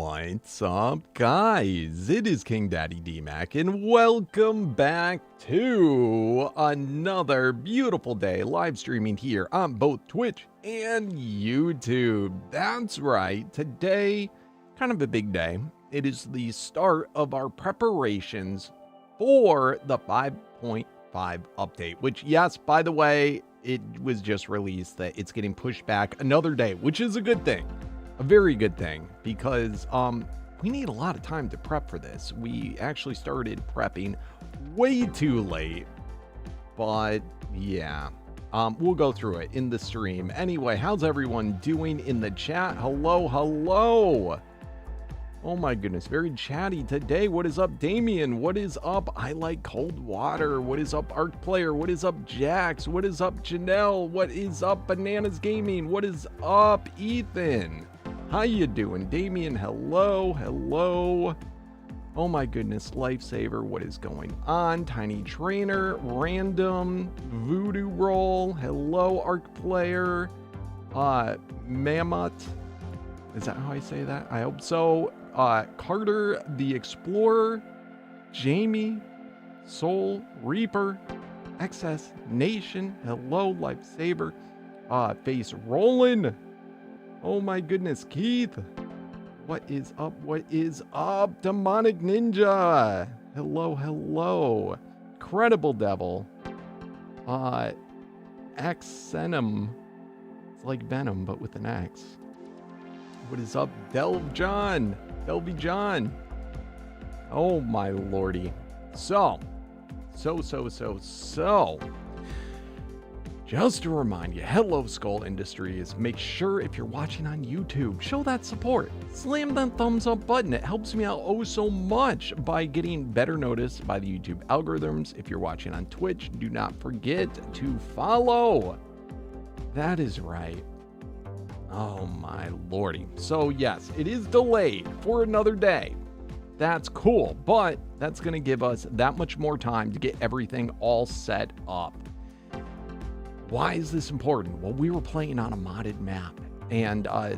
What's up, guys? It is KingDaddyDMAC, and welcome back to another beautiful day live streaming here on both Twitch and YouTube. That's right, today, kind of a big day. It is the start of our preparations for the 5.5 update, which, yes, by the way, it was just released that it's getting pushed back another day, which is a good thing. A very good thing, because we need a lot of time to prep for this. We actually started prepping way too late, but yeah, we'll go through it in the stream. Anyway, how's everyone doing in the chat? Hello. Oh my goodness, very chatty today. What is up, Damien? What is up? I like cold water. What is up, ARK Player? What is up, Jax? What is up, Janelle? What is up, Bananas Gaming? What is up, Ethan? How you doing? Damien, hello. Oh my goodness, Lifesaver, what is going on? Tiny Trainer, Random, Voodoo Roll, hello, ARK Player, Mammoth, is that how I say that? I hope so. Carter, the Explorer, Jamie, Soul, Reaper, Excess Nation, hello, Lifesaver, Face Rollin'. Oh my goodness, Keith. What is up? What is up? Demonic Ninja. Hello. Credible Devil. Xenom. It's like Venom, but with an X. What is up? Delvy John. Oh my lordy. So. Just to remind you, hello Skull Industries, make sure if you're watching on YouTube, show that support. Slam that thumbs up button. It helps me out oh so much by getting better noticed by the YouTube algorithms. If you're watching on Twitch, do not forget to follow. That is right. Oh my lordy. So yes, it is delayed for another day. That's cool, but that's going to give us that much more time to get everything all set up. Why is this important? Well, we were playing on a modded map, and the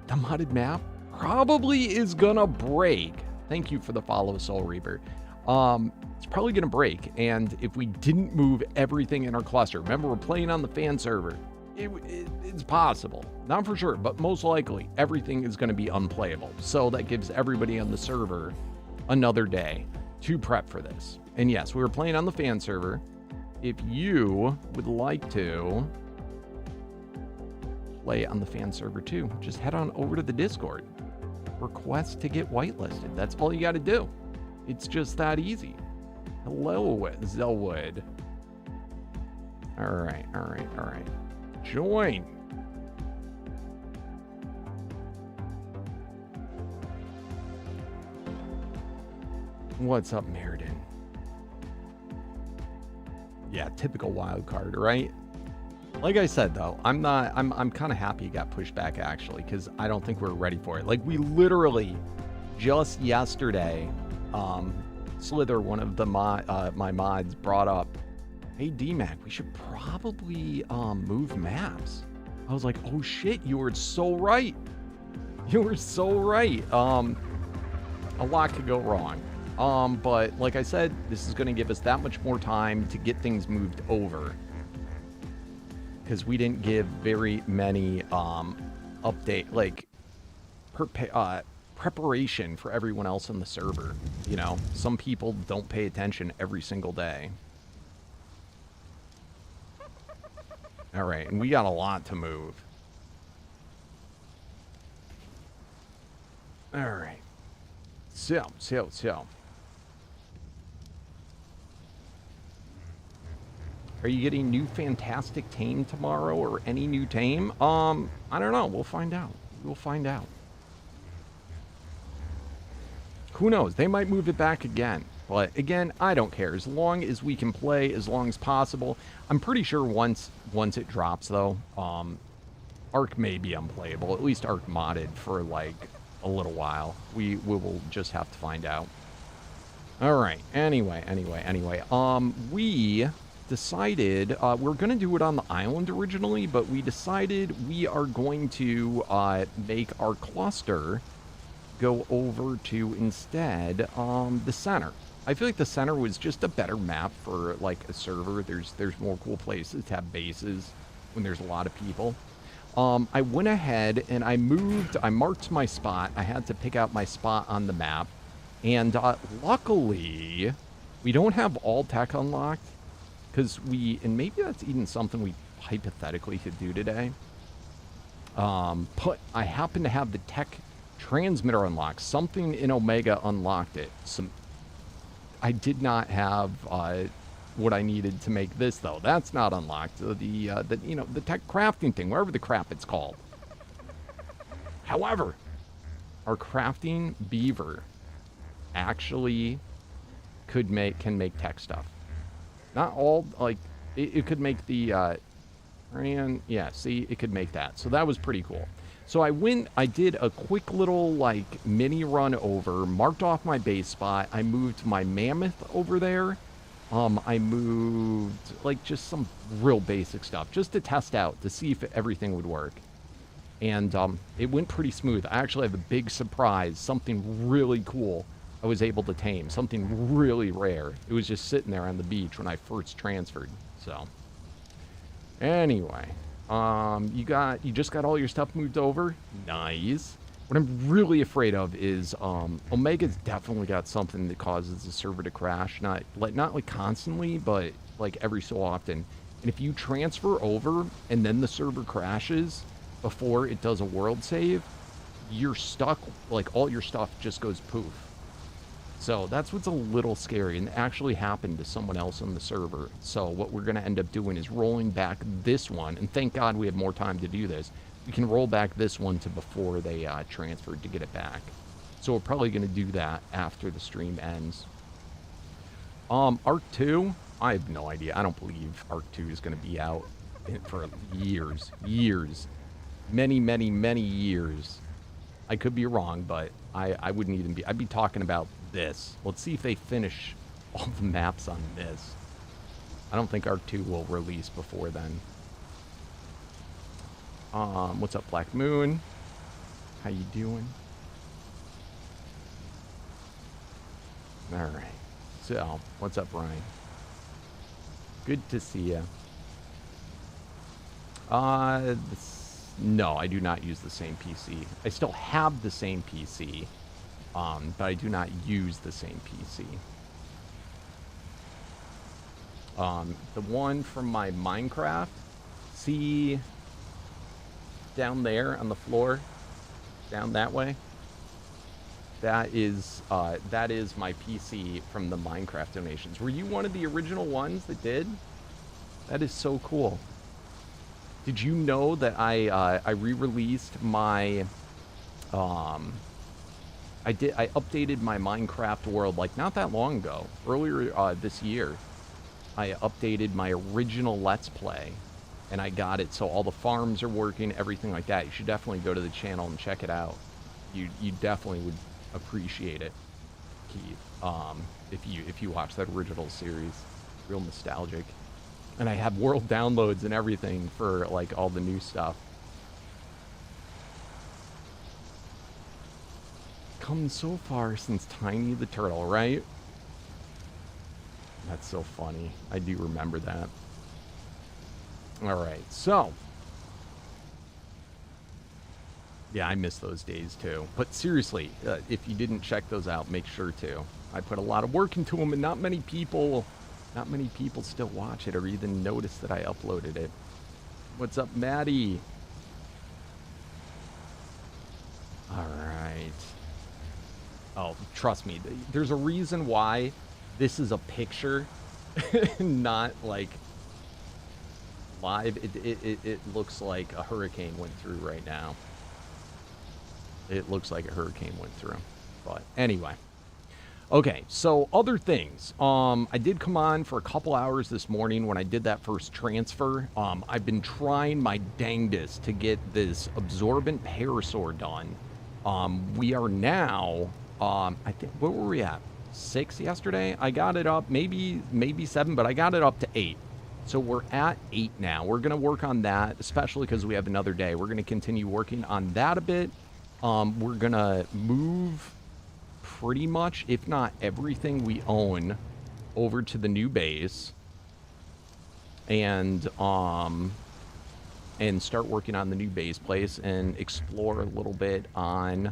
modded map probably is gonna break. Thank you for the follow, Soul Reaper. It's probably gonna break, and if we didn't move everything in our cluster, remember we're playing on the fan server, it's possible. Not for sure, but most likely everything is gonna be unplayable. So that gives everybody on the server another day to prep for this. And yes, we were playing on the fan server. If you would like to play on the fan server too, just head on over to the Discord. Request to get whitelisted. That's all you got to do. It's just that easy. Hello, Zelwood. All right. Join. What's up, Meriden? Yeah, typical wild card, right? Like I said, though, I'm kind of happy it got pushed back, actually, because I don't think we're ready for it. Like, we literally just yesterday, Slither, one of the my mods, brought up, hey, DMAC, we should probably move maps. I was like, oh shit, you were so right. A lot could go wrong. But like I said, this is going to give us that much more time to get things moved over, because we didn't give very many preparation for everyone else on the server. You know, some people don't pay attention every single day. All right, and we got a lot to move. All right. So. Are you getting new Fantastic Tame tomorrow, or any new Tame? I don't know. We'll find out. Who knows? They might move it back again. But again, I don't care. As long as we can play, as long as possible. I'm pretty sure once it drops, though, ARK may be unplayable. At least ARK modded for, like, a little while. We will just have to find out. All right. Anyway. We decided we're going to do it on the island originally, but we decided we are going to make our cluster go over to instead the center. I feel like the center was just a better map for like a server. There's more cool places to have bases when there's a lot of people. I went ahead and I marked my spot. I had to pick out my spot on the map. And luckily, we don't have all tech unlocked. Because and maybe that's even something we hypothetically could do today. But I happen to have the tech transmitter unlocked. Something in Omega unlocked it. I did not have what I needed to make this, though. That's not unlocked. The tech crafting thing, whatever the crap it's called. However, our crafting beaver actually can make tech stuff. Not all, like, it could make the, yeah, see, it could make that. So that was pretty cool. So I did a quick little, like, mini run over, marked off my base spot. I moved my mammoth over there. I moved, like, just some real basic stuff, just to test out, to see if everything would work. And it went pretty smooth. I actually have a big surprise, something really cool I was able to tame, something really rare. It was just sitting there on the beach when I first transferred. So, anyway, you just got all your stuff moved over. Nice. What I'm really afraid of is Omega's definitely got something that causes the server to crash. Not like constantly, but like every so often. And if you transfer over and then the server crashes before it does a world save, you're stuck. Like all your stuff just goes poof. So that's what's a little scary, and it actually happened to someone else on the server. So what we're going to end up doing is rolling back this one, and thank God we have more time to do this. We can roll back this one to before they transferred to get it back. So we're probably going to do that after the stream ends. ARK 2, I have no idea. I don't believe ARK 2 is going to be out for years. Many, many, many years. I could be wrong, but I wouldn't even be. I'd be talking about this. Let's see if they finish all the maps on this. I don't think ARK 2 will release before then. What's up, Black Moon? How you doing? All right. So, what's up, Ryan? Good to see you. No, I do not use the same PC. I still have the same PC, but I do not use the same PC. The one from my Minecraft, see down there on the floor, down that way? That is my PC from the Minecraft donations. Were you one of the original ones that did? That is so cool. Did you know that I re-released my, I updated my Minecraft world, like, not that long ago. Earlier this year, I updated my original Let's Play, and I got it so all the farms are working, everything like that. You should definitely go to the channel and check it out. You definitely would appreciate it, Keith, if you watch that original series. Real nostalgic. And I have world downloads and everything for, like, all the new stuff. Come so far since Tiny the Turtle, right? That's so funny. I do remember that. Alright, so. Yeah, I miss those days, too. But seriously, if you didn't check those out, make sure to. I put a lot of work into them, and not many people still watch it or even notice that I uploaded it. What's up, Maddie? All right. Oh, trust me. There's a reason why this is a picture, not like live. It looks like a hurricane went through right now. It looks like a hurricane went through. But anyway. Okay, so other things. I did come on for a couple hours this morning when I did that first transfer. I've been trying my dangdest to get this absorbent Parasaur done. We are now, I think, what were we at? 6 yesterday? I got it up, maybe 7, but I got it up to 8. So we're at 8 now. We're going to work on that, especially because we have another day. We're going to continue working on that a bit. we're gonna move pretty much, if not everything we own, over to the new base, and start working on the new base place and explore a little bit on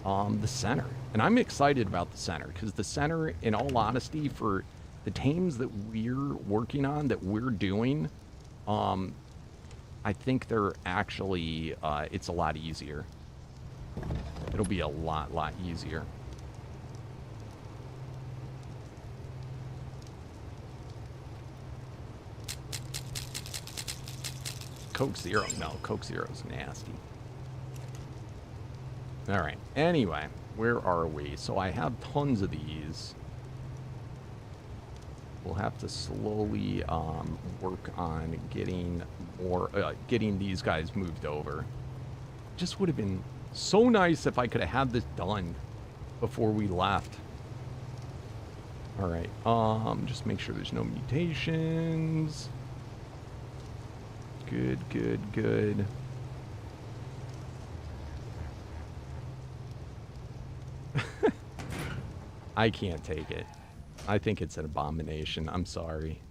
the center. And I'm excited about the center, because the center, in all honesty, for the tames that we're working on, that we're doing, I think they're actually, it's a lot easier. It'll be a lot easier. Coke Zero? No, Coke Zero's nasty. Alright, anyway, where are we? So I have tons of these. We'll have to slowly work on getting more, getting these guys moved over. Just would have been so nice if I could have had this done before we left. Alright, just make sure there's no mutations. Good. I can't take it. I think it's an abomination. I'm sorry.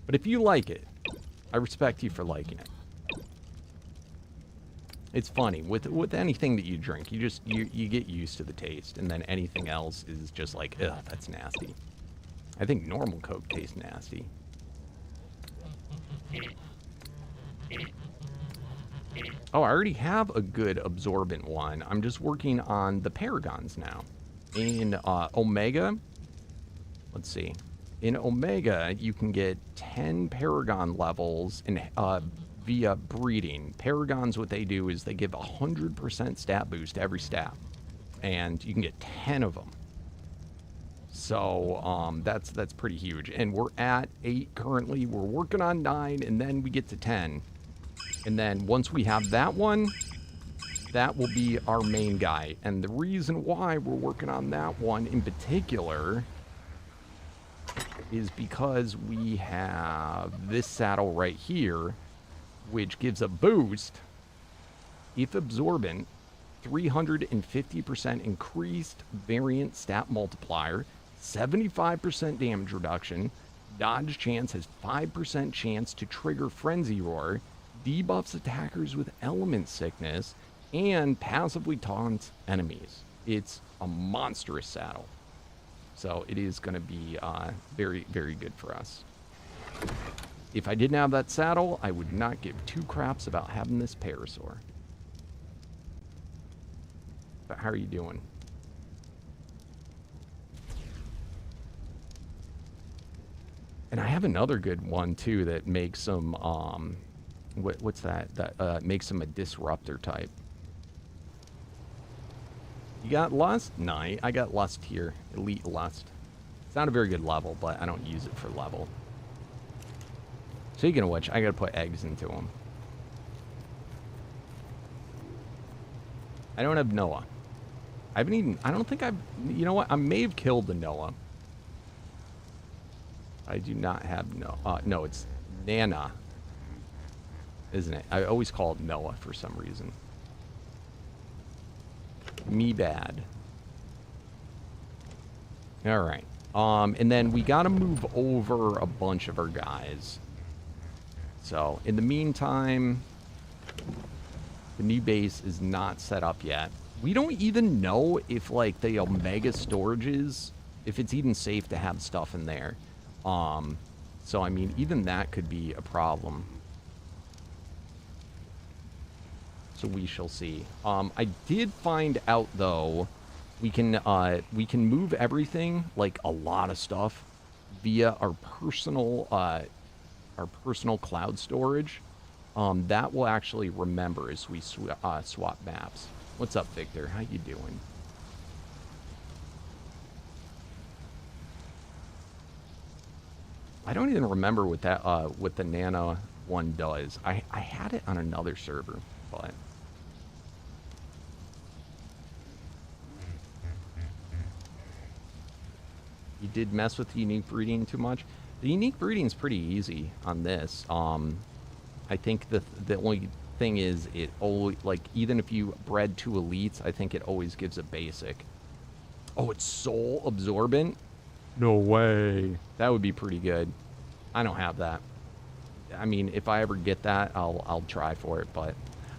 But if you like it, I respect you for liking it. It's funny. With anything that you drink, you get used to the taste, and then anything else is just like, ugh, that's nasty. I think normal Coke tastes nasty. Oh, I already have a good absorbent one. I'm just working on the Paragons now. In Omega, let's see. In Omega, you can get 10 Paragon levels in, via breeding. Paragons, what they do is they give 100% stat boost to every stat. And you can get 10 of them. So that's pretty huge. And we're at 8 currently. We're working on 9, and then we get to 10. And then once we have that one, that will be our main guy. And the reason why we're working on that one in particular is because we have this saddle right here, which gives a boost, if absorbent, 350% increased variant stat multiplier, 75% damage reduction, dodge chance has 5% chance to trigger frenzy roar, debuffs attackers with element sickness, and passively taunts enemies. It's a monstrous saddle. So it is going to be very good for us. If I didn't have that saddle, I would not give 2 craps about having this Parasaur. But how are you doing? And I have another good one too that makes some what's that? That makes him a disruptor type. You got Lust? No, I got Lust here. Elite Lust. It's not a very good level, but I don't use it for level. Speaking of which, I gotta put eggs into them. I don't have Noah. I haven't even... I don't think I've... You know what? I may have killed the Noah. I do not have Noah. No, it's Nana. Isn't it? I always call it Noah for some reason. Me bad. Alright. And then we gotta move over a bunch of our guys. So, in the meantime, the new base is not set up yet. We don't even know if, like, the Omega storages, if it's even safe to have stuff in there. So, I mean, even that could be a problem. So we shall see. I did find out, though, we can move everything, like a lot of stuff, via our personal cloud storage. That will actually remember as we swap maps. What's up, Victor? How you doing? I don't even remember what that what the Nano one does. I had it on another server, but you did mess with the unique breeding too much. The unique breeding is pretty easy on this. I think the only thing is, it always, like, even if you bred two elites, I think it always gives a basic. Oh, it's soul absorbent? No way. That would be pretty good. I don't have that. I mean, if I ever get that, I'll try for it, but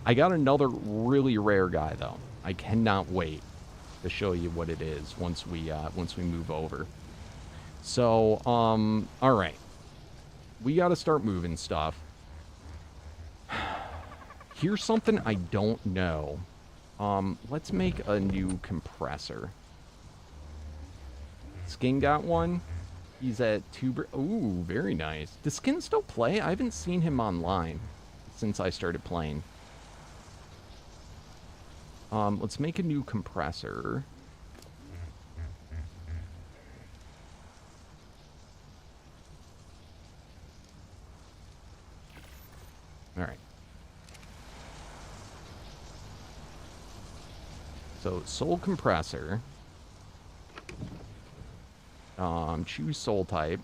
I got another really rare guy though. I cannot wait to show you what it is once we move over. So, all right. We got to start moving stuff. Here's something I don't know. Let's make a new compressor. Skin got one. He's at ooh, very nice. Does Skin still play? I haven't seen him online since I started playing. Let's make a new compressor. All right. So, soul compressor. Choose soul type.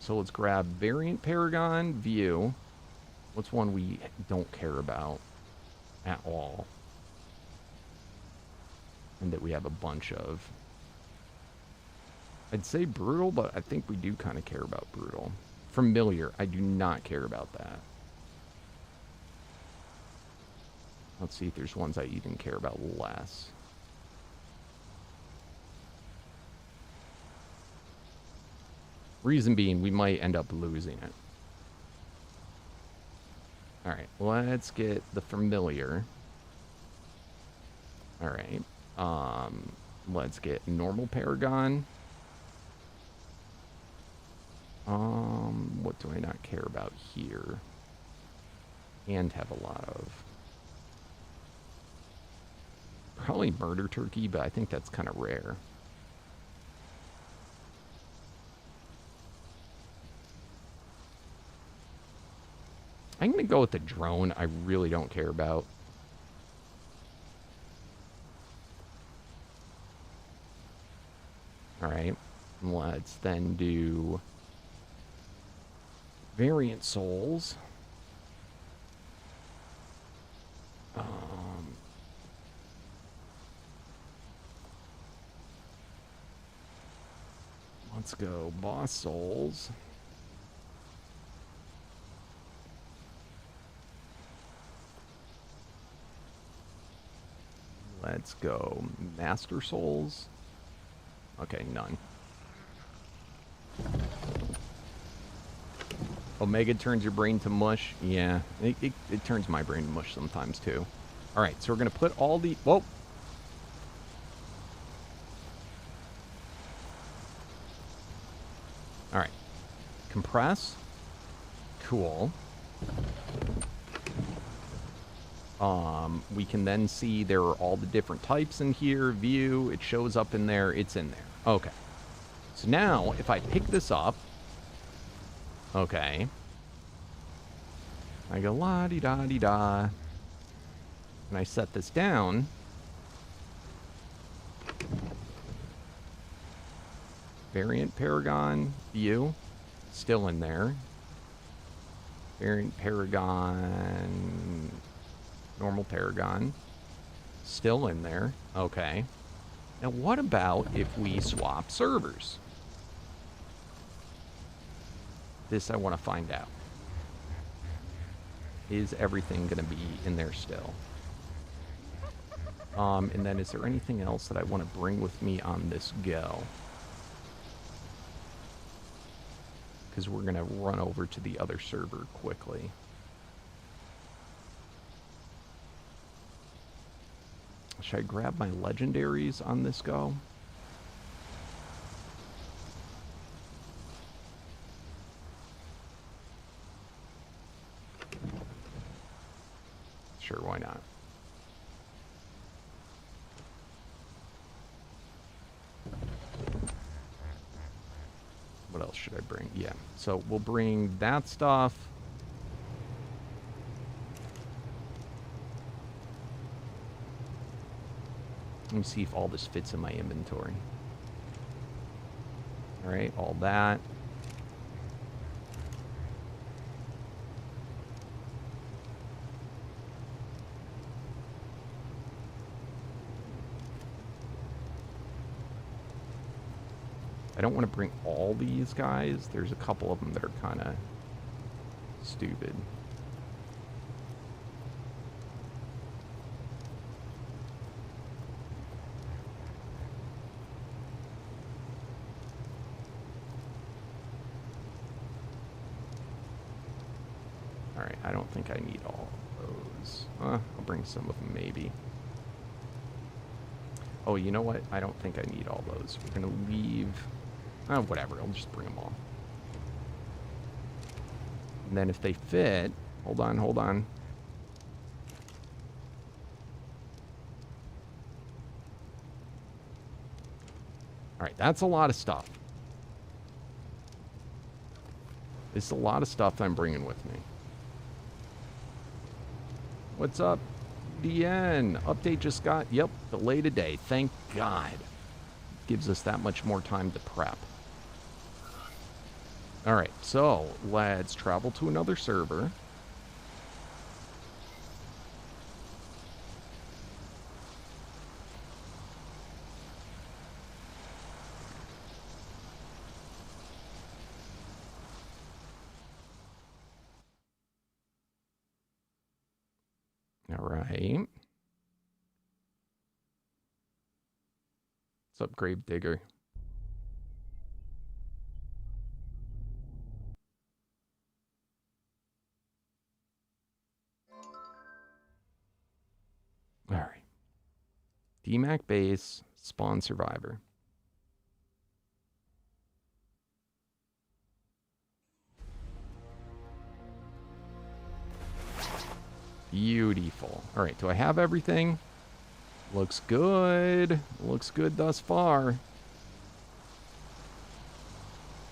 So let's grab variant Paragon view. What's one we don't care about at all? And that we have a bunch of. I'd say brutal, but I think we do kind of care about brutal. Familiar, I do not care about that. Let's see if there's ones I even care about less. Reason being, we might end up losing it. Alright, let's get the familiar. Alright. Let's get normal Paragon. What do I not care about here? And have a lot of. Probably murder turkey, but I think that's kind of rare. I'm going to go with the drone. I really don't care about. Alright. Let's then do variant souls. Let's go boss souls. Let's go master souls. Okay, none. Omega turns your brain to mush. Yeah, it turns my brain to mush sometimes too. All right, so we're gonna put all the. Whoa. All right, compress. Cool. We can then see there are all the different types in here. View, it shows up in there. It's in there. Okay. So now, if I pick this up, okay, I go la-di-da-di-da, and I set this down, variant Paragon view, still in there, variant Paragon, normal Paragon, still in there, okay. Now what about if we swap servers? This I want to find out. Is everything going to be in there still? And then is there anything else that I want to bring with me on this go? Because we're going to run over to the other server quickly. Should I grab my legendaries on this go? Sure, why not? What else should I bring? Yeah, so we'll bring that stuff. Let me see if all this fits in my inventory. All right, all that. I don't want to bring all these guys. There's a couple of them that are kind of stupid. Alright, I don't think I need all of those. I'll bring some of them, maybe. Oh, you know what? I don't think I need all those. We're going to leave... whatever, I'll just bring them all. And then if they fit... Hold on. Alright, that's a lot of stuff. This is a lot of stuff I'm bringing with me. What's up, DN? Update just got, yep, delayed a day. Thank God. Gives us that much more time to prep. Alright, so let's travel to another server. Alright. What's up, Gravedigger? Alright. DMAC base, spawn survivor. Beautiful. Alright, do I have everything? Looks good. Looks good thus far.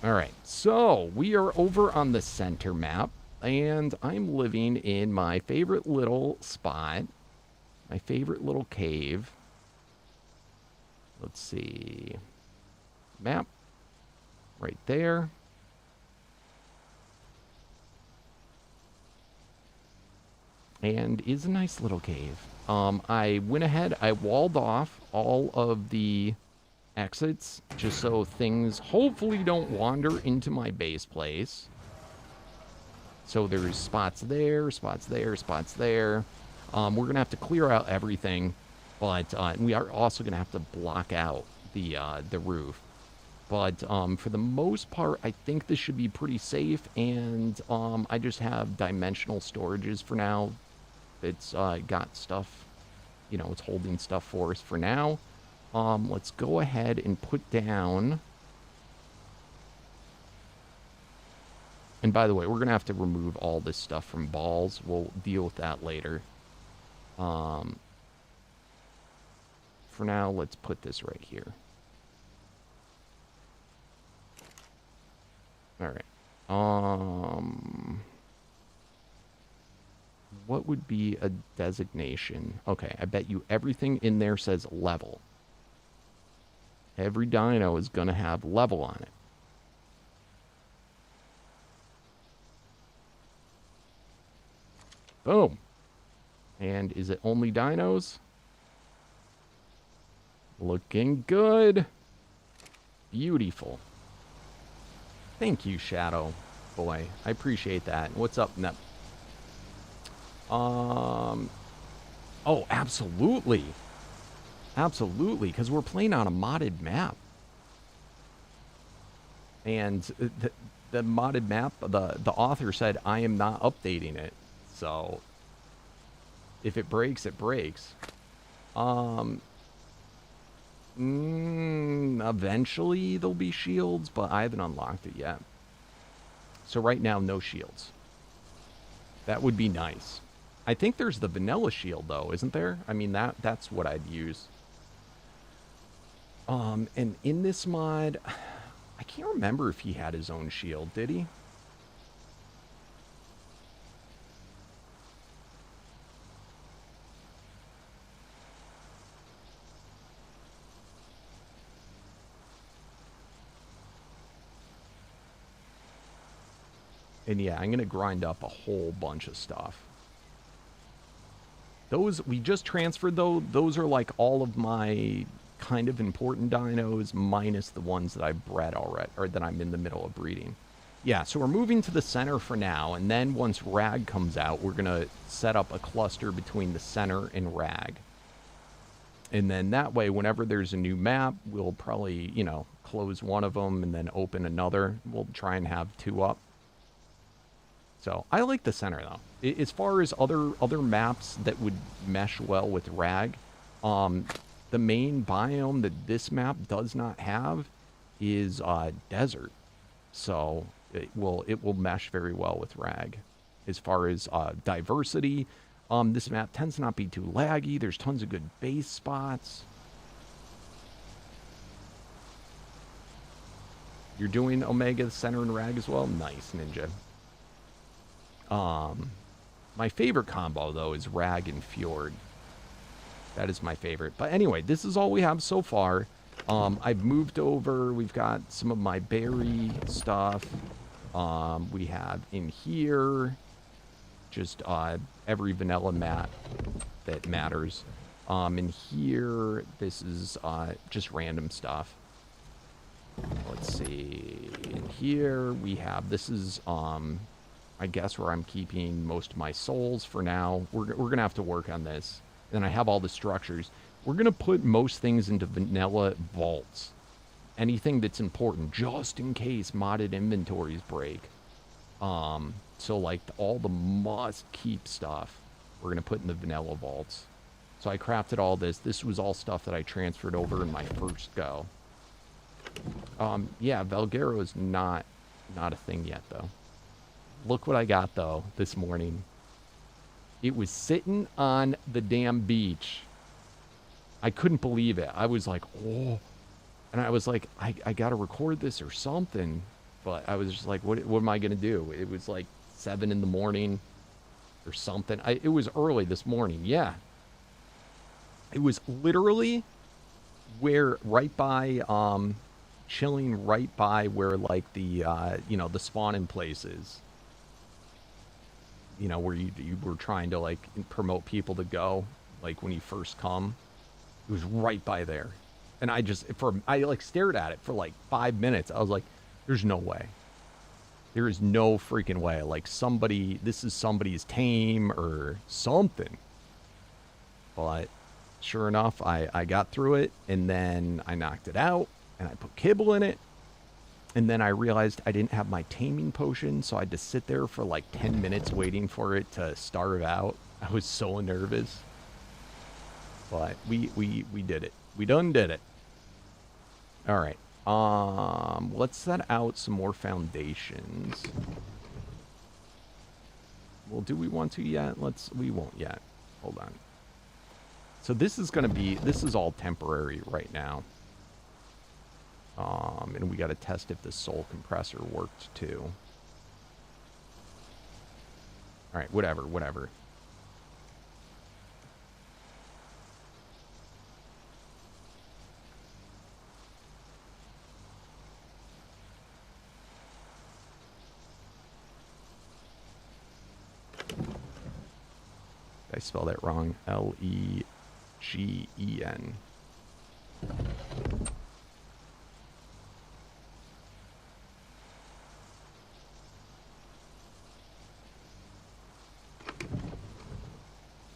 Alright, so we are over on the center map, and I'm living in my favorite little spot. My favorite little cave. Let's see. Map. Right there. And is a nice little cave. I went ahead, I walled off all of the exits just so things hopefully don't wander into my base place. So there's spots there, spots there, spots there. We're going to have to clear out everything, but we are also going to have to block out the roof. But for the most part, I think this should be pretty safe, and I just have dimensional storages for now. It's got stuff, you know, it's holding stuff for us for now. Let's go ahead and put down... And by the way, we're going to have to remove all this stuff from balls. We'll deal with that later. For now, let's put this right here. Alright. What would be a designation? Okay, I bet you everything in there says level. Every dino is going to have level on it. Boom. And is it only dinos? Looking good. Beautiful. Thank you, Shadow Boy. I appreciate that. What's up, Nep? Oh, absolutely. Absolutely, because we're playing on a modded map. And the modded map, the author said, I am not updating it. So, if it breaks, it breaks. Eventually there'll be shields, but I haven't unlocked it yet. So right now, no shields. That would be nice. I think there's the vanilla shield, though, isn't there? I mean, that's what I'd use. And in this mod, I can't remember if he had his own shield, did he? And yeah, I'm going to grind up a whole bunch of stuff. Those, we just transferred, though. Those are like all of my kind of important dinos, minus the ones that I bred already, or that I'm in the middle of breeding. Yeah, so we're moving to the center for now, and then once Rag comes out, we're going to set up a cluster between the center and Rag. And then that way, whenever there's a new map, we'll probably, you know, close one of them and then open another. We'll try and have 2 up. So I like the center, though. As far as other maps that would mesh well with Rag, the main biome that this map does not have is desert. So it will mesh very well with Rag. As far as diversity, this map tends to not be too laggy. There's tons of good base spots. You're doing Omega, Center, and Rag as well? Nice, Ninja. My favorite combo, though, is Rag and Fjord. That is my favorite. But anyway, this is all we have so far. I've moved over. We've got some of my berry stuff. We have in here just every vanilla mat that matters. In here, this is just random stuff. Let's see. In here, we have, this is, I guess, where I'm keeping most of my souls for now. We're going to have to work on this. And I have all the structures. We're going to put most things into vanilla vaults. Anything that's important, just in case modded inventories break. So, like, all the must-keep stuff, we're going to put in the vanilla vaults. So I crafted all this. This was all stuff that I transferred over in my first go. Yeah, Valguero is not a thing yet, though. Look what I got, though, this morning. It was sitting on the damn beach. I couldn't believe it. I was like, oh. And I was like, I got to record this or something. But I was just like, what am I going to do? It was like 7 in the morning or something. It was early this morning. Yeah. It was literally where right by, chilling right by where like the, you know, the spawning places. You know, where you were trying to, like, promote people to go, like, when you first come. It was right by there. And I like, stared at it for, like, 5 minutes. I was like, there's no way. There is no freaking way. Like, this is somebody's tame or something. But, sure enough, I got through it, and then I knocked it out, and I put kibble in it. And then I realized I didn't have my taming potion, so I had to sit there for like 10 minutes waiting for it to starve out. I was so nervous. But we did it. We done did it. All right. Let's set out some more foundations. Well, do we want to yet? We won't yet. Hold on. So this is all temporary right now. And we got to test if the soul compressor worked too. All right, whatever. Did I spell that wrong? L-E-G-E-N.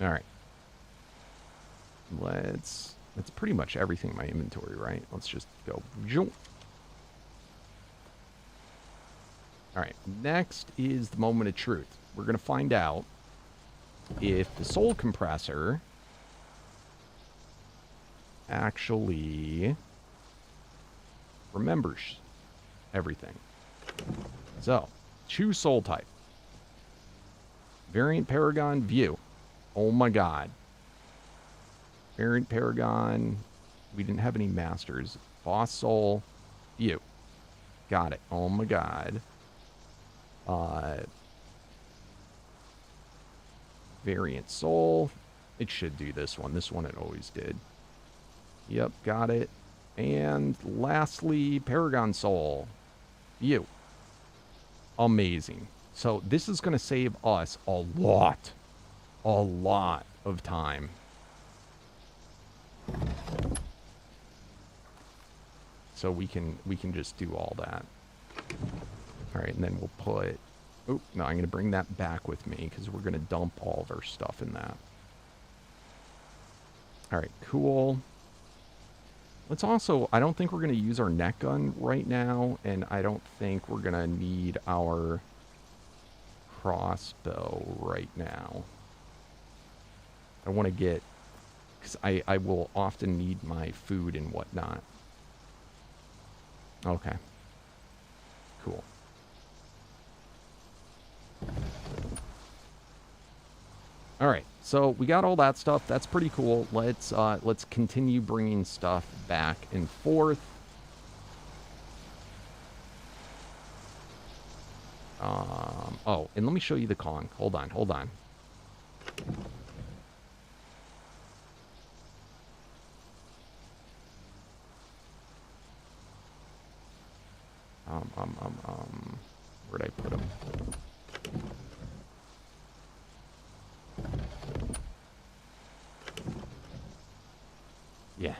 All right. That's pretty much everything in my inventory, right? Let's just go. All right. Next is the moment of truth. We're going to find out if the soul compressor actually remembers everything. So, choose soul type. Variant Paragon View. Oh my god. Variant Paragon. We didn't have any masters. Boss Soul. View. Got it. Oh my god. Variant Soul. It should do this one. This one it always did. Yep, got it. And lastly, Paragon Soul. View. Amazing. So this is going to save us a lot of time. So we can just do all that. All right, and then we'll put... Oh, no, I'm going to bring that back with me because we're going to dump all of our stuff in that. All right, cool. Let's also... I don't think we're going to use our net gun right now, and I don't think we're going to need our crossbow right now. I want to get... Because I will often need my food and whatnot. Okay. Cool. All right, so we got all that stuff. That's pretty cool. Let's continue bringing stuff back and forth. Oh, and let me show you the Kong. Hold on. Where'd I put him? Yeah.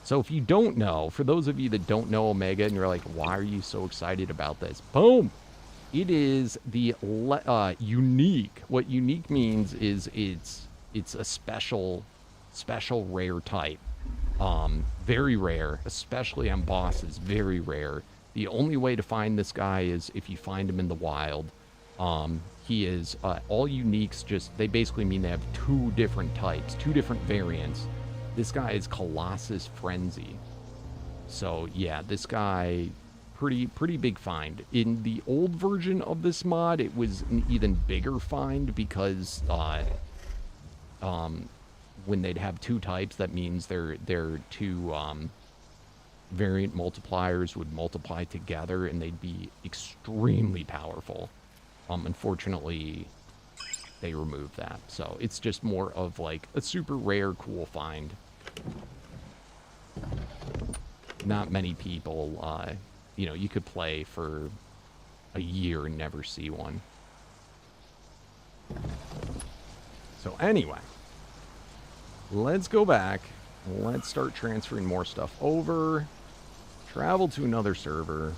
So if you don't know, for those of you that don't know Omega and you're like, why are you so excited about this? Boom! It is the unique. What unique means is it's a special rare type. Very rare, especially on bosses, very rare. The only way to find this guy is if you find him in the wild. He is, all uniques they basically mean they have two different types, two different variants. This guy is Colossus Frenzy. So yeah, this guy, pretty big find. In the old version of this mod, it was an even bigger find because, when they'd have two types, that means their two variant multipliers would multiply together and they'd be extremely powerful. Unfortunately, they removed that. So it's just more of like a super rare, cool find. Not many people, you know, you could play for a year and never see one. So anyway. Let's go back. Let's start transferring more stuff over. Travel to another server.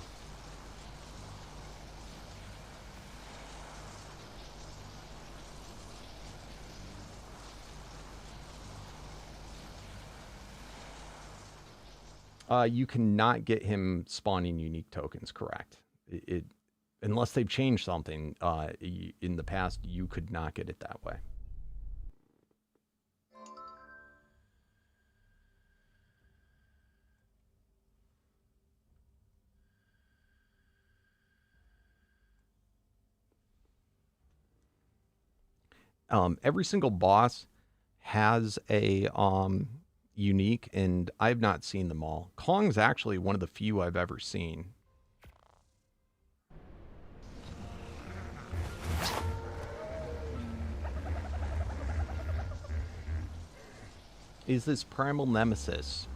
You cannot get him spawning unique tokens, correct? Unless they've changed something in the past, you could not get it that way. Every single boss has a unique, and I've not seen them all. Kong's actually one of the few I've ever seen. Is this Primal Nemesis?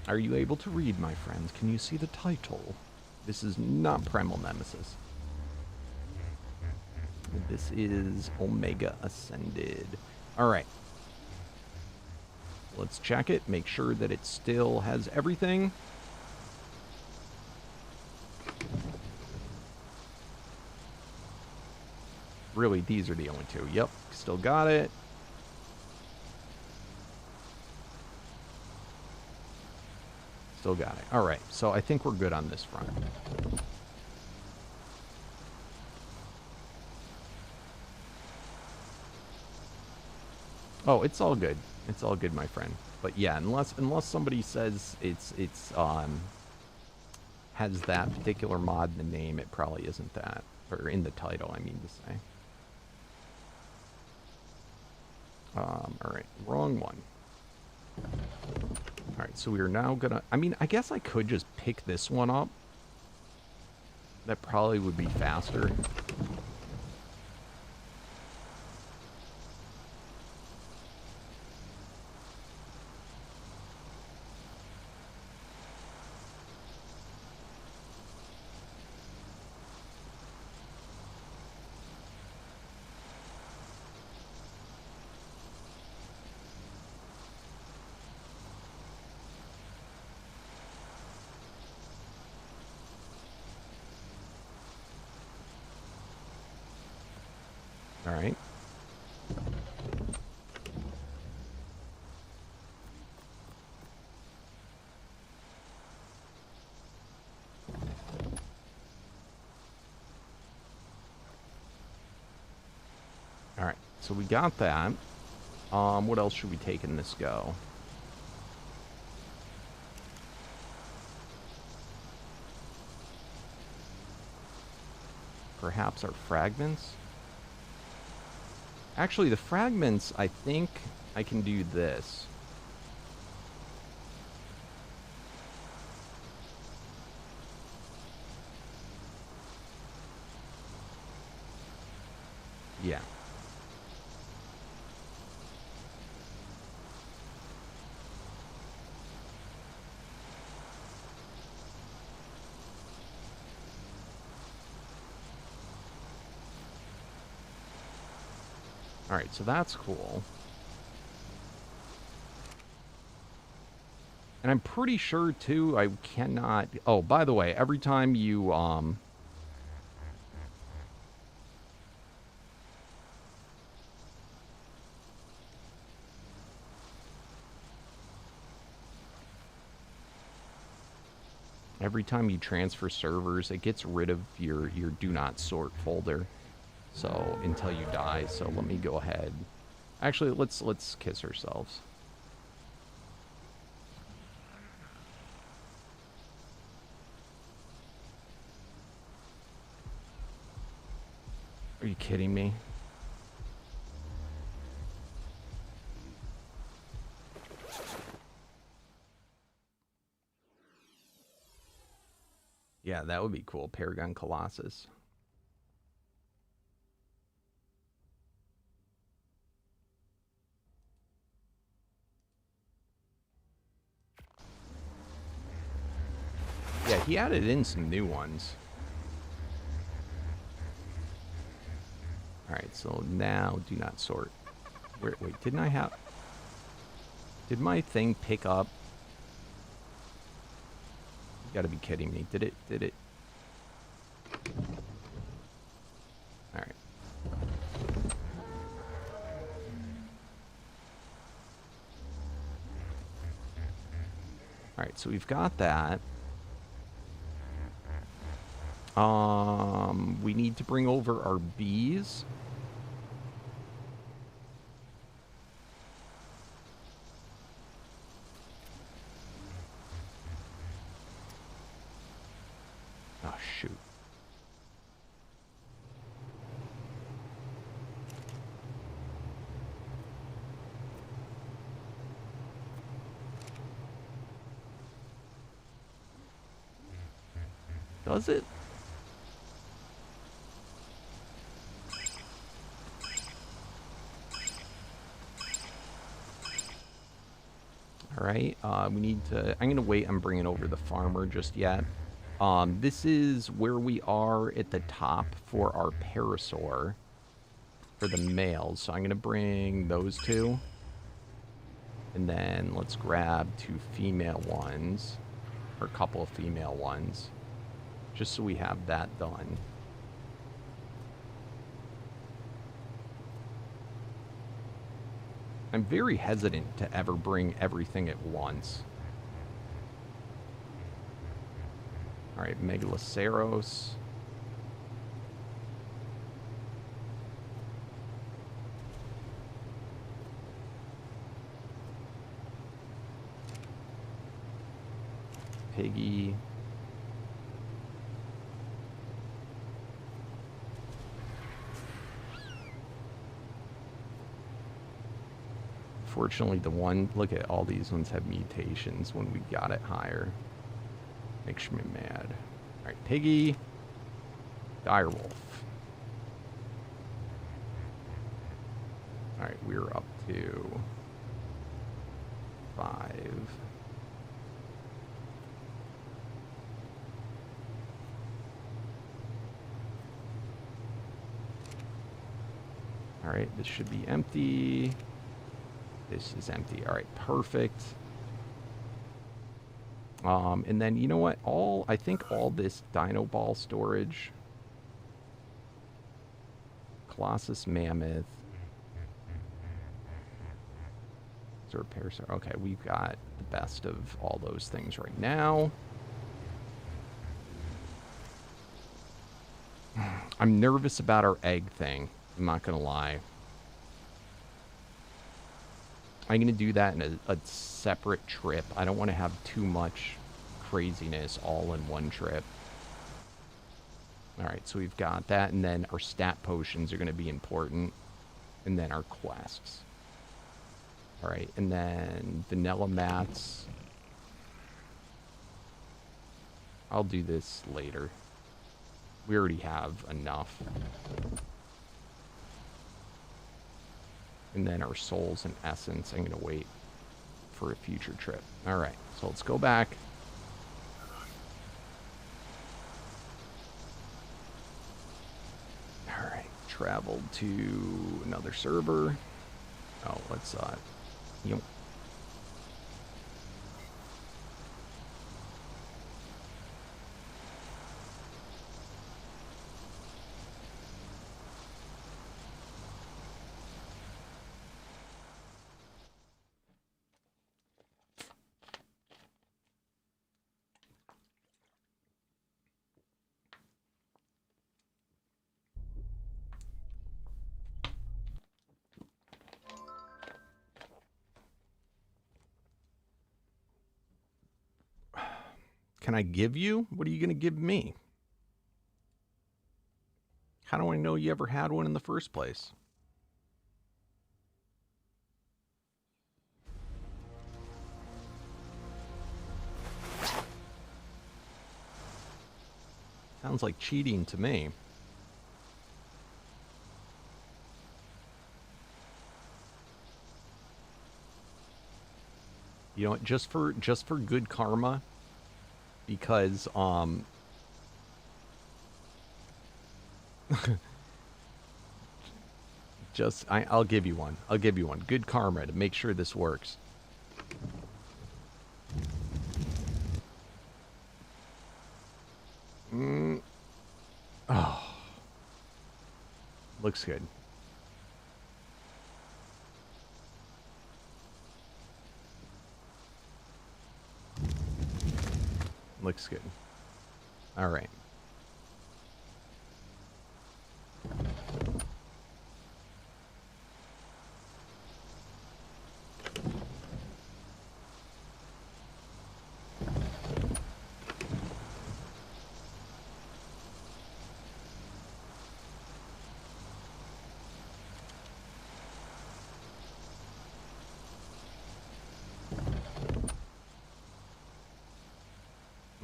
Are you able to read, my friends? Can you see the title? This is not Primal Nemesis. This is Omega Ascended. All right. Let's check it. Make sure that it still has everything. Really, these are the only two. Yep, still got it. Still got it. All right, so I think we're good on this front. Oh, it's all good. It's all good, my friend. But yeah, unless somebody says it's has that particular mod in the name, it probably isn't that, or in the title, I mean to say. All right, wrong one. All right, so we are now gonna. I mean, I guess I could just pick this one up. That probably would be faster. All right. All right. So we got that. What else should we take in this go? Perhaps our fragments? Actually, the fragments, I think I can do this. Yeah. All right, so that's cool. And I'm pretty sure, too, I cannot... Oh, by the way, every time you, every time you transfer servers, it gets rid of your do not sort folder. So, until you die. So, let me go ahead. Actually, let's kiss ourselves. Are you kidding me? Yeah, that would be cool. Paragon Colossus. Yeah, he added in some new ones. Alright, so now do not sort. Wait, didn't I have... Did my thing pick up? You gotta be kidding me. Did it? Alright. Alright, so we've got that. We need to bring over our bees. Oh, shoot. Does it? Alright, we need to... I'm going to wait on bringing over the farmer just yet. This is where we are at the top for our Parasaur for the males. So I'm going to bring those two. And then let's grab 2 female ones. Or a couple of female ones. Just so we have that done. I'm very hesitant to ever bring everything at once. Alright, Megaloceros. Piggy. Fortunately, the one... Look at all these ones have mutations when we got it higher. Makes me mad. Alright, Piggy. Direwolf. Alright, we're up to 5. Alright, this should be empty. This is empty. Alright, perfect. And then, you know what? I think all this Dino Ball storage Colossus, Mammoth. Is there a Parasaur? Okay, we've got the best of all those things right now. I'm nervous about our egg thing. I'm not going to lie. I'm going to do that in a separate trip. I don't want to have too much craziness all in one trip. All right, so we've got that, and then our stat potions are going to be important, and then our quests. All right, and then vanilla mats. I'll do this later. We already have enough. And then our souls and essence, I'm going to wait for a future trip. All right, so let's go back. All right, traveled to another server. Oh, let's, yep. Can I give you? What are you going to give me? How do I know you ever had one in the first place? Sounds like cheating to me. You know what? Just for good karma, because I'll give you one. I'll give you one. Good karma to make sure this works. Oh. Looks good. Looks good. All right.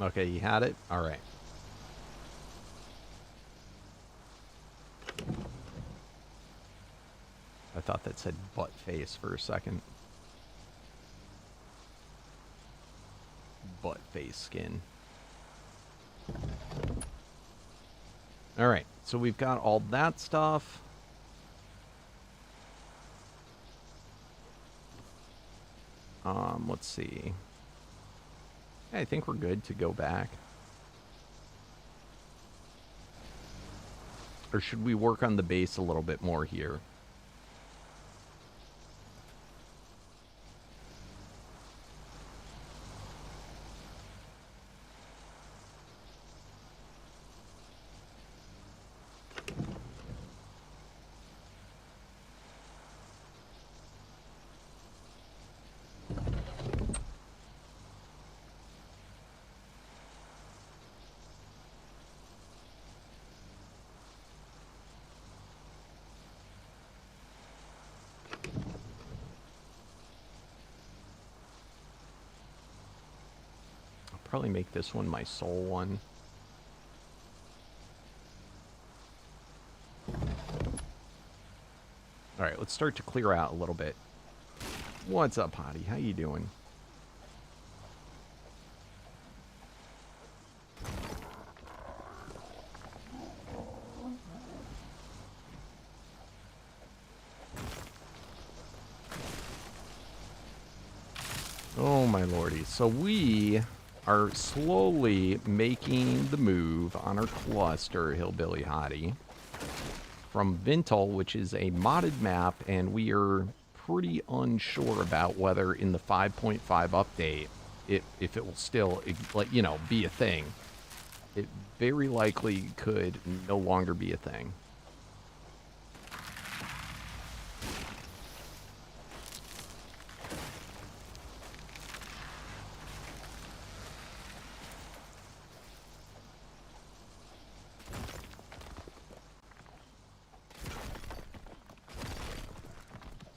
Okay, you had it? All right. I thought that said butt face for a second. Butt face skin. All right, so we've got all that stuff. Let's see. I think we're good to go back. Or should we work on the base a little bit more here? Probably make this one my soul one. All right, let's start to clear out a little bit. What's up, Hottie? How you doing? Oh my lordy. So we are slowly making the move on our cluster, Hillbilly Hottie. from Vintal, which is a modded map, and we are pretty unsure about whether in the 5.5 update, if it will still, like, you know, be a thing. It very likely could no longer be a thing.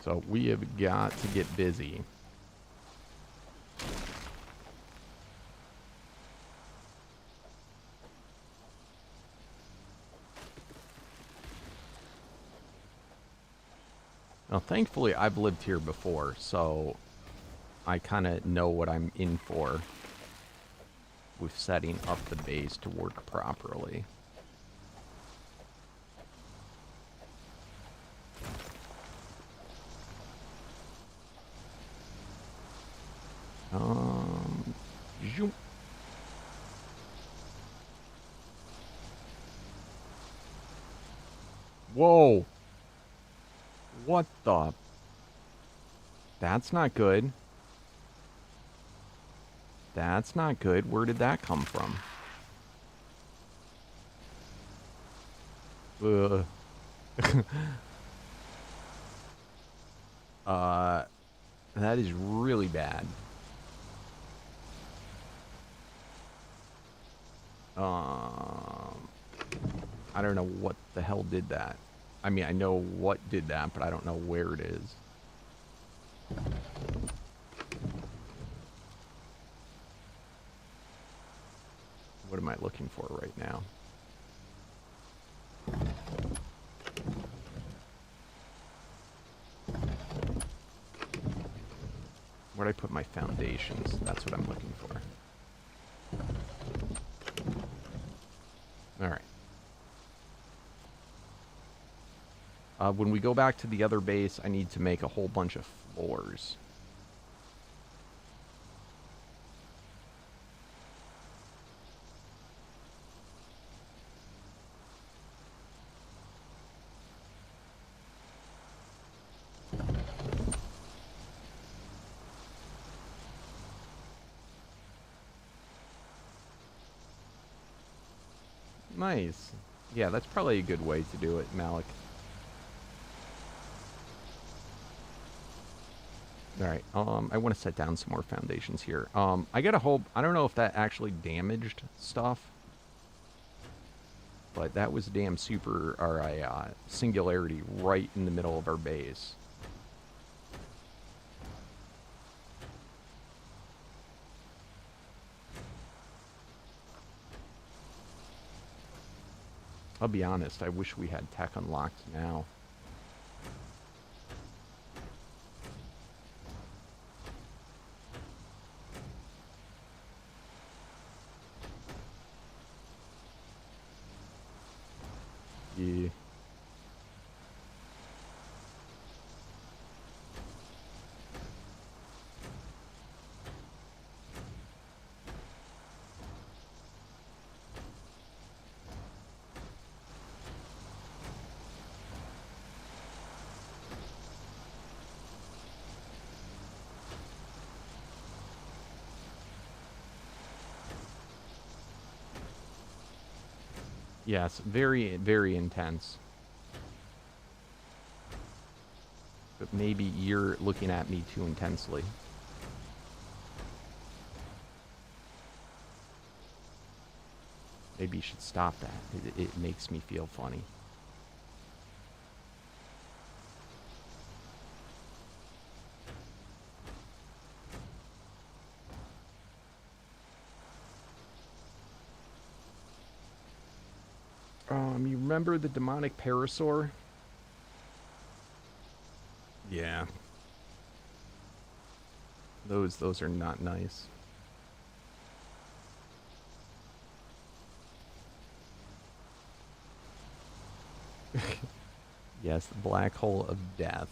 So we have got to get busy. Now, thankfully, I've lived here before, so I kind of know what I'm in for with setting up the base to work properly. Zoom. Whoa. What the? That's not good. That's not good. Where did that come from? That is really bad. I don't know what the hell did that. I mean, I know what did that, but I don't know where it is. What am I looking for right now? Where'd I put my foundations? That's what I'm looking for. All right. When we go back to the other base, I need to make a whole bunch of floors. Nice. Yeah, that's probably a good way to do it, Malik. Alright, I want to set down some more foundations here. I gotta hope, I don't know if that actually damaged stuff, but that was a damn super, or a singularity right in the middle of our base. I'll be honest, I wish we had tech unlocked now. Yeah. Yes, very, very intense. But maybe you're looking at me too intensely. Maybe you should stop that. It makes me feel funny. You remember the demonic Parasaur? Yeah. Those are not nice. Yes, the black hole of death.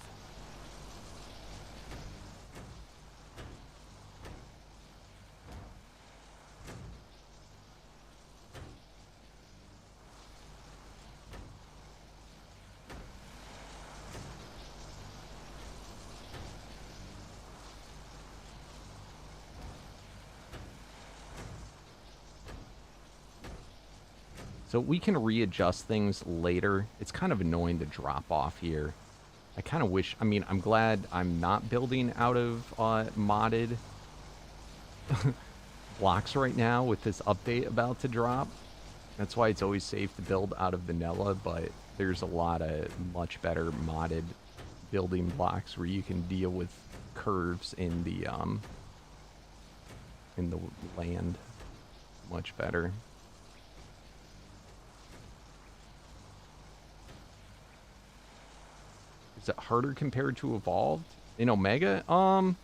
So we can readjust things later. It's kind of annoying to drop off here. I kind of wish, I mean, I'm glad I'm not building out of modded blocks right now with this update about to drop. That's why it's always safe to build out of vanilla, but there's a lot of much better modded building blocks where you can deal with curves in the land much better. Is it harder compared to Evolved? In Omega? I'm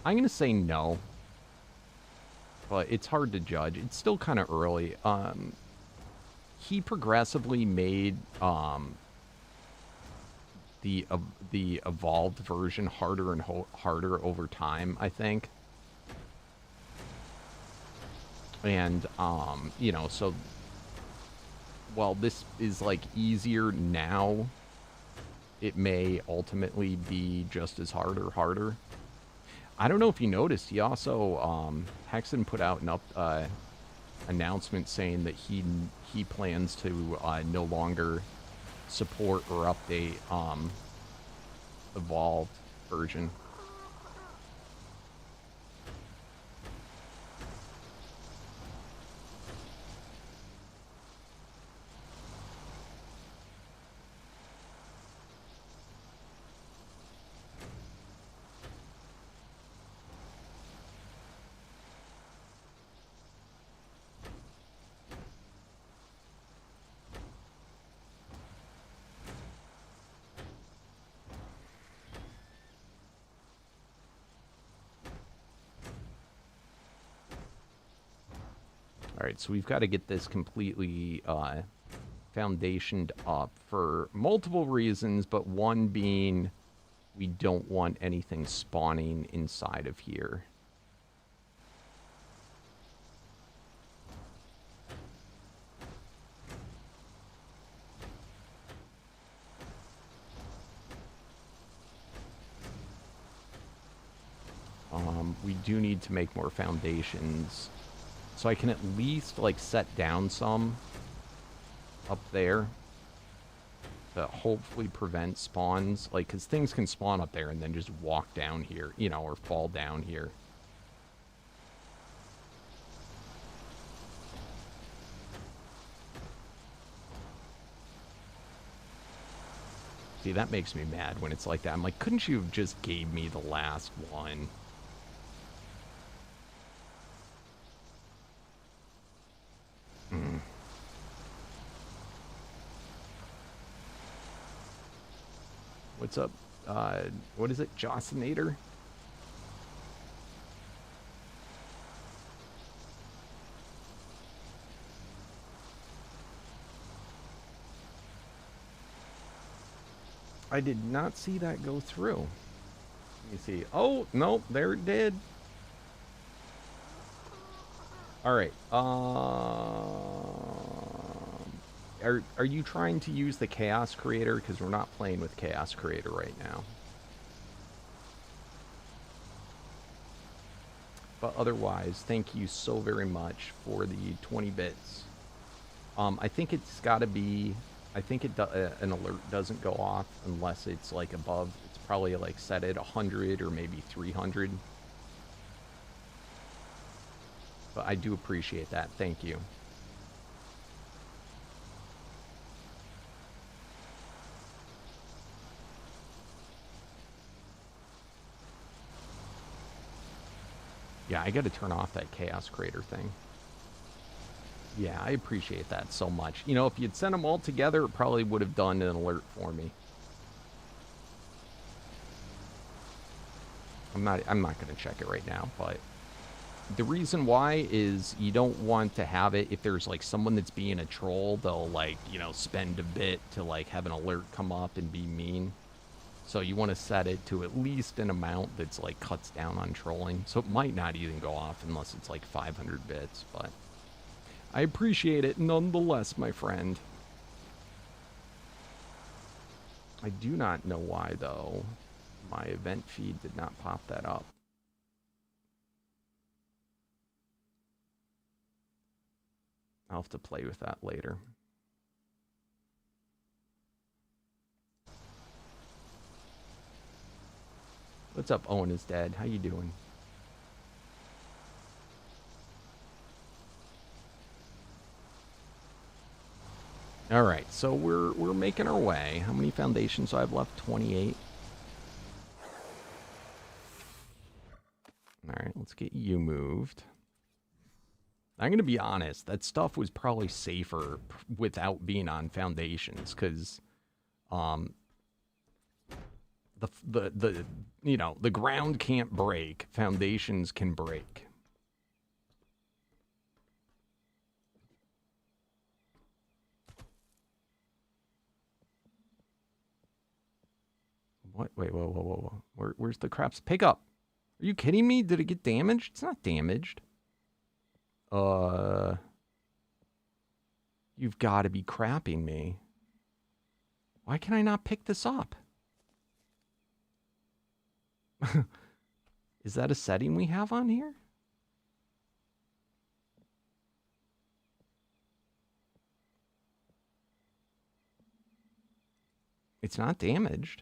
gonna say no. But it's hard to judge. It's still kind of early. He progressively made the evolved version harder and harder over time, I think. And you know, so while this is like easier now, it may ultimately be just as hard or harder. I don't know if you noticed, he also, Hexen put out an announcement saying that he plans to no longer support or update Evolved version. Alright, so we've got to get this completely foundationed up for multiple reasons, but one being we don't want anything spawning inside of here. We do need to make more foundations. So I can at least, like, set down some up there to hopefully prevent spawns. Like, because things can spawn up there and then just walk down here, you know, or fall down here. See, that makes me mad when it's like that. I'm like, couldn't you have just gave me the last one? What's up? What is it? Jocinator? I did not see that go through. Let me see. Oh, no, there it did. Alright. Are you trying to use the Chaos Creator? Because we're not playing with Chaos Creator right now. But otherwise, thank you so very much for the 20 bits. I think it's got to be... I think an alert doesn't go off unless it's like above. It's probably like set at 100 or maybe 300. But I do appreciate that. Thank you. Yeah, I got to turn off that Chaos Creator thing. Yeah, I appreciate that so much. You know, if you'd sent them all together, it probably would have done an alert for me. I'm not going to check it right now, but the reason why is you don't want to have it if there's like someone that's being a troll, they'll like, you know, spend a bit to like have an alert come up and be mean. So you want to set it to at least an amount that's like cuts down on trolling. So it might not even go off unless it's like 500 bits, but I appreciate it nonetheless, my friend. I do not know why, though. My event feed did not pop that up. I'll have to play with that later. What's up, Owen is dead? How you doing? All right, so we're making our way. How many foundations do I have left? 28. All right, let's get you moved. I'm going to be honest, that stuff was probably safer without being on foundations, because the you know, the ground can't break, foundations can break. What? Wait, whoa. Where's the craps? Pick up. Are you kidding me? Did it get damaged? It's not damaged. You've got to be crapping me. Why can I not pick this up? Is that a setting we have on here? It's not damaged.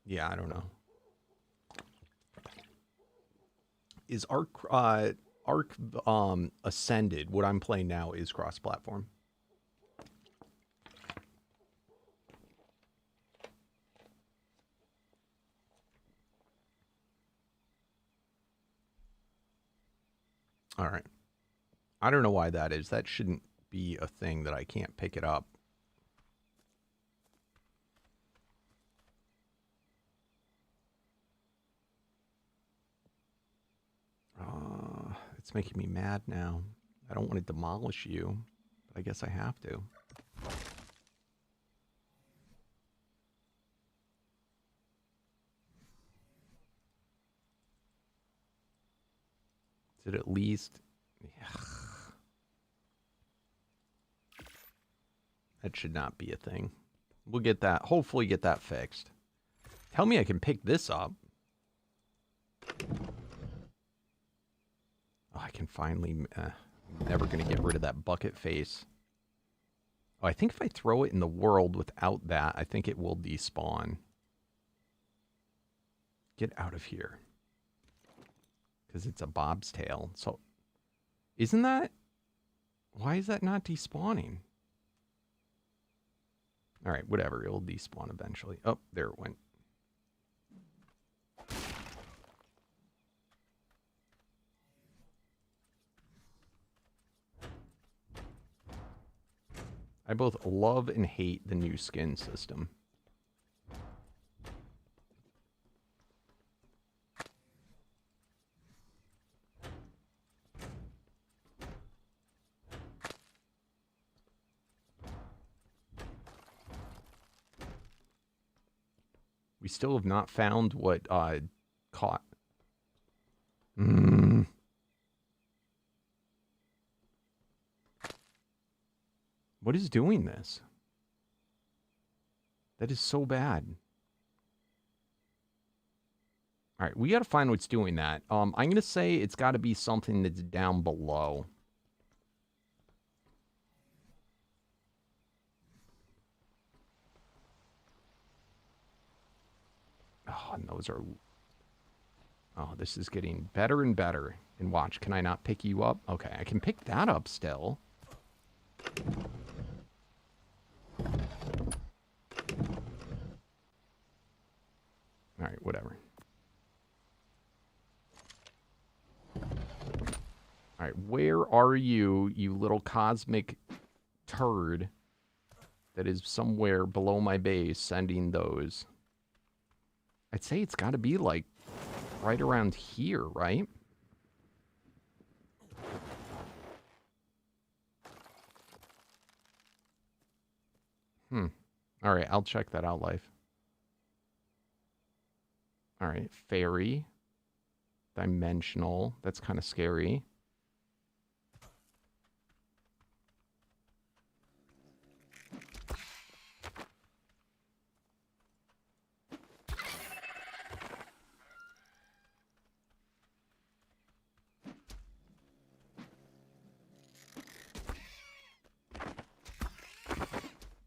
Yeah, I don't know. Is ARK Ascended, what I'm playing now, is cross-platform? All right. I don't know why that is. That shouldn't be a thing that I can't pick it up. It's making me mad now. I don't want to demolish you, but I guess I have to. Is it at least... Yeah. That should not be a thing. We'll get that, hopefully get that fixed. Tell me I can pick this up. Oh, I can finally... I'm never going to get rid of that bucket face. Oh, I think if I throw it in the world without that, I think it will despawn. Get out of here. Because it's a bob's tail. So, isn't that... Why is that not despawning? Alright, whatever. It'll despawn eventually. Oh, there it went. I both love and hate the new skin system. We still have not found what caught. What is doing this? That is so bad. All right, we got to find what's doing that. I'm going to say it's got to be something that's down below. Oh, and those are... Oh, this is getting better and better. And watch, can I not pick you up? Okay, I can pick that up still. All right, whatever. All right, where are you, you little cosmic turd that is somewhere below my base sending those? I'd say it's got to be, like, right around here, right? All right, I'll check that out, Life. All right, fairy. Dimensional. That's kind of scary.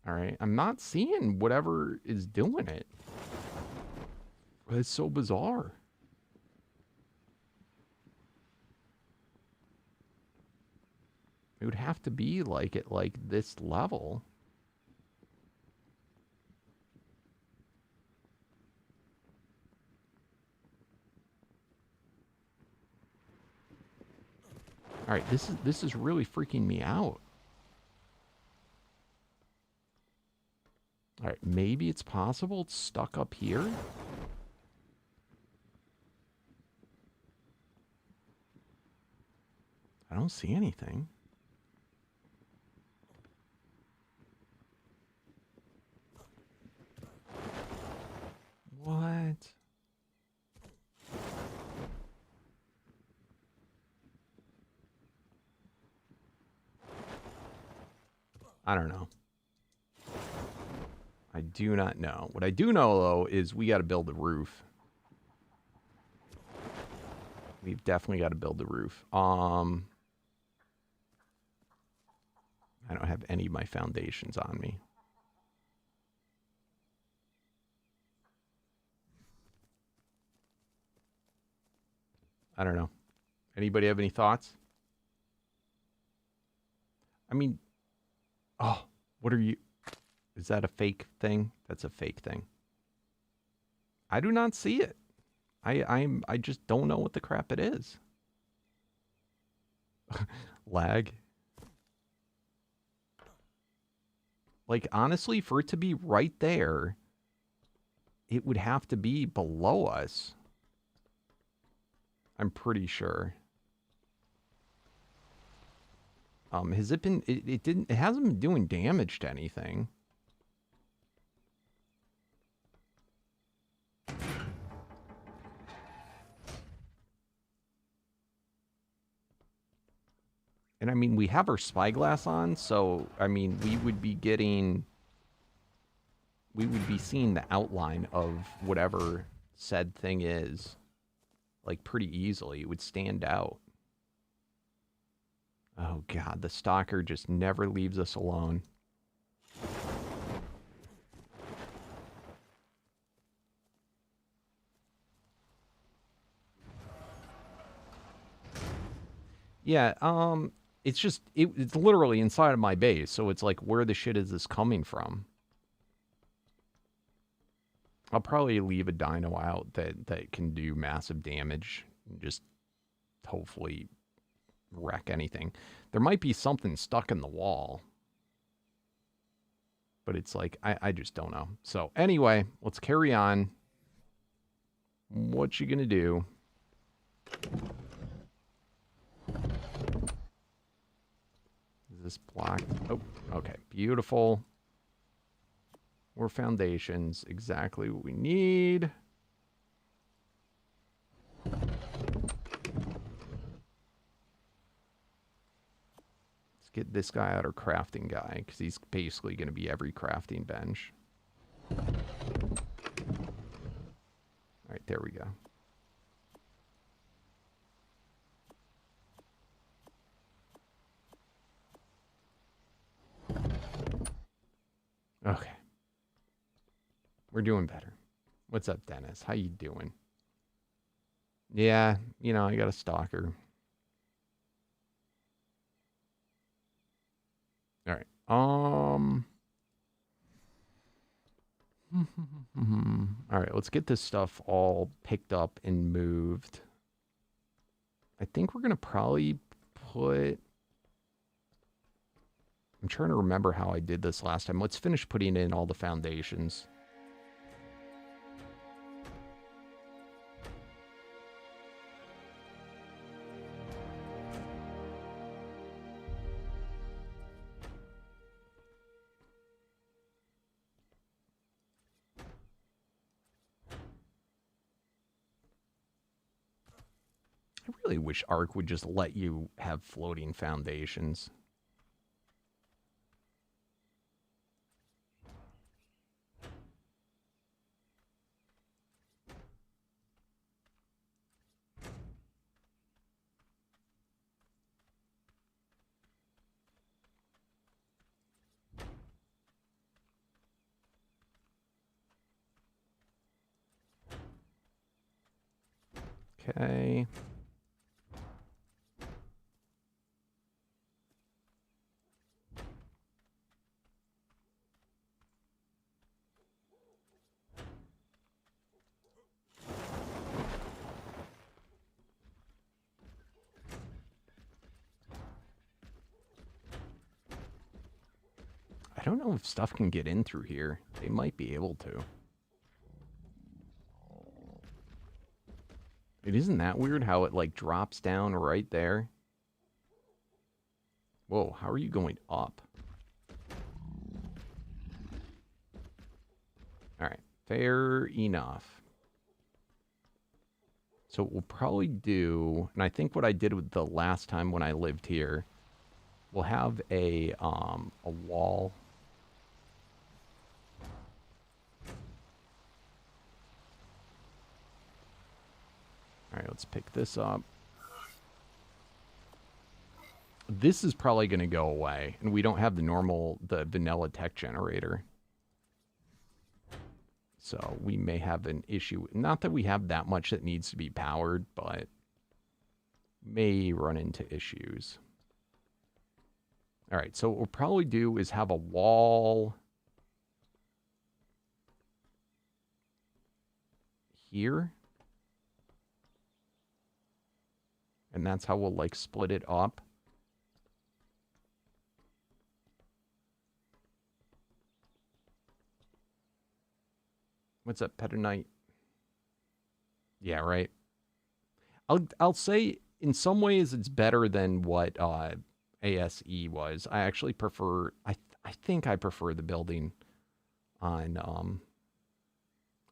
All right, I'm not seeing whatever is doing it. It's so bizarre. It would have to be like at like this level. All right, this is really freaking me out. All right, maybe it's possible it's stuck up here. I don't see anything. What? I don't know. I do not know. What I do know, though, is we got to build a roof. We've definitely got to build the roof. I don't have any of my foundations on me. I don't know. Anybody have any thoughts? I mean, oh, what are you? Is that a fake thing? That's a fake thing. I do not see it. I just don't know what the crap it is. Lag. Like, honestly, for it to be right there, it would have to be below us. I'm pretty sure. Has it been, it hasn't been doing damage to anything. And I mean, we have our spyglass on, so I mean, we would be seeing the outline of whatever said thing is, like, pretty easily. It would stand out. Oh god, the stalker just never leaves us alone. Yeah, it's just, it's literally inside of my base, so it's like, where the shit is this coming from? I'll probably leave a dino out that can do massive damage and just hopefully wreck anything. There might be something stuck in the wall, but it's like, I just don't know. So anyway, let's carry on. What you gonna do? Is this blocked? Oh, okay, beautiful. More foundations, exactly what we need. Let's get this guy out, our crafting guy, because he's basically going to be every crafting bench. All right, there we go. Okay. We're doing better. What's up, Dennis? How you doing? Yeah, you know, I got a stalker. All right. All right, let's get this stuff all picked up and moved. I think we're going to probably put... I'm trying to remember how I did this last time. Let's finish putting in all the foundations. really wish ARK would just let you have floating foundations. Okay. I don't know if stuff can get in through here. They might be able to. It isn't that weird how it like drops down right there. Whoa, how are you going up? Alright, fair enough. So what we'll probably do, and I think what I did with the last time when I lived here, we'll have a wall. Alright, let's pick this up. This is probably going to go away, and we don't have the vanilla tech generator. So we may have an issue. Not that we have that much that needs to be powered, but may run into issues. All right, so what we'll probably do is have a wall here. And that's how we'll like split it up. What's up, Petanite? Yeah, right. I'll say in some ways it's better than what ASE was. I actually prefer. I think I prefer the building on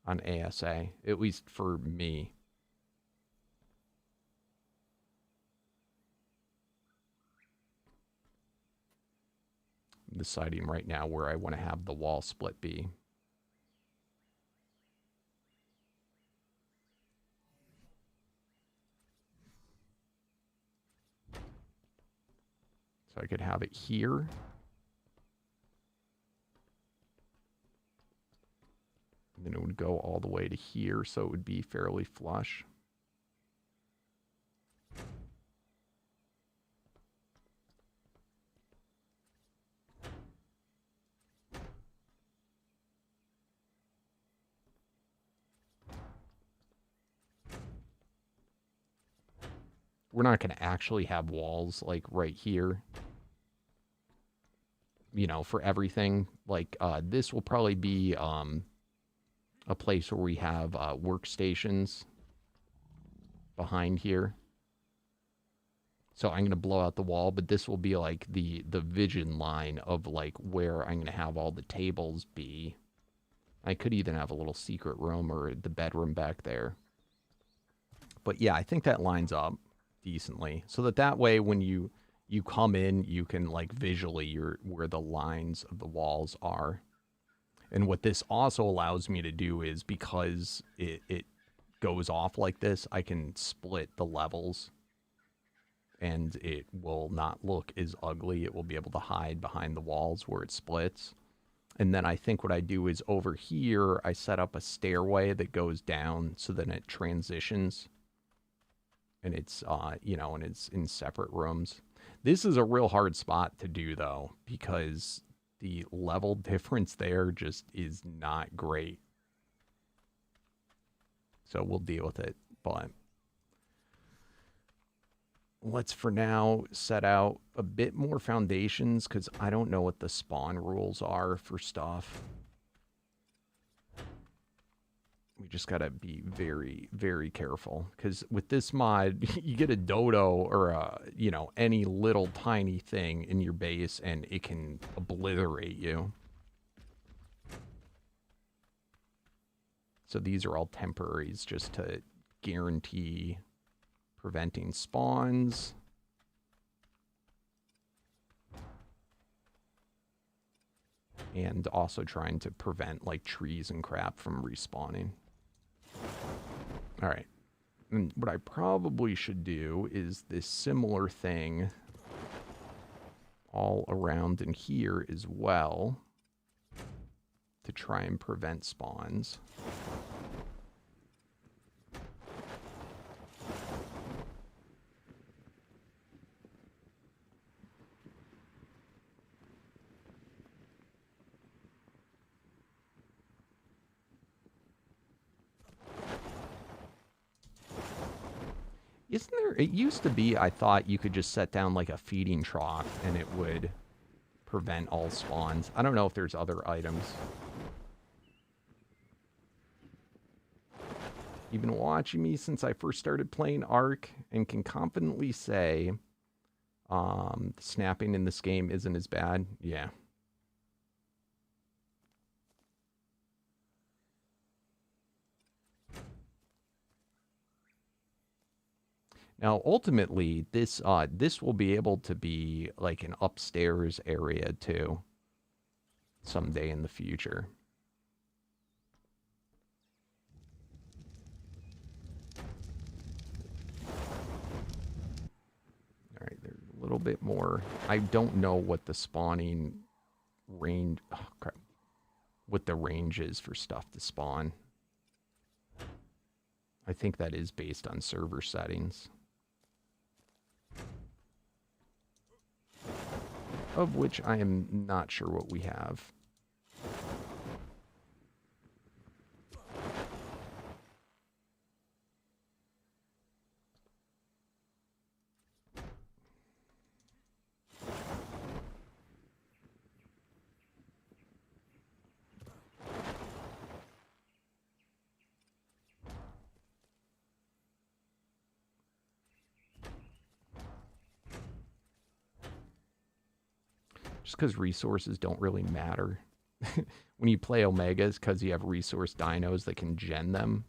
ASA, at least for me. I'm deciding right now where I want to have the wall split be. So I could have it here. And then it would go all the way to here, so it would be fairly flush. We're not going to actually have walls like right here, you know, for everything. Like this will probably be a place where we have workstations behind here. So I'm going to blow out the wall, but this will be like the vision line of like where I'm going to have all the tables be. I could even have a little secret room or the bedroom back there. But yeah, I think that lines up decently, so that way when you come in, you can like visually where the lines of the walls are. And what this also allows me to do is, because it goes off like this, I can split the levels and it will not look as ugly. It will be able to hide behind the walls where it splits. And then I think what I do is over here, I set up a stairway that goes down, so then it transitions. And it's, you know, and it's in separate rooms. This is a real hard spot to do, though, because the level difference there just is not great. So we'll deal with it. But let's, for now, set out a bit more foundations, because I don't know what the spawn rules are for stuff. We just got to be very, very careful, because with this mod, you get a dodo or a, you know, any little tiny thing in your base and it can obliterate you. So these are all temporaries just to guarantee preventing spawns. And also trying to prevent, like, trees and crap from respawning. All right. And what I probably should do is this similar thing all around in here as well to try and prevent spawns. Isn't there, it used to be, I thought you could just set down like a feeding trough and it would prevent all spawns. I don't know if there's other items. You've been watching me since I first started playing ARK and can confidently say snapping in this game isn't as bad. Yeah. Now, ultimately, this will be able to be like an upstairs area too, someday in the future. All right, there's a little bit more. I don't know what the spawning range, oh crap, what the range is for stuff to spawn. I think that is based on server settings. Of which I am not sure what we have. Just because resources don't really matter. When you play Omegas, because you have resource dinos that can gen them.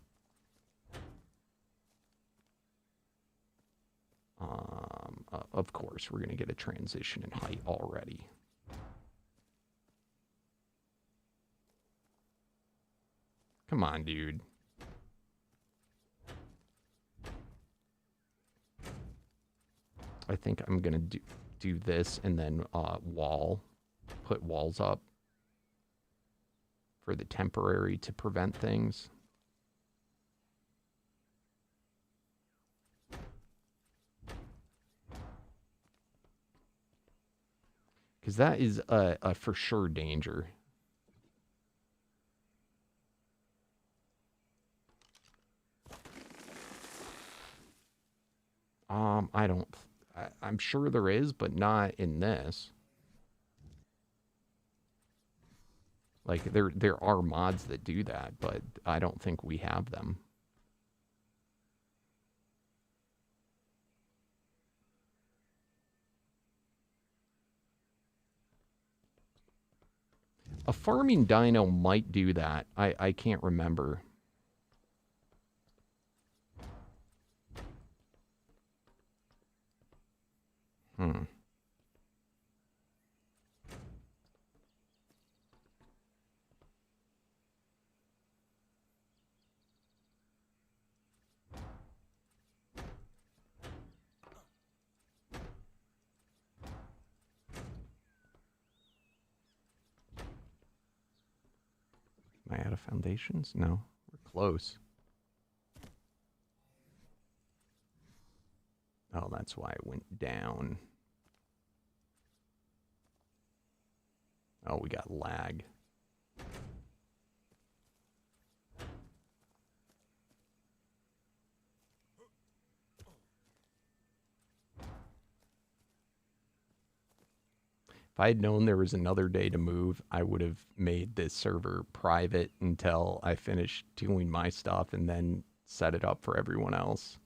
Of course, we're going to get a transition in height already. Come on, dude. I think I'm going to do this and then put walls up for the temporary to prevent things. Because that is a for sure danger. I'm sure there is, but not in this. Like, there are mods that do that, but I don't think we have them. A farming dino might do that. I can't remember. Am I out of foundations? No, we're close. Oh, that's why it went down. Oh, we got lag. If I had known there was another day to move, I would have made this server private until I finished doing my stuff and then set it up for everyone else.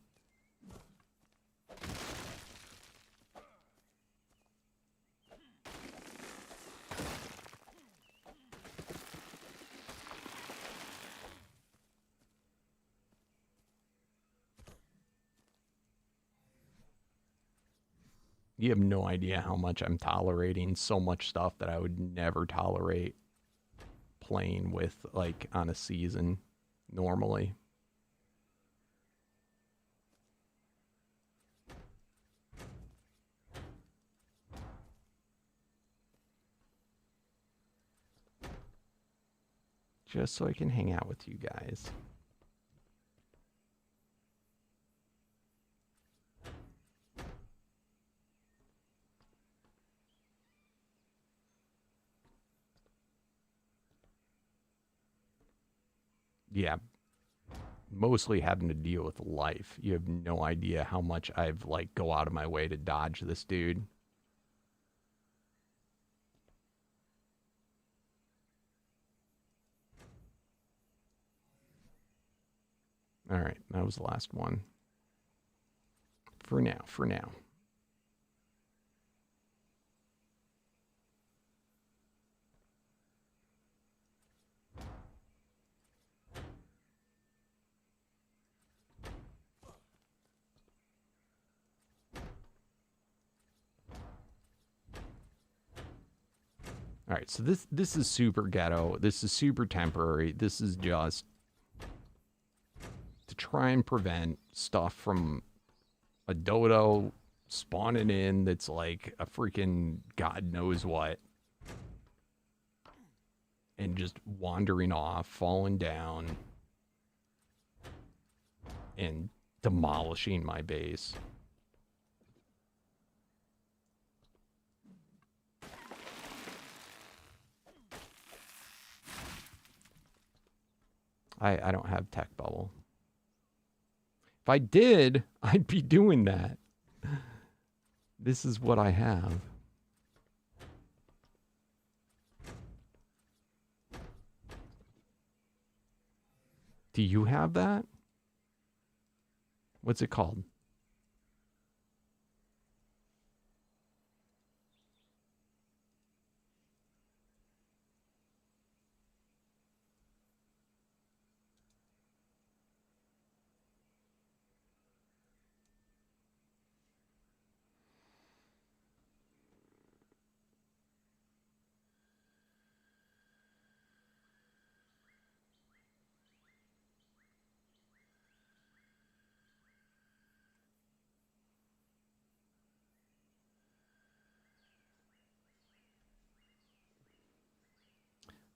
You have no idea how much I'm tolerating so much stuff that I would never tolerate playing with, like, on a season normally. Just so I can hang out with you guys. Yeah, mostly having to deal with life. You have no idea how much I've, like, go out of my way to dodge this dude. All right, that was the last one. For now, for now. All right, so this is super ghetto. This is super temporary. This is just to try and prevent stuff from a dodo spawning in that's like a freaking god knows what, and just wandering off, falling down, and demolishing my base. I don't have tech bubble. If I did, I'd be doing that. This is what I have. Do you have that? What's it called?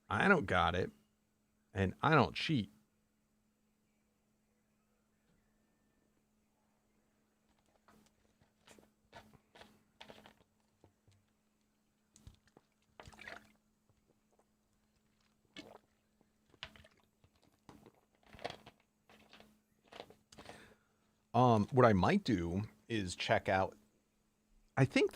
I don't got it, and I don't cheat. What I might do is check out. I think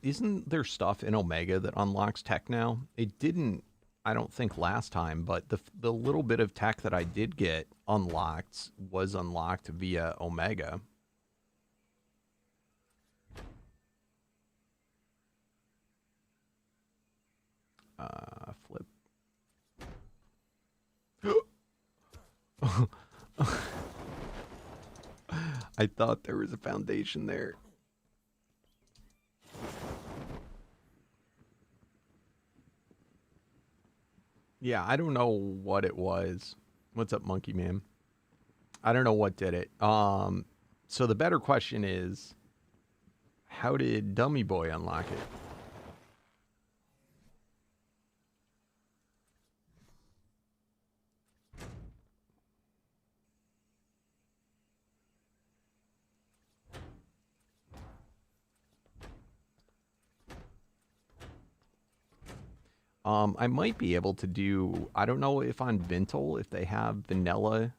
isn't there stuff in Omega that unlocks tech now? It didn't. I don't think last time, but the little bit of tech that I did get unlocked was unlocked via Omega. Flip. I thought there was a foundation there. Yeah, I don't know what it was. What's up, Monkey Man? I don't know what did it. So the better question is, how did Dummy Boy unlock it? I might be able to do, I don't know if on Vintel, if they have vanilla,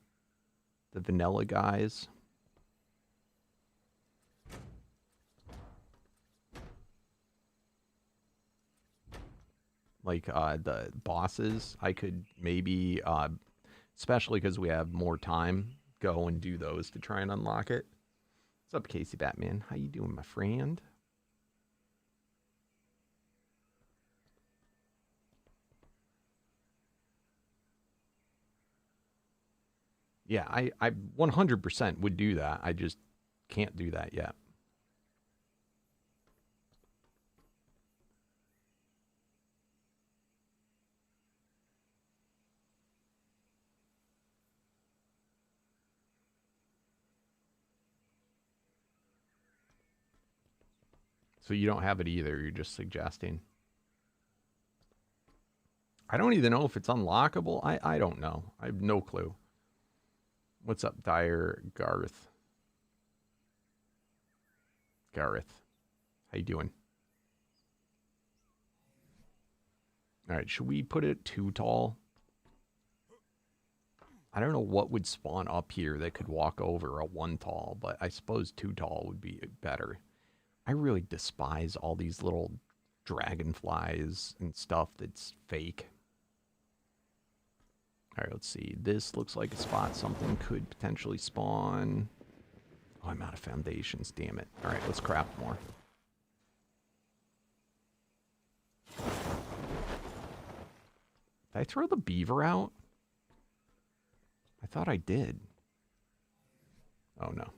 the vanilla guys. Like the bosses, I could maybe, especially because we have more time, go and do those to try and unlock it. What's up, Casey Batman? How you doing, my friend? Yeah, I 100% would do that. I just can't do that yet. So you don't have it either. You're just suggesting. I don't even know if it's unlockable. I don't know. I have no clue. What's up, Dire Garth? Gareth. How you doing? All right, should we put it too tall? I don't know what would spawn up here that could walk over a 1 tall, but I suppose 2 tall would be better. I really despise all these little dragonflies and stuff that's fake. All right, let's see. This looks like a spot something could potentially spawn. Oh, I'm out of foundations, damn it. All right, let's craft more. Did I throw the beaver out? I thought I did. Oh, no.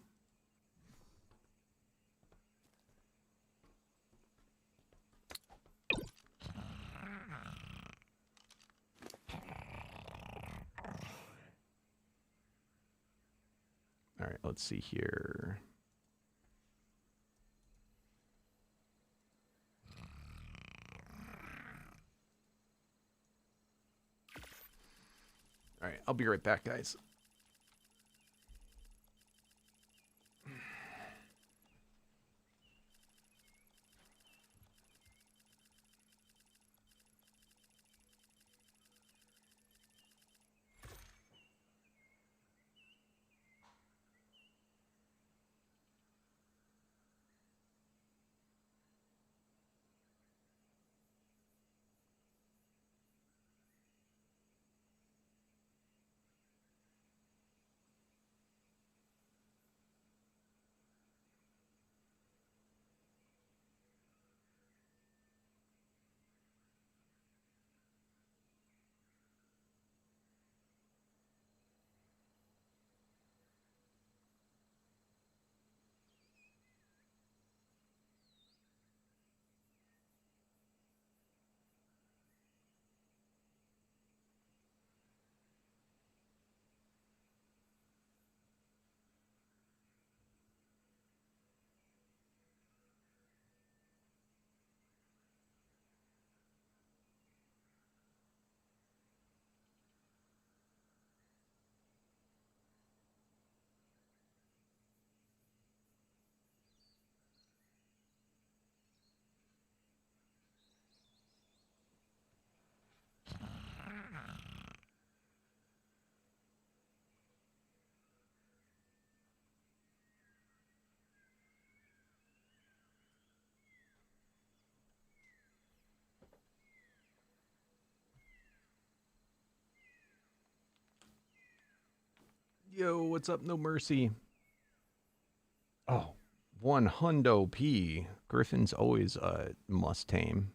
All right, let's see here. All right, I'll be right back, guys. Yo, what's up, No Mercy? Oh, 100 P. Griffin's always a must tame.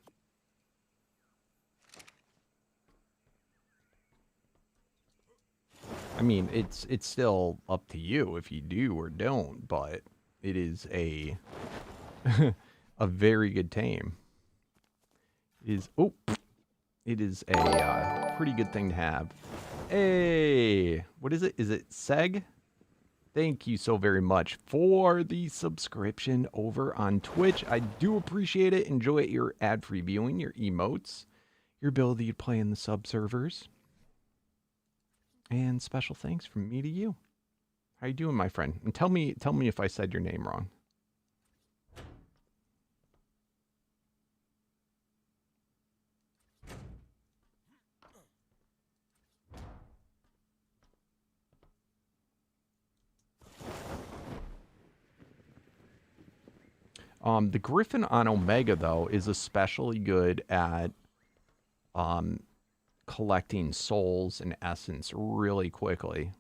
I mean, it's still up to you if you do or don't, but it is a a very good tame. It is a pretty good thing to have. Hey, what is it? Is it Seg? Thank you so very much for the subscription over on Twitch. I do appreciate it. Enjoy your ad-free viewing, your emotes, your ability to play in the sub-servers. And special thanks from me to you. How you doing, my friend? And tell me if I said your name wrong. The Griffin on Omega, though, is especially good at collecting souls and essence really quickly.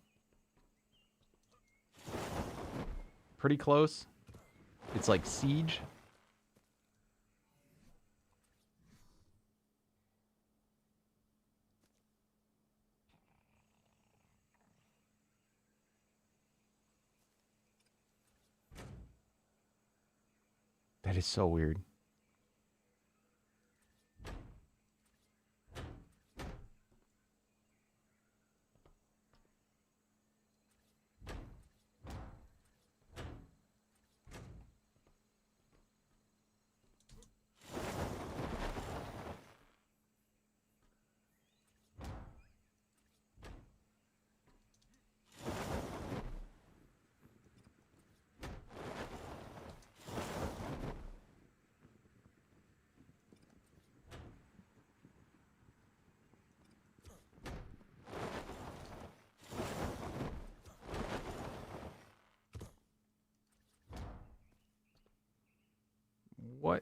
Pretty close. It's like Siege. That is so weird.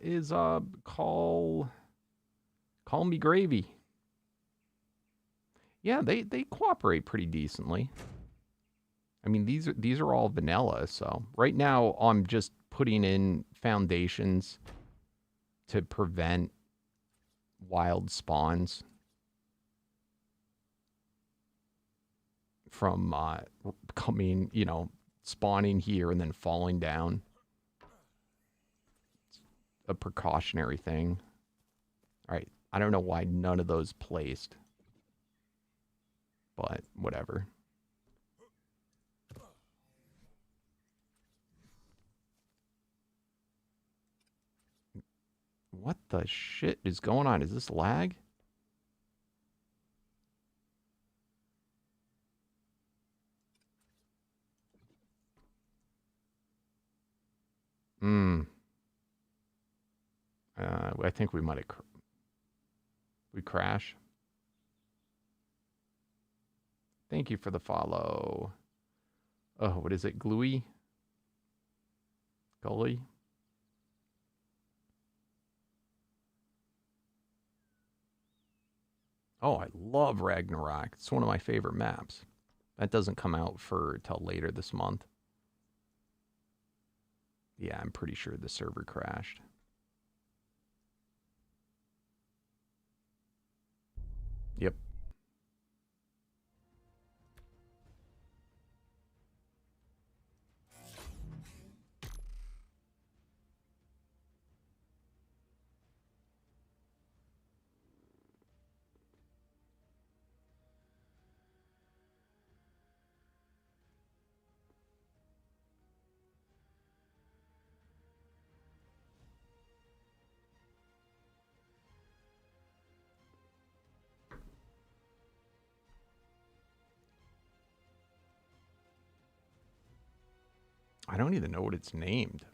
is call me gravy. Yeah, they cooperate pretty decently. I mean, these are all vanilla, so right now I'm just putting in foundations to prevent wild spawns from coming, spawning here and then falling down. It's a precautionary thing. All right, I don't know why none of those placed, but whatever. What the shit is going on? Is this lag? I think we might have we crash. Thank you for the follow. Oh, what is it? Gluey? Gully? Oh, I love Ragnarok. It's one of my favorite maps. That doesn't come out till later this month. Yeah, I'm pretty sure the server crashed. Yep. I don't even know what it's named.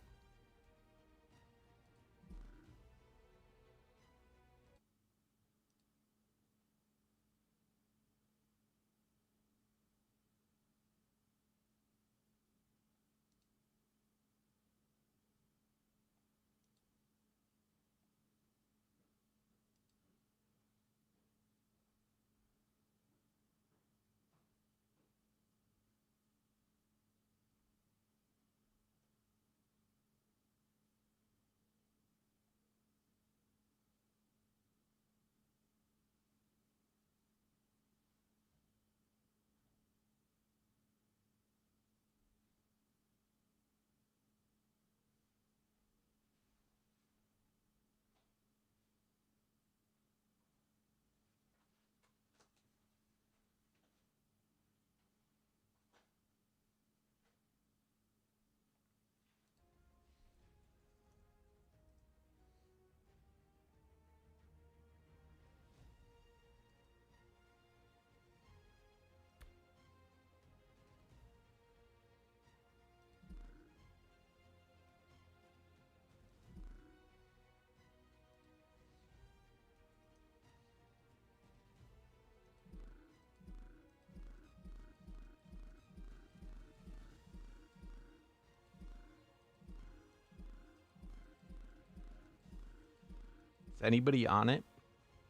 Is anybody on it?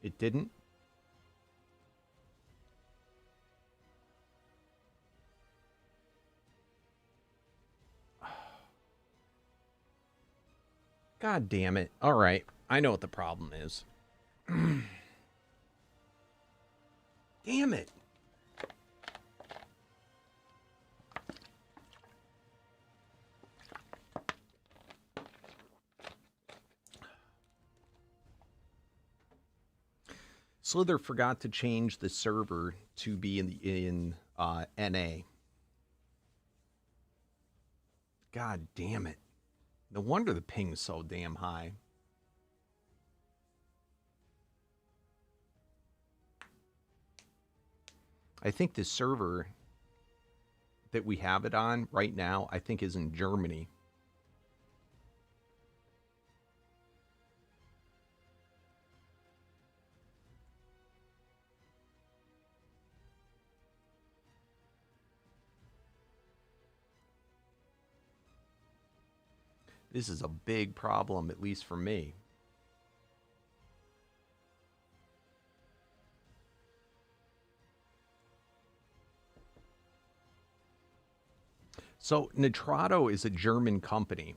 It didn't? God damn it. All right. I know what the problem is. Damn it. Slither forgot to change the server to be in NA. God damn it. No wonder the ping's so damn high. I think the server that we have it on right now, I think is in Germany. This is a big problem, at least for me. So Nitrado is a German company.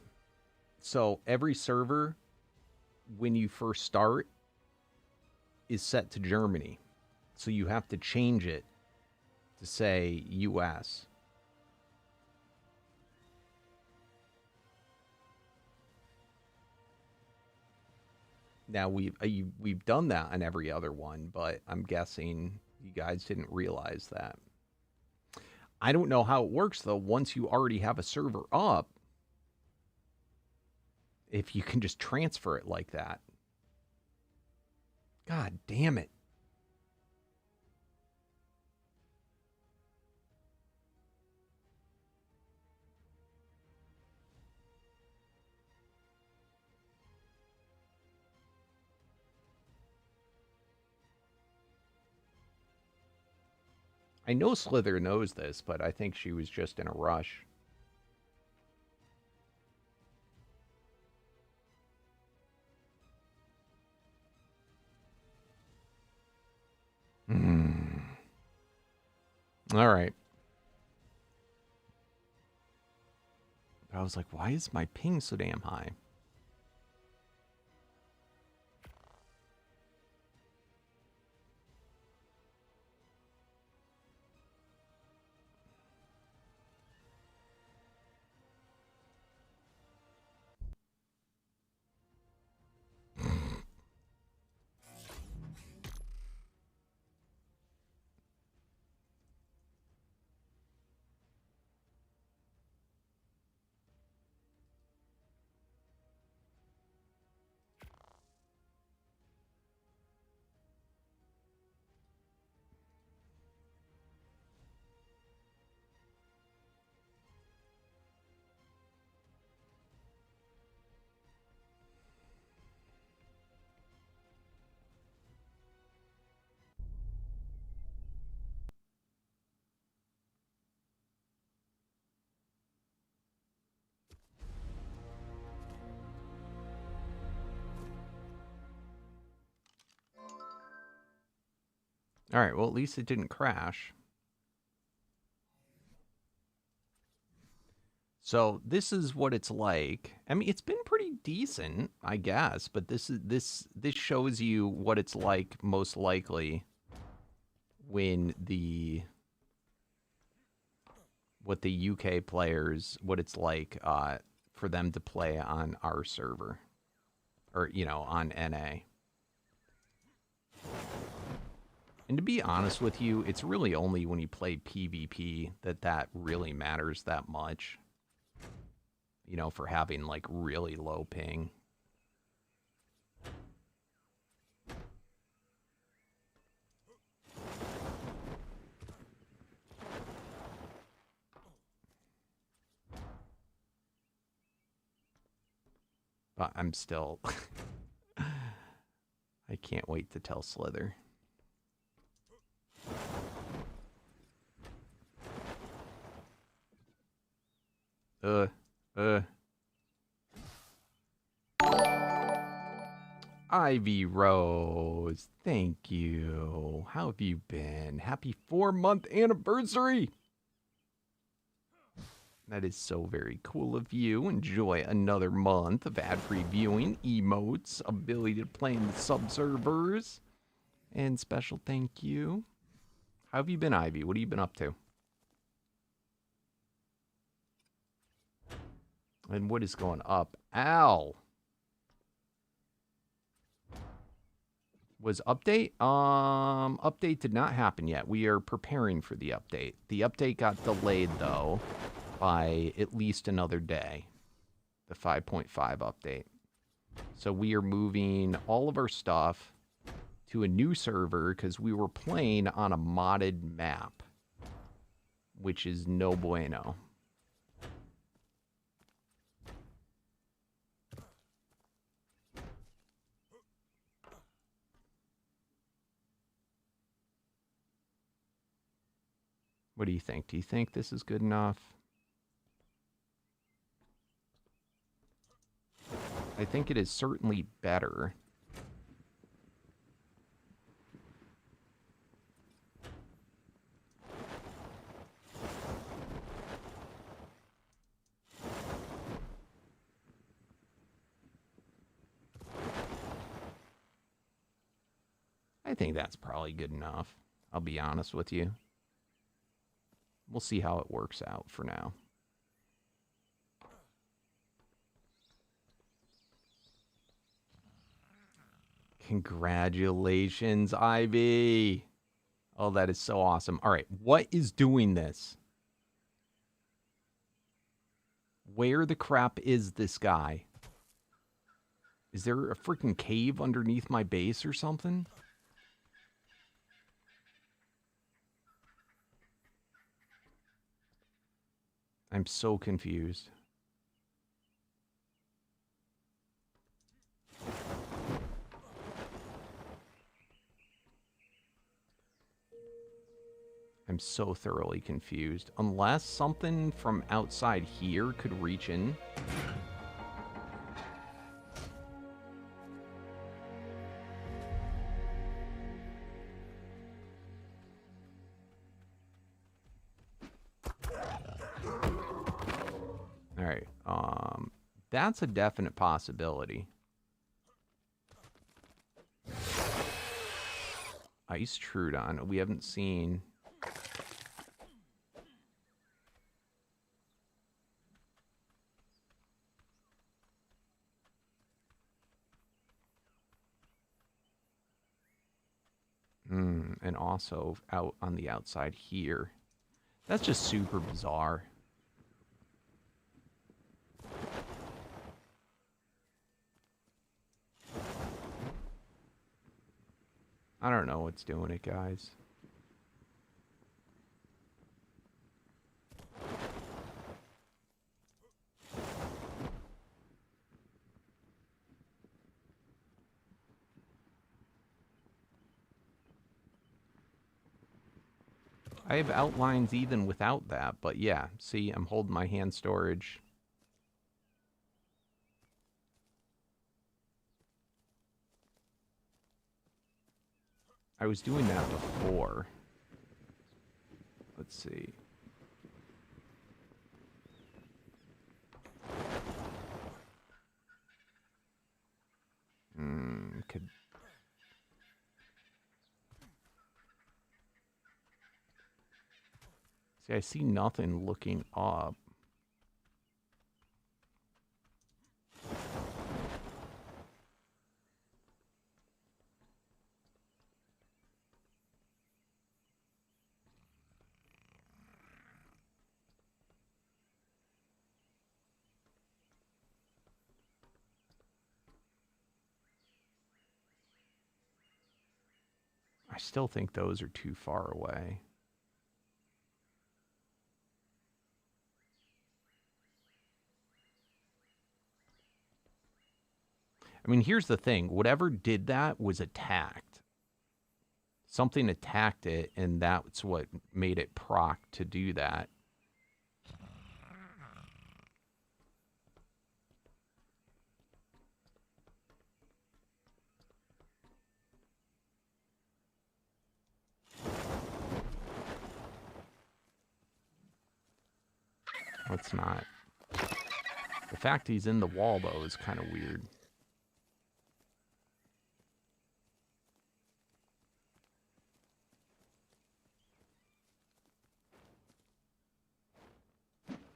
So every server, when you first start, is set to Germany. So you have to change it to say US. Now we've done that on every other one, but I'm guessing you guys didn't realize that. I don't know how it works though. Once you already have a server up, if you can just transfer it like that. God damn it. I know Slither knows this, but I think she was just in a rush. All right. I was like, why is my ping so damn high? All right, well, at least it didn't crash. So this is what it's like. I mean, it's been pretty decent, I guess, but this shows you what it's like most likely when what the UK players, what it's like for them to play on our server, or on NA. And to be honest with you, it's really only when you play PvP that really matters that much. For having like really low ping. But I'm still... I can't wait to tell Slither. Ivy Rose, thank you. How have you been? Happy 4-month anniversary! That is so very cool of you. Enjoy another month of ad-free viewing, emotes, ability to play in the sub-servers, and special thank you. How have you been, Ivy? What have you been up to? And what is going up? Al! Was update? Update did not happen yet. We are preparing for the update. The update got delayed, though, by at least another day. The 5.5 update. So we are moving all of our stuff to a new server because we were playing on a modded map, which is no bueno. What do you think? Do you think this is good enough? I think it is certainly better. I think that's probably good enough. I'll be honest with you. We'll see how it works out for now. Congratulations, Ivy. Oh, that is so awesome. All right, what is doing this? Where the crap is this guy? Is there a freaking cave underneath my base or something? I'm so confused. I'm so thoroughly confused. Unless something from outside here could reach in. All right. That's a definite possibility. Ice Trudon. We haven't seen. And also out on the outside here. That's just super bizarre. I don't know what's doing it, guys. I have outlines even without that, but yeah, see, I'm holding my hand storage. I was doing that before. Let's see. Could... See, I see nothing looking up. I still think those are too far away. I mean, here's the thing. Whatever did that was attacked. Something attacked it, and that's what made it proc to do that. Let's not. The fact he's in the wall, though, is kind of weird.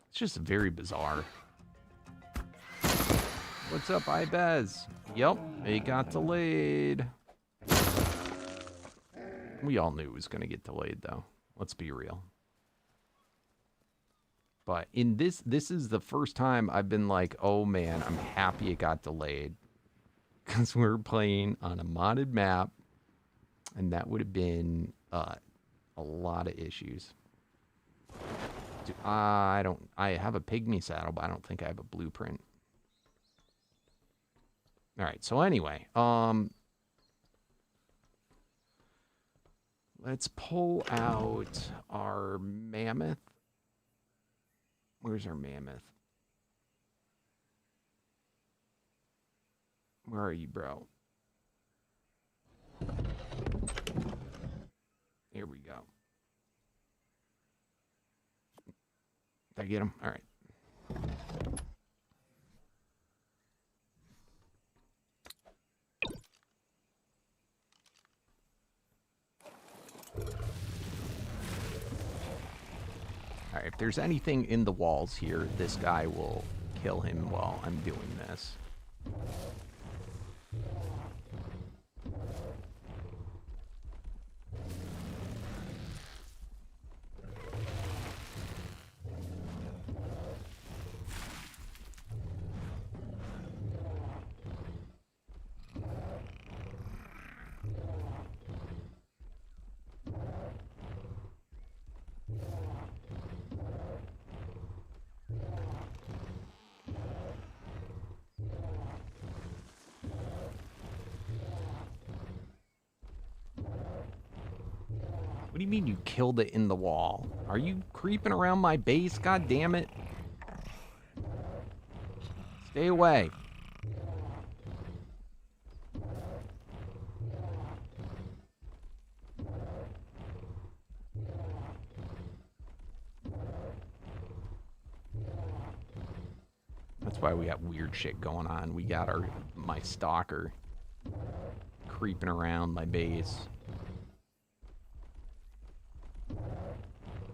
It's just very bizarre. What's up, Ibez? Yep, it got delayed. We all knew it was going to get delayed, though. Let's be real. But in this is the first time I've been like, oh man, I'm happy it got delayed. Because we're playing on a modded map. And that would have been a lot of issues. I have a pygmy saddle, but I don't think I have a blueprint. All right, so anyway, let's pull out our mammoth. Where's our mammoth? Where are you, bro? Here we go. Did I get him? All right. All right, if there's anything in the walls here, this guy will kill him while I'm doing this. What do you mean you killed it in the wall? Are you creeping around my base? God damn it. Stay away. That's why we got weird shit going on. We got my stalker creeping around my base.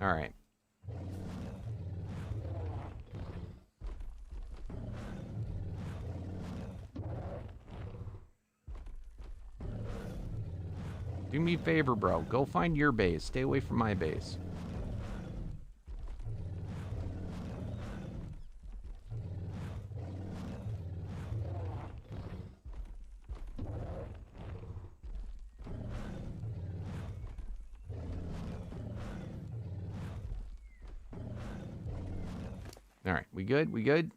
All right. Do me a favor, bro. Go find your base. Stay away from my base. All right, we good? We good?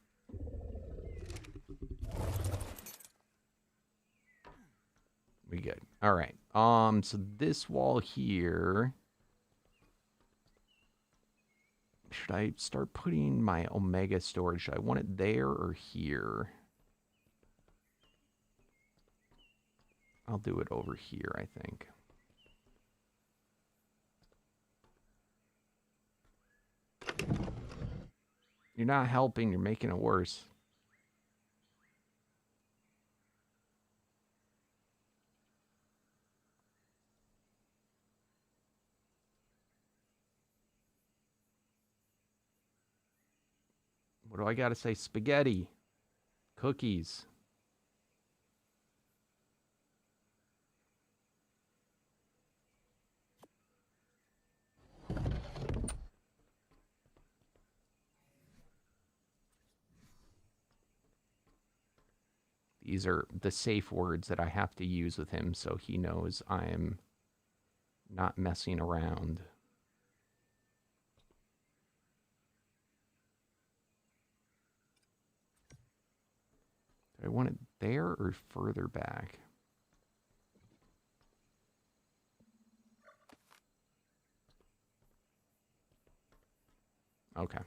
We good. All right. So this wall here, should I start putting my Omega storage? Should I want it there or here? I'll do it over here, I think. You're not helping, you're making it worse. What do I gotta say? Spaghetti. Cookies. These are the safe words that I have to use with him so he knows I'm not messing around. Do I want it there or further back? Okay.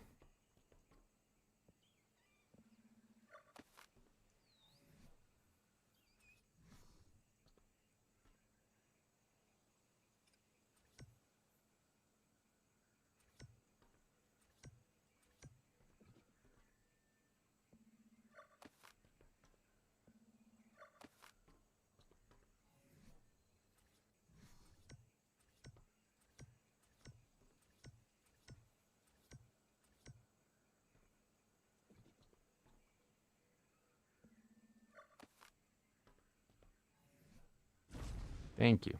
Thank you.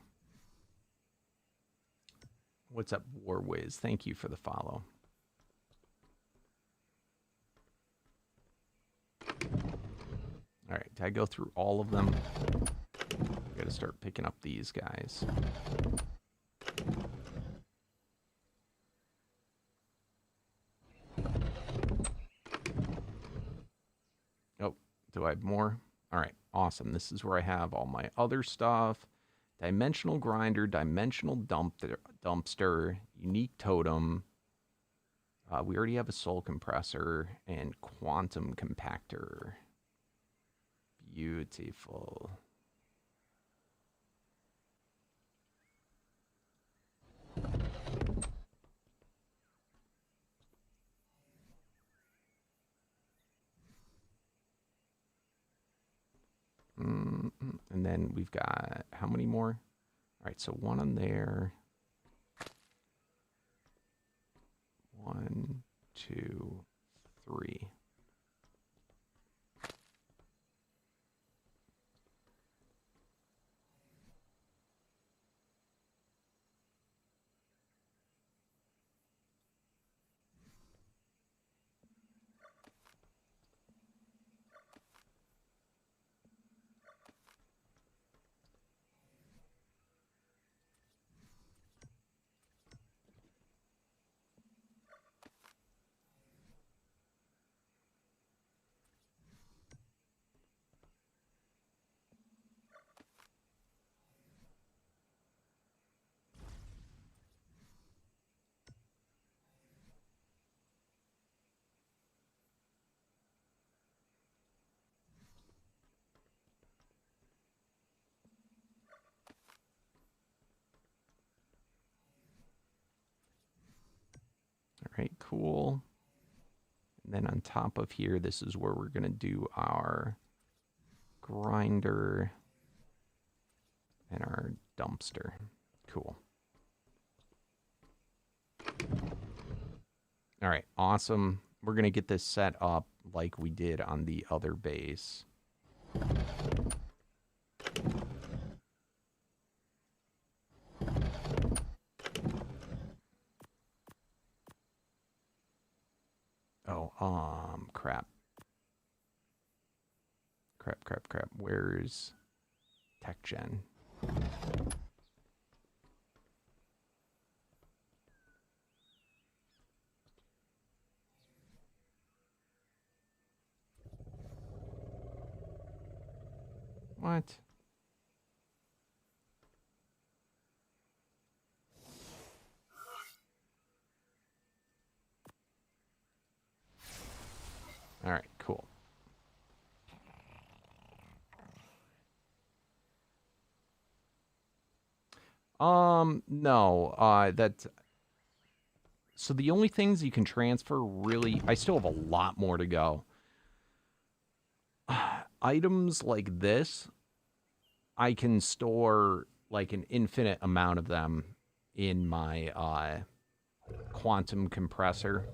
What's up, Warwiz? Thank you for the follow. All right, did I go through all of them? I gotta start picking up these guys. Oh, do I have more? All right, awesome. This is where I have all my other stuff. Dimensional grinder, dimensional dumpster, unique totem. We already have a soul compressor and quantum compactor. Beautiful. And then we've got how many more? All right, so one on there. 1, 2, 3. All right, cool. And then on top of here, this is where we're going to do our grinder and our dumpster. Cool. All right, awesome. We're going to get this set up like we did on the other base. Oh, crap. Crap. Where's Tech Gen? What? All right, cool. No, that's... So the only things you can transfer really... I still have a lot more to go. Items like this, I can store like an infinite amount of them in my quantum compressor.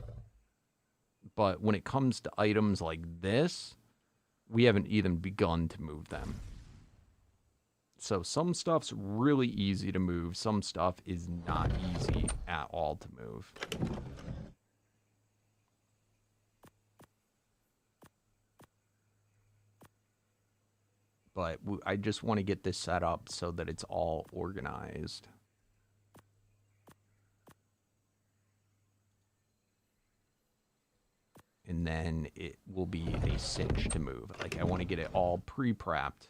But when it comes to items like this, we haven't even begun to move them. So some stuff's really easy to move. Some stuff is not easy at all to move. But I just want to get this set up so that it's all organized. And then it will be a cinch to move. Like, I want to get it all pre-prepped.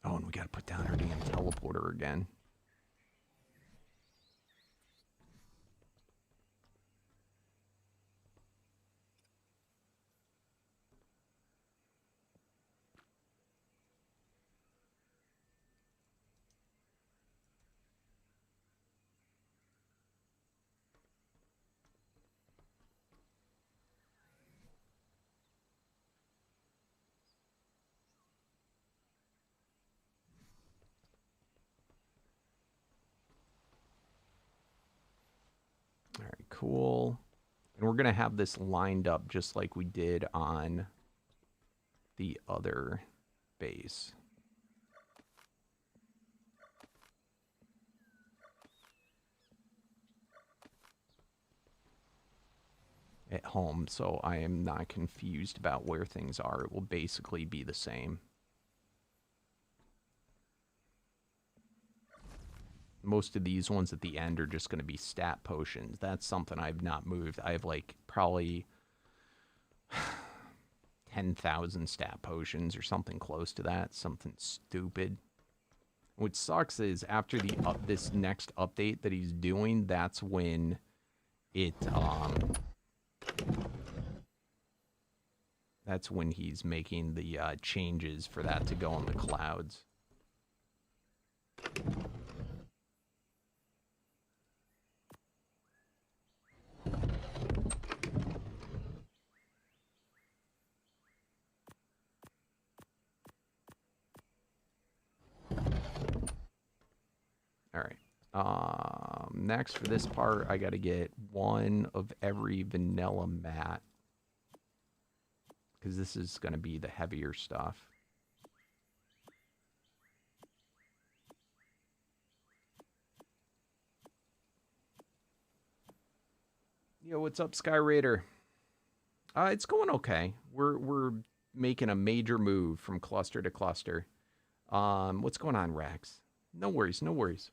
Oh, and we got to put down our damn teleporter again. All right, cool. And we're going to have this lined up just like we did on the other base. At home, so I am not confused about where things are. It will basically be the same. Most of these ones at the end are just going to be stat potions. That's something I've not moved. I have like probably 10,000 stat potions or something close to that. Something stupid. What sucks is after the this next update that he's doing, that's when it That's when he's making the changes for that to go on the clouds. All right. Next for this part, I got to get one of every vanilla mat, because this is going to be the heavier stuff. Yo, what's up, Sky Raider? It's going okay. We're making a major move from cluster to cluster. What's going on, Rax? No worries, no worries.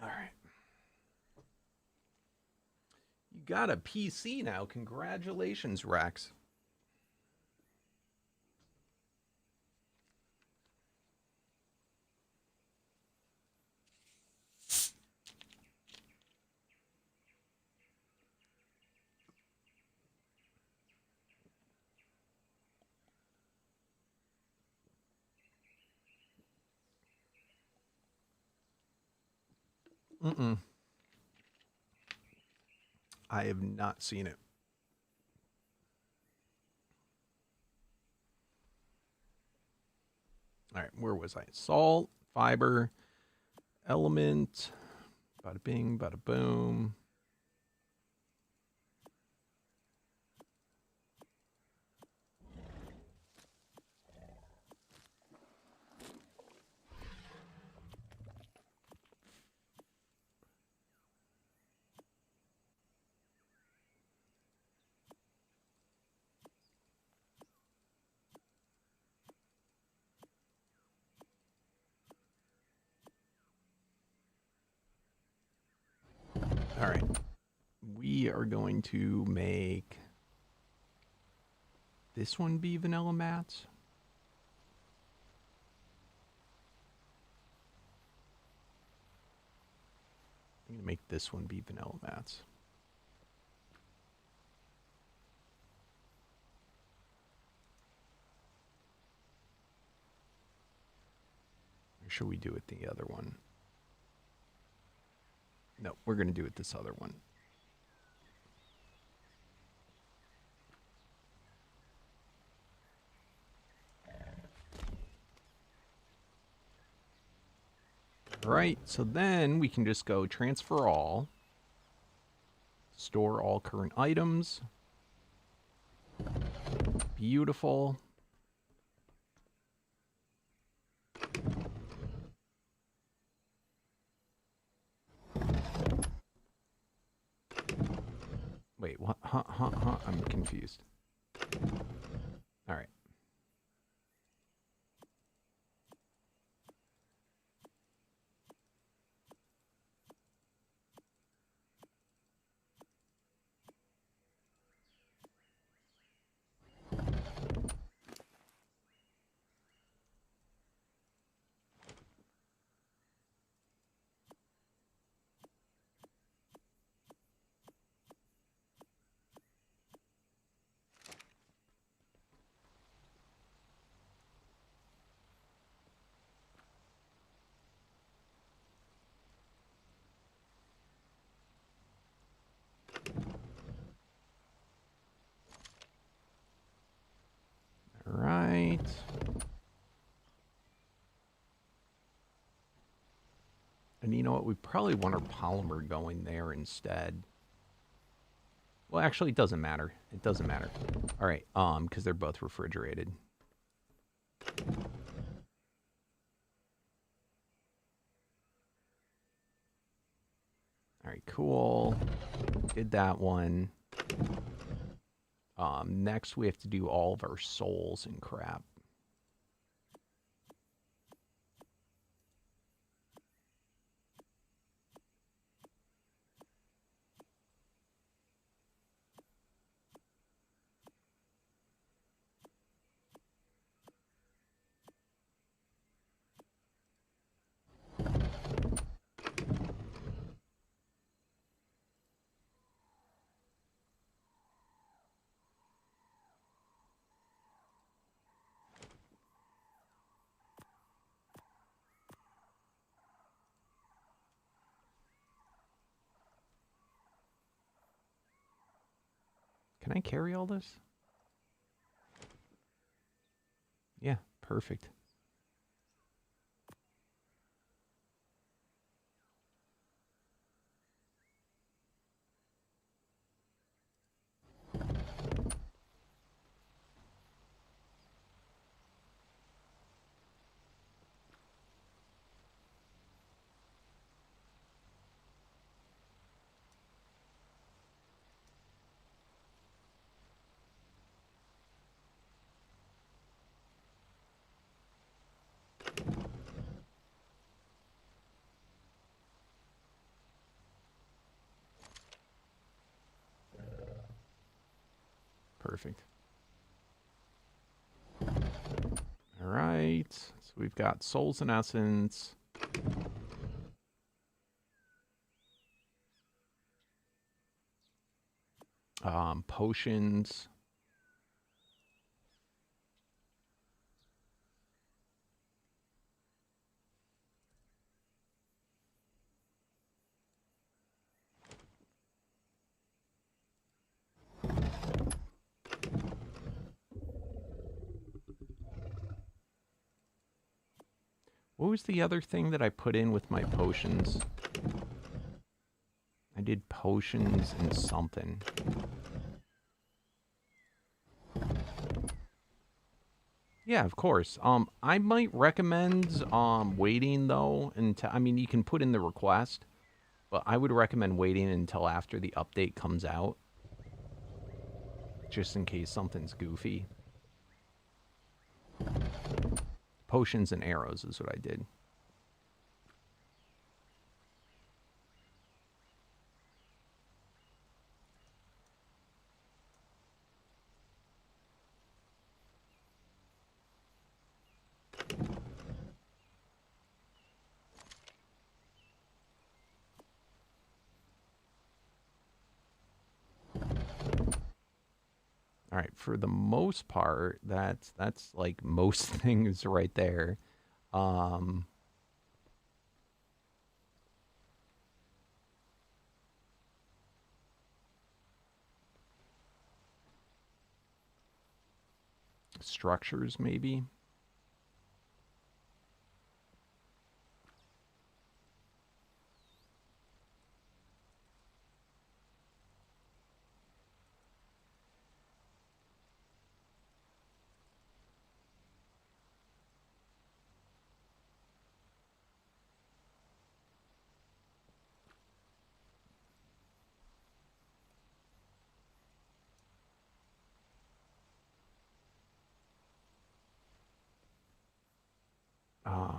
All right. You got a PC now. Congratulations, Rax. Mm-mm. I have not seen it. All right, where was I? Salt, fiber, element, bada bing, bada boom. All right. We are going to make this one be vanilla mats. I'm going to make this one be vanilla mats. Or should we do it the other one? No, we're going to do it this other one. All right, so then we can just go transfer all, store all current items. Beautiful. Wait, what? Huh, I'm confused. All right. All right. And you know what? We probably want our polymer going there instead. Well, actually, it doesn't matter. It doesn't matter. All right, because they're both refrigerated. All right, cool. Did that one. Next, we have to do all of our souls and crap. Can I carry all this? Yeah, perfect. Perfect. All right. So we've got souls and essence. Potions. What was the other thing that I put in with my potions? I did potions and something. Yeah, of course. I might recommend waiting though until, I mean, you can put in the request, but I would recommend waiting until after the update comes out, just in case something's goofy. Potions and arrows is what I did. All right, for the most part, that's like most things right there. Um, Structures, maybe.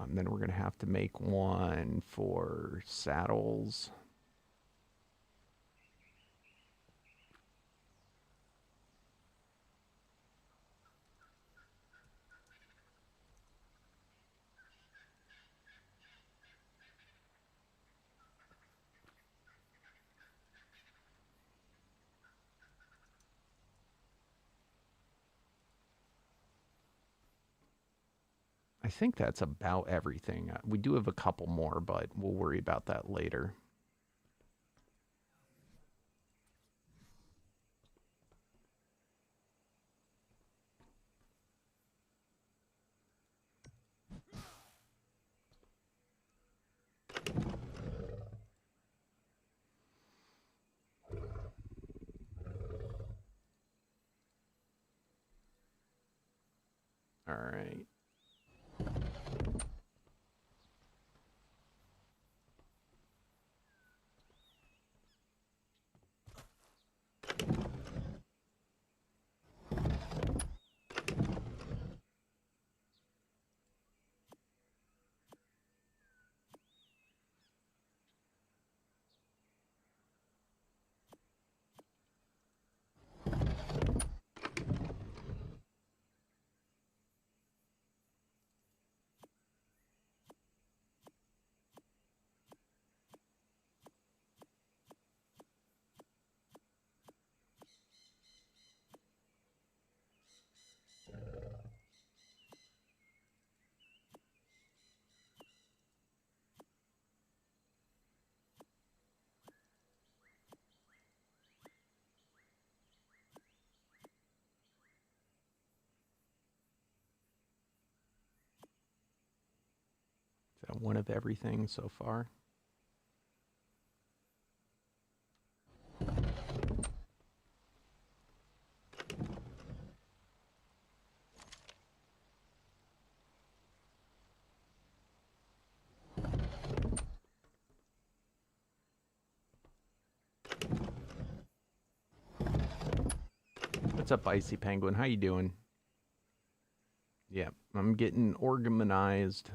Then we're going to have to make one for saddles. I think that's about everything. We do have a couple more, but we'll worry about that later. All right. one of everything so far. What's up, Icy Penguin? How you doing? Yeah, I'm getting organized.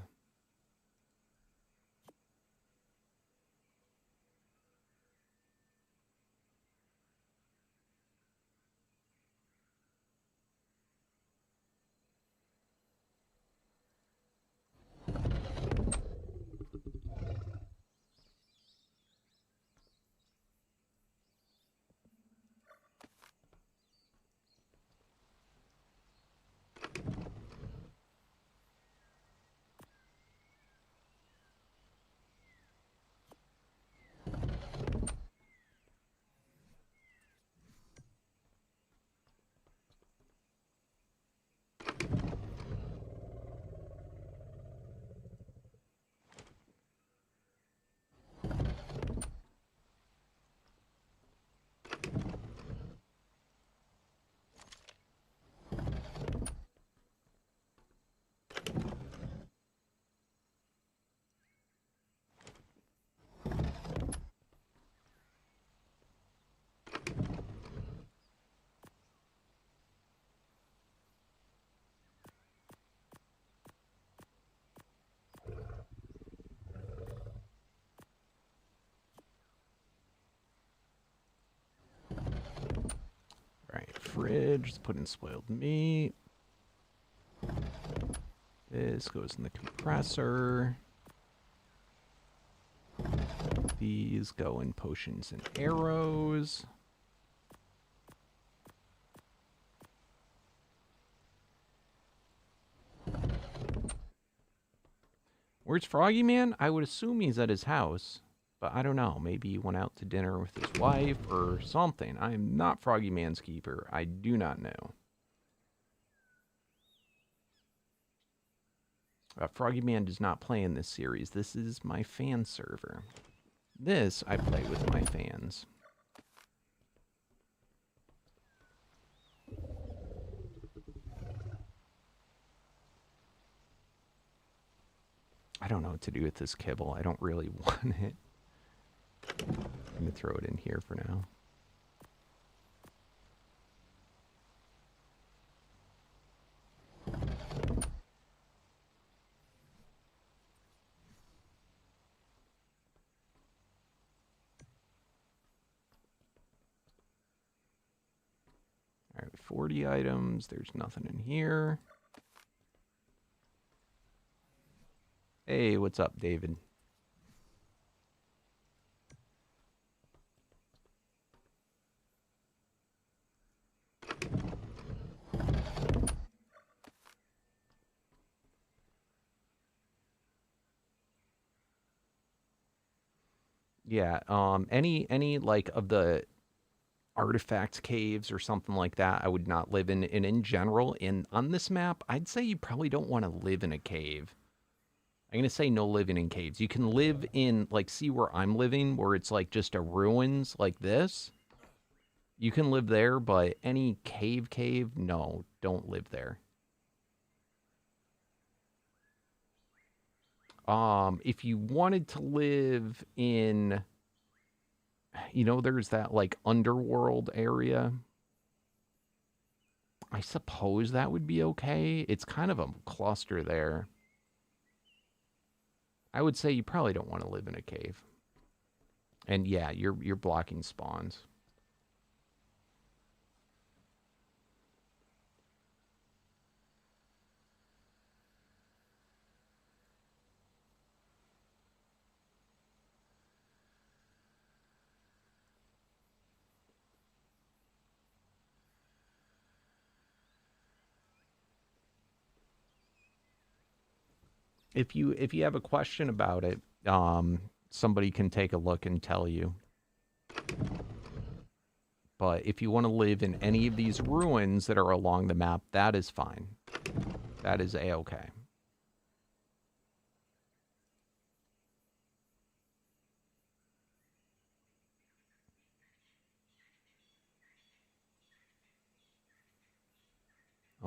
Alright, fridge, let's put in spoiled meat. This goes in the compressor. These go in potions and arrows. Where's Froggy Man? I would assume he's at his house. But I don't know. Maybe he went out to dinner with his wife or something. I am not Froggy Man's keeper. I do not know. Froggy Man does not play in this series. This is my fan server. This I play with my fans. I don't know what to do with this kibble. I don't really want it. I'm going to throw it in here for now. All right, 40 items. There's nothing in here. Hey, what's up, David? Yeah, any like of the artifact caves or something like that, I would not live in. And in general, on this map, I'd say you probably don't want to live in a cave. I'm going to say no living in caves. You can live in, like, see where I'm living, where it's, like, just a ruins like this. You can live there, but any cave, no, don't live there. If you wanted to live in, you know, there's that, like, underworld area. I suppose that would be okay. It's kind of a cluster there. I would say you probably don't want to live in a cave. And yeah, you're blocking spawns. If you have a question about it, somebody can take a look and tell you. But if you want to live in any of these ruins that are along the map, that is fine. That is a-okay.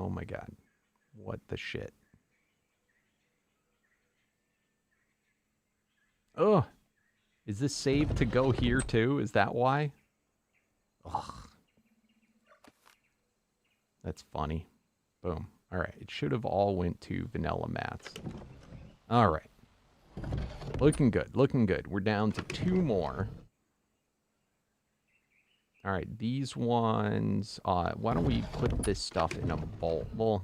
Oh my god. What the shit? Ugh. Is this saved to go here too? Is that why? Ugh. That's funny. Boom. All right. It should have all went to vanilla mats. All right. Looking good. Looking good. We're down to 2 more. All right. These ones. Why don't we put this stuff in a vault? Well,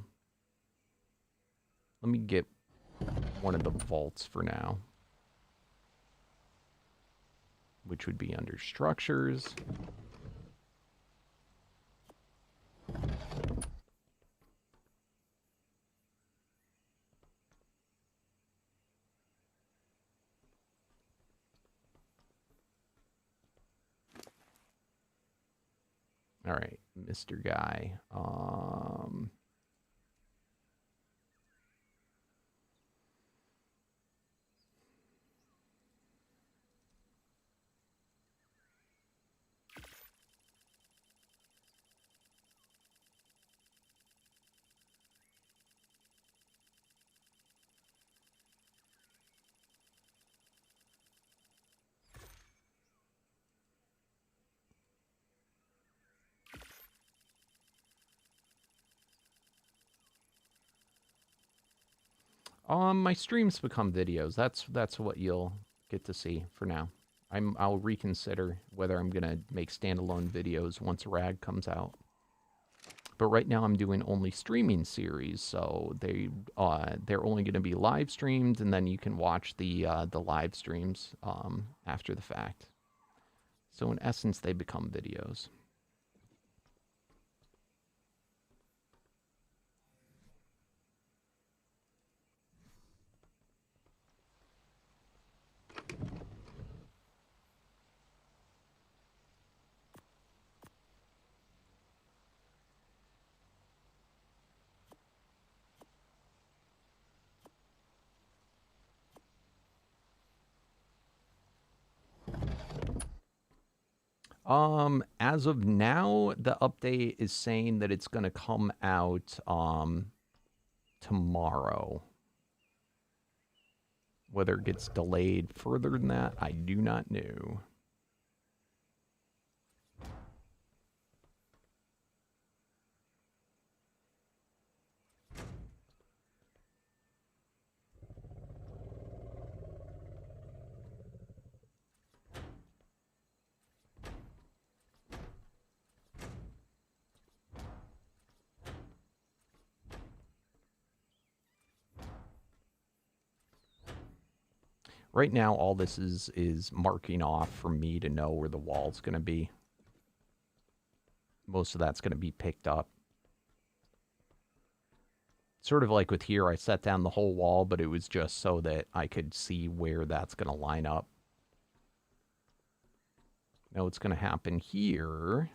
let me get one of the vaults for now, which would be under structures. All right, Mr. Guy. My streams become videos. That's what you'll get to see for now. I'll reconsider whether I'm gonna make standalone videos once RAG comes out. But right now I'm doing only streaming series, so they're only gonna be live streamed, and then you can watch the live streams after the fact. So in essence, they become videos. As of now, the update is saying that it's going to come out tomorrow. Whether it gets delayed further than that, I do not know. Right now, all this is marking off for me to know where the wall's going to be. Most of that's going to be picked up. Sort of like with here, I set down the whole wall, but it was just so that I could see where that's going to line up. Now what's going to happen here...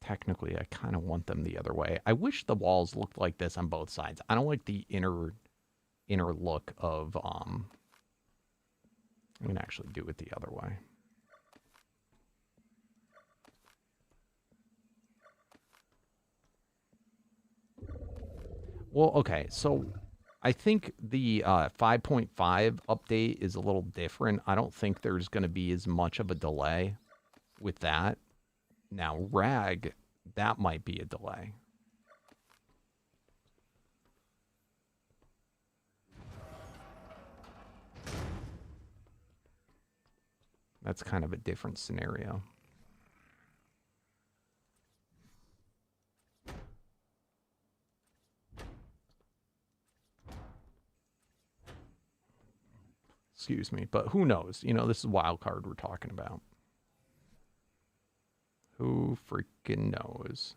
Technically, I kind of want them the other way. I wish the walls looked like this on both sides. I don't like the inner look of, I'm going to actually do it the other way. Well, okay, so I think the 5.5 update is a little different. I don't think there's going to be as much of a delay with that. Now, RAG, that might be a delay. That's kind of a different scenario. Excuse me, but who knows? You know, this is wild card we're talking about. Who freaking knows?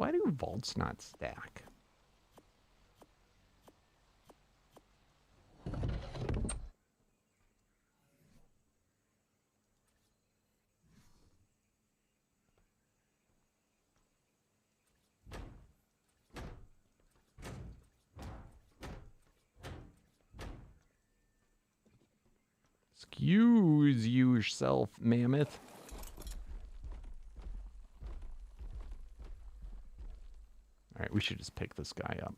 why do vaults not stack? Excuse yourself, mammoth. All right, we should just pick this guy up.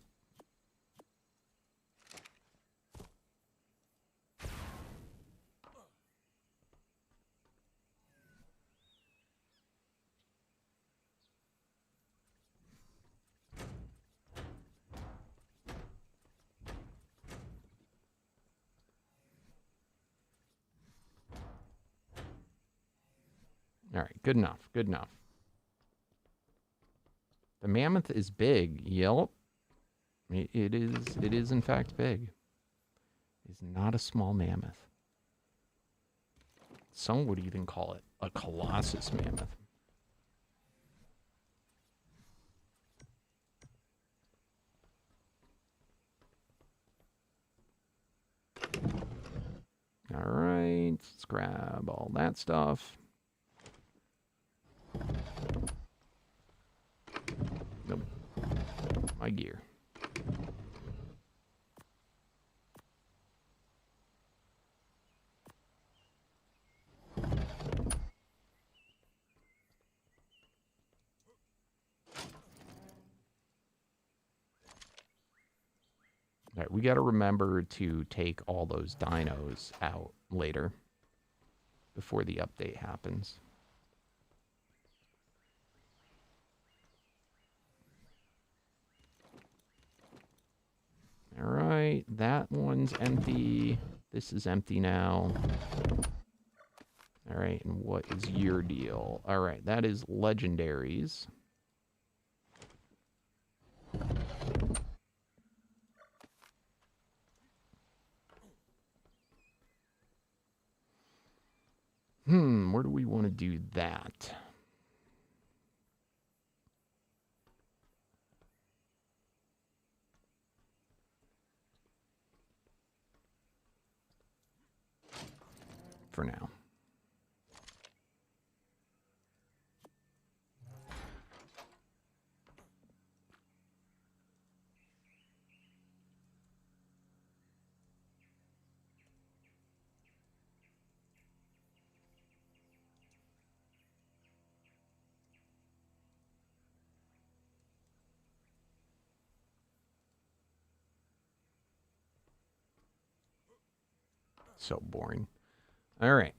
All right, good enough, good enough. The mammoth is big. Yep. It is in fact big. It's not a small mammoth. Some would even call it a Colossus mammoth. All right, let's grab all that stuff. Nope. My gear. All right, we got to remember to take all those dinos out later before the update happens. All right, that one's empty. This is empty now. All right, and what is your deal? All right, that is legendaries. Where do we want to do that? For now. So boring. All right.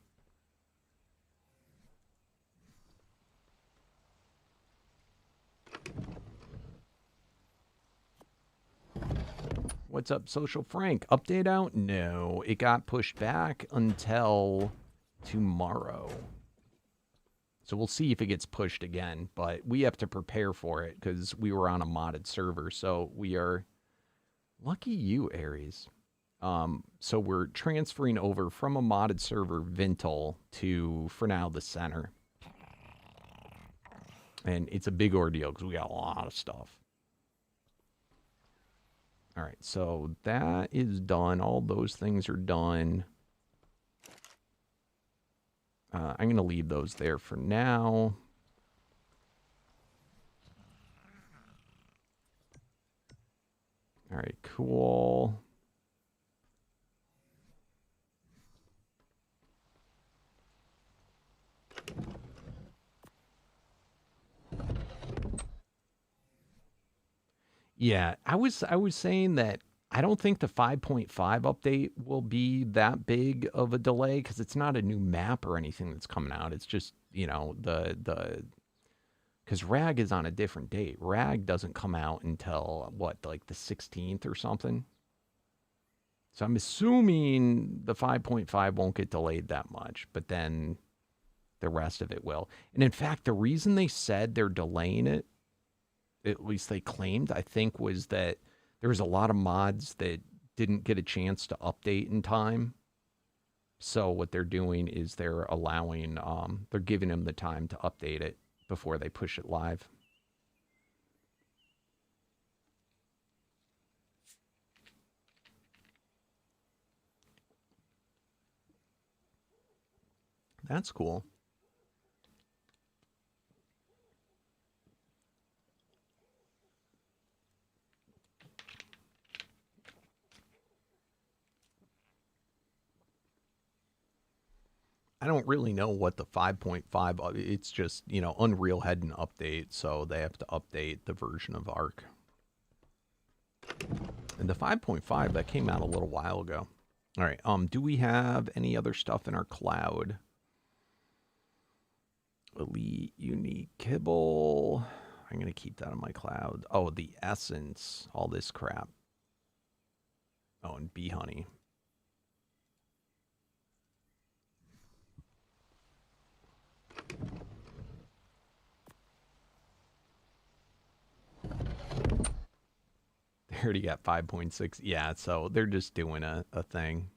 What's up, Social Frank? Update out? No, it got pushed back until tomorrow. So we'll see if it gets pushed again, but we have to prepare for it because we were on a modded server. So we are... Lucky you, Aries. So we're transferring over from a modded server, Vintal, to, for now, the center. And it's a big ordeal because we got a lot of stuff. All right, so that is done. All those things are done. I'm going to leave those there for now. All right, cool. Yeah, I was saying that I don't think the 5.5 update will be that big of a delay because it's not a new map or anything that's coming out. It's just, you know, because RAG is on a different date. RAG doesn't come out until, what, like the 16th or something? So I'm assuming the 5.5 won't get delayed that much, but then the rest of it will. And in fact, the reason they said they're delaying it, at least they claimed, I think, was that there was a lot of mods that didn't get a chance to update in time. So what they're doing is they're allowing, they're giving them the time to update it before they push it live. That's cool. I don't really know what the 5.5, it's just, you know, Unreal had an update, so they have to update the version of ARK. And the 5.5, that came out a little while ago. All right, do we have any other stuff in our cloud? Elite, unique, kibble. I'm going to keep that on my cloud. Oh, the essence, all this crap. Oh, and bee honey. They already got 5.6. Yeah, so they're just doing a thing.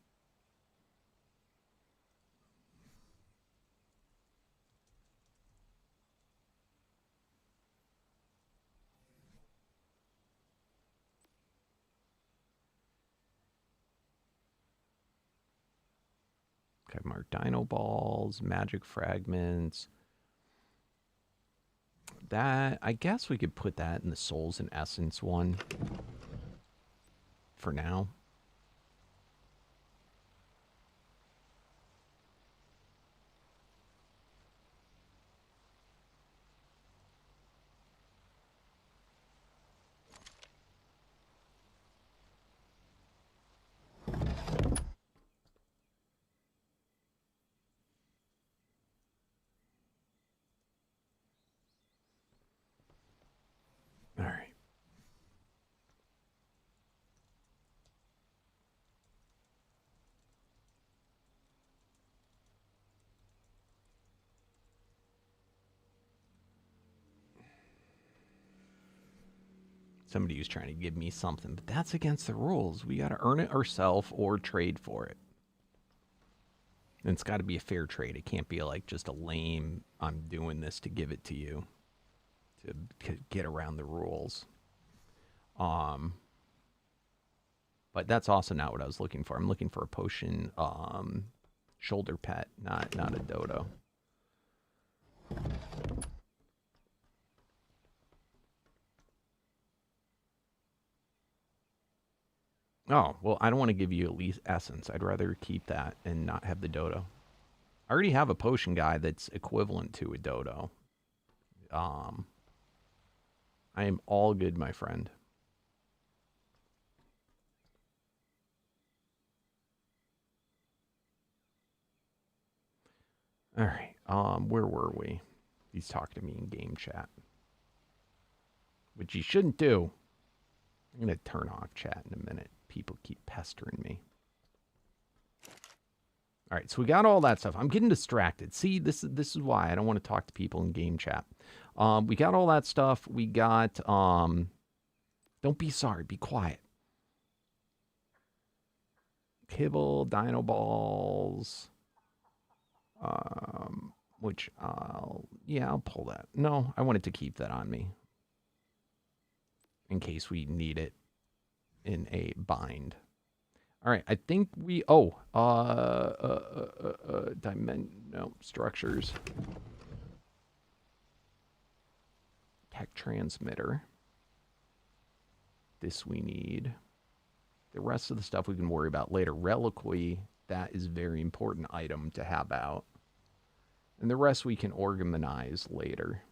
Okay, mark dino balls, magic fragments. That, I guess we could put that in the souls and essence one for now. All right. Somebody was trying to give me something, but that's against the rules. We got to earn it ourselves or trade for it. And it's got to be a fair trade. It can't be like just a lame, I'm doing this to give it to you to get around the rules. But that's also not what I was looking for. I'm looking for a potion shoulder pet, not a dodo. Oh, well, I don't want to give you elite essence. I'd rather keep that and not have the dodo. I already have a potion guy that's equivalent to a dodo. I am all good, my friend. All right. Where were we? He's talking to me in game chat, which he shouldn't do. I'm gonna turn off chat in a minute. People keep pestering me. All right, so we got all that stuff. I'm getting distracted. See, this is why I don't want to talk to people in game chat. We got all that stuff. We got don't be sorry, be quiet. Kibble, dino balls. Which I'll pull that. No, I wanted to keep that on me in case we need it in a bind. All right, I think we structures. Tech transmitter. This we need. The rest of the stuff we can worry about later. Reliquary, that is a very important item to have out. And the rest we can organize later.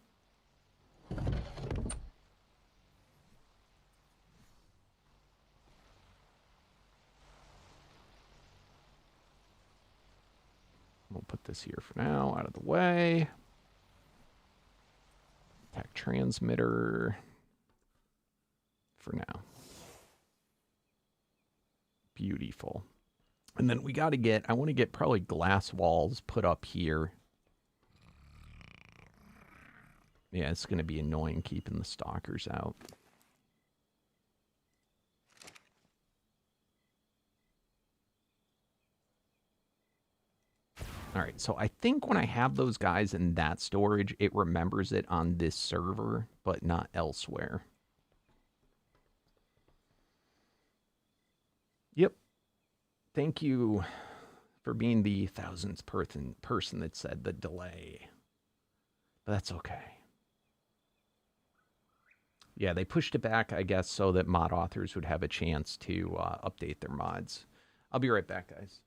We'll put this here for now, out of the way. Tech transmitter for now. Beautiful. And then we got to get, I want to get probably glass walls put up here. Yeah, it's going to be annoying keeping the stalkers out. All right, so I think when I have those guys in that storage, it remembers it on this server, but not elsewhere. Yep. Thank you for being the thousandth person that said the delay. But that's okay. Yeah, they pushed it back, I guess, so that mod authors would have a chance to update their mods. I'll be right back, guys.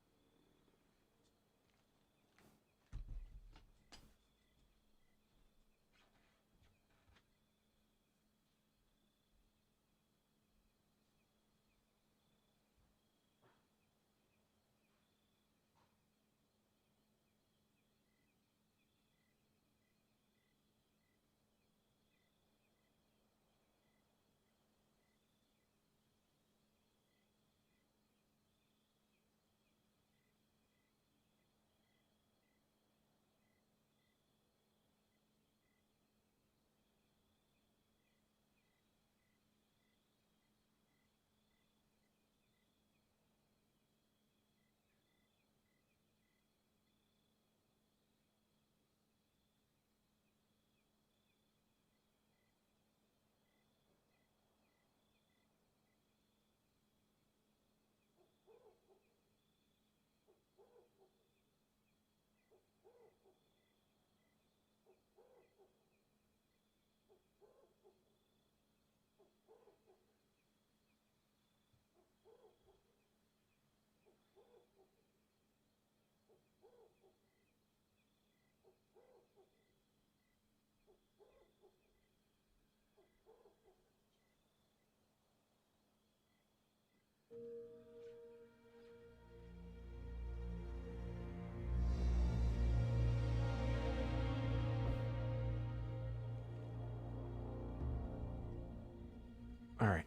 All right.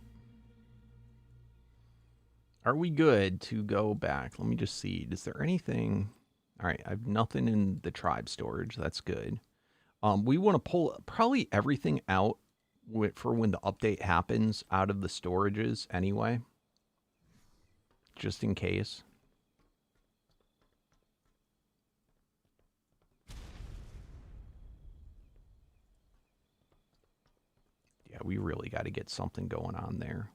Are we good to go back? Let me just see. Is there anything? All right, I have nothing in the tribe storage. That's good. We want to pull probably everything out for when the update happens out of the storages anyway, just in case. Yeah, we really got to get something going on there.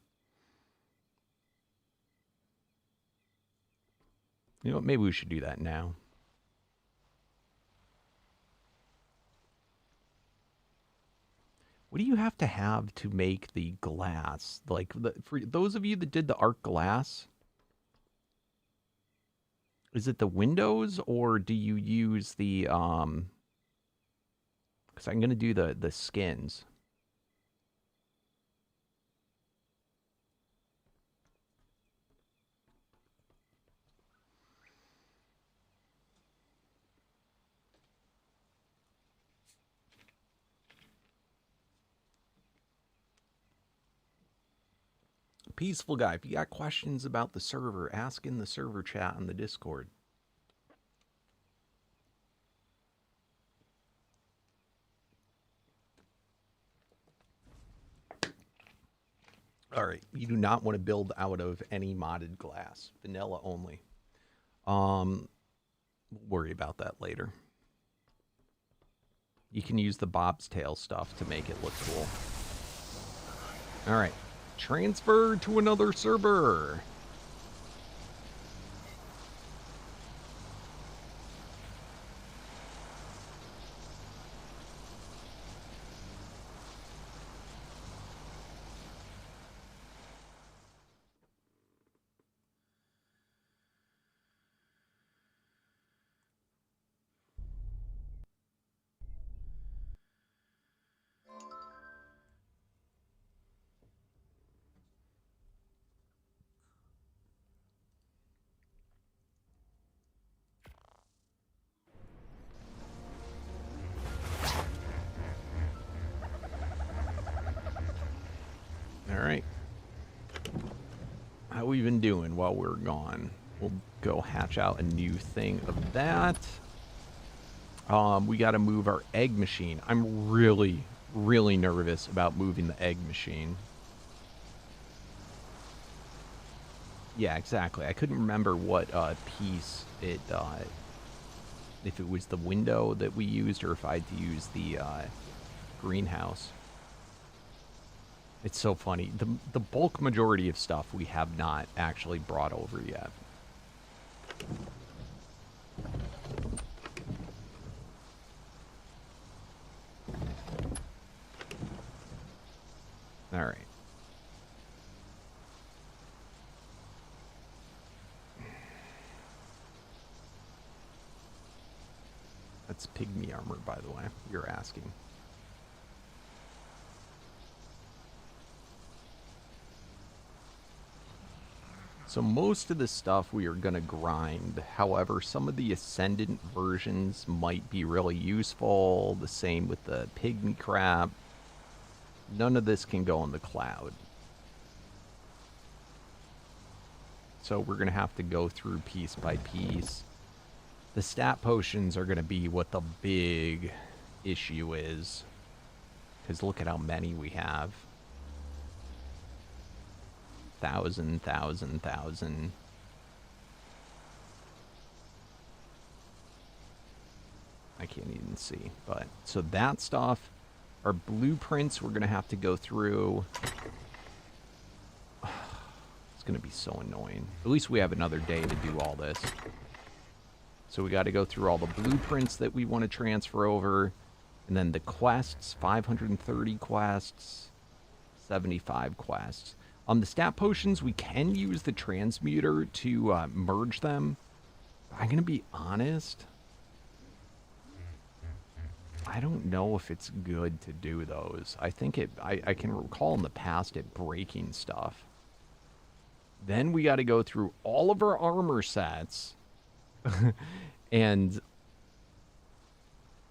You know what? Maybe we should do that now. What do you have to make the glass? Like, for those of you that did the ARK glass, is it the windows or do you use the, because I'm going to do the skins. Peaceful guy, if you got questions about the server, ask in the server chat on the Discord. All right, you do not want to build out of any modded glass. Vanilla only. We'll worry about that later. You can use the Bob's Tail stuff to make it look cool. All right. Transfer to another server. All right. How we been doing while we're gone? We'll go hatch out a new thing of that. We got to move our egg machine. I'm really, really nervous about moving the egg machine. Yeah, exactly. I couldn't remember what piece it, if it was the window that we used or if I had to use the greenhouse. It's so funny. The bulk majority of stuff we have not actually brought over yet. All right. That's pygmy armor, by the way, you're asking. So most of the stuff we are going to grind. However, some of the Ascendant versions might be really useful. The same with the pygmy crap. None of this can go in the cloud. So we're going to have to go through piece by piece. The stat potions are going to be what the big issue is. Because look at how many we have. 1,000, 1,000, 1,000. I can't even see. But so that stuff, our blueprints, we're going to have to go through. It's going to be so annoying. At least we have another day to do all this. So we got to go through all the blueprints that we want to transfer over. And then the quests, 530 quests, 75 quests. On the stat potions, we can use the transmuter to merge them. I'm going to be honest. I don't know if it's good to do those. I think I can recall in the past it breaking stuff. Then we got to go through all of our armor sets and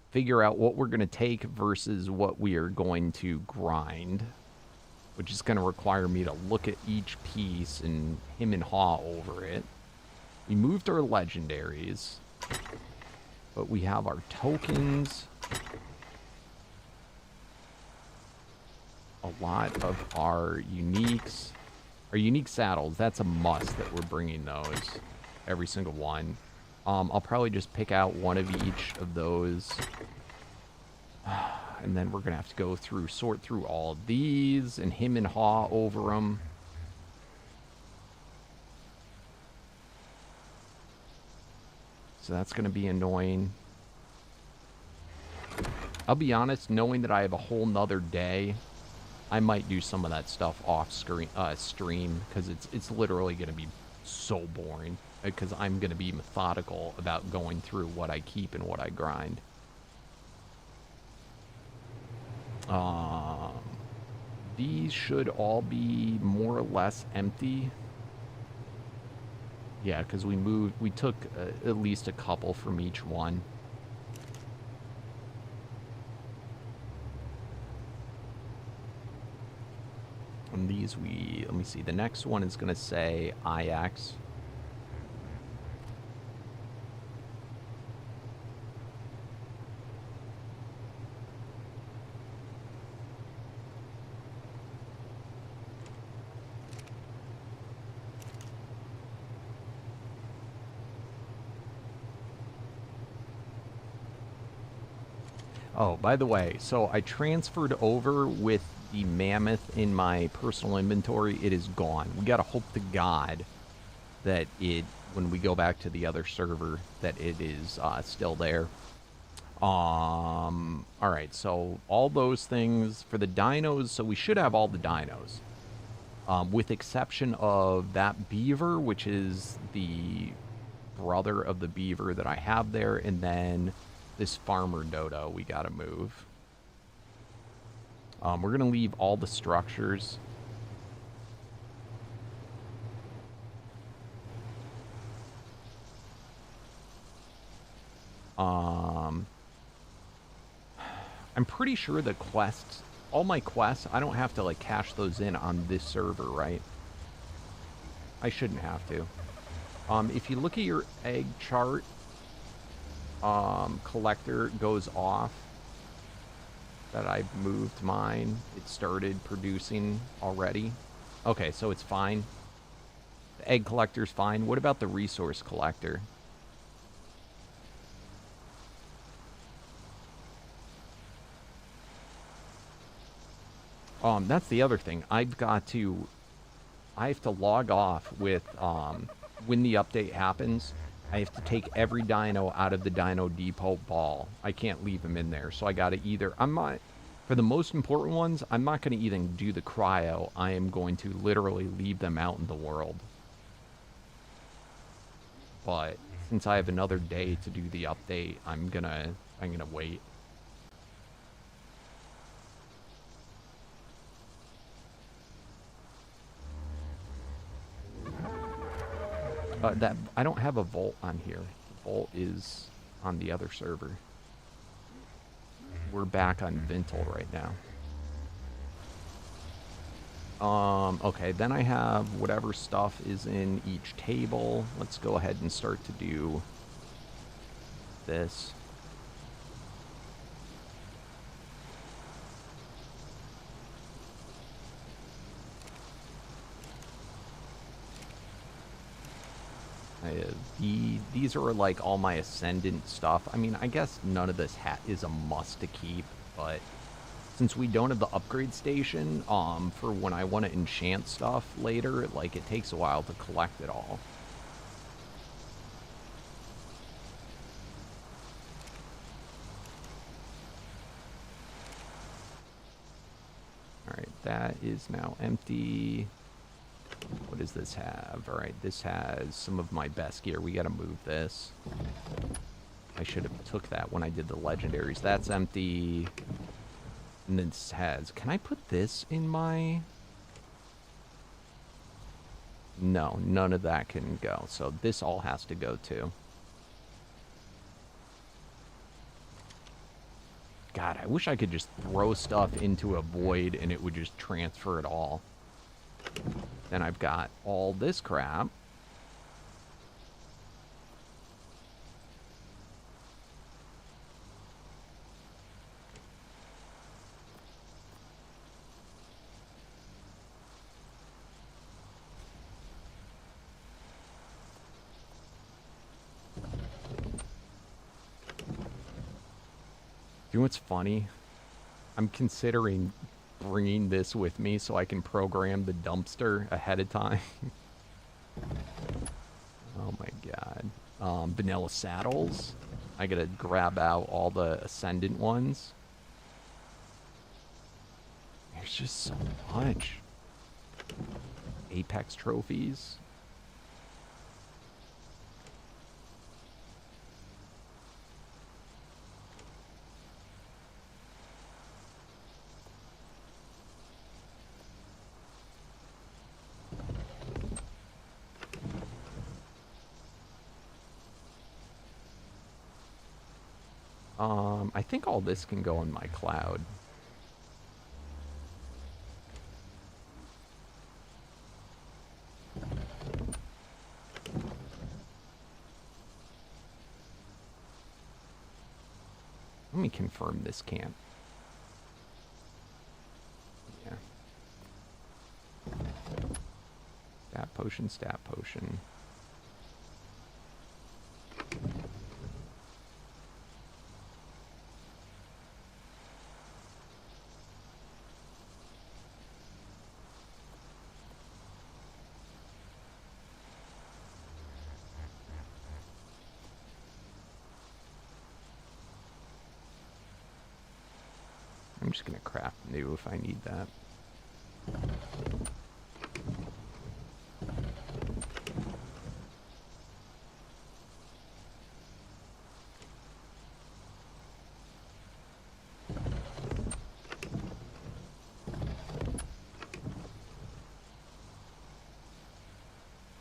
figure out what we're going to take versus what we are going to grind, which is going to require me to look at each piece and hem and haw over it. We moved our legendaries, but we have our tokens. A lot of our uniques. Our unique saddles, that's a must that we're bringing those. Every single one. I'll probably just pick out one of each of those. And then we're going to have to go through, sort through all of these and hem and haw over them. So that's going to be annoying. I'll be honest, knowing that I have a whole nother day, I might do some of that stuff off stream because it's literally going to be so boring because I'm going to be methodical about going through what I keep and what I grind. These should all be more or less empty. Yeah, because we took at least a couple from each one. And these let me see, the next one is going to say IX. Oh, by the way, so I transferred over with the mammoth in my personal inventory. It is gone. We gotta hope to God that when we go back to the other server, that it is still there. Alright, so all those things for the dinos, so we should have all the dinos. With exception of that beaver, which is the brother of the beaver that I have there, and then this farmer dodo we gotta move. We're gonna leave all the structures. I'm pretty sure the quests, all my quests, I don't have to like cash those in on this server, right? I shouldn't have to. If you look at your egg chart, collector goes off that I've moved mine. It started producing already. Okay, so it's fine. The egg collector's fine. What about the resource collector? That's the other thing. I have to log off with, when the update happens. I have to take every dino out of the Dino Depot ball. I can't leave them in there. So I got to either... For the most important ones, I'm not going to even do the cryo. I am going to literally leave them out in the world. But since I have another day to do the update, I'm gonna wait. That I don't have a vault on here. The vault is on the other server. We're back on Vintel right now. Okay, then I have whatever stuff is in each table. Let's go ahead and start to do this. These are like all my Ascendant stuff. I mean, I guess none of this hat is a must to keep, but since we don't have the upgrade station, for when I want to enchant stuff later, like, it takes a while to collect it all. Alright, that is now empty. What does this have? Alright, this has some of my best gear. We gotta move this. I should have took that when I did the legendaries. That's empty. And this has... Can I put this in my... No, none of that can go. So this all has to go too. God, I wish I could just throw stuff into a void and it would just transfer it all. Then I've got all this crap. You know what's funny? I'm considering bringing this with me so I can program the dumpster ahead of time. Oh my god. Vanilla saddles. I gotta grab out all the Ascendant ones. There's just so much. Apex trophies. I think all this can go in my cloud. Let me confirm this can't. Yeah. Stat potion, stat potion. I'm just gonna craft new if I need that.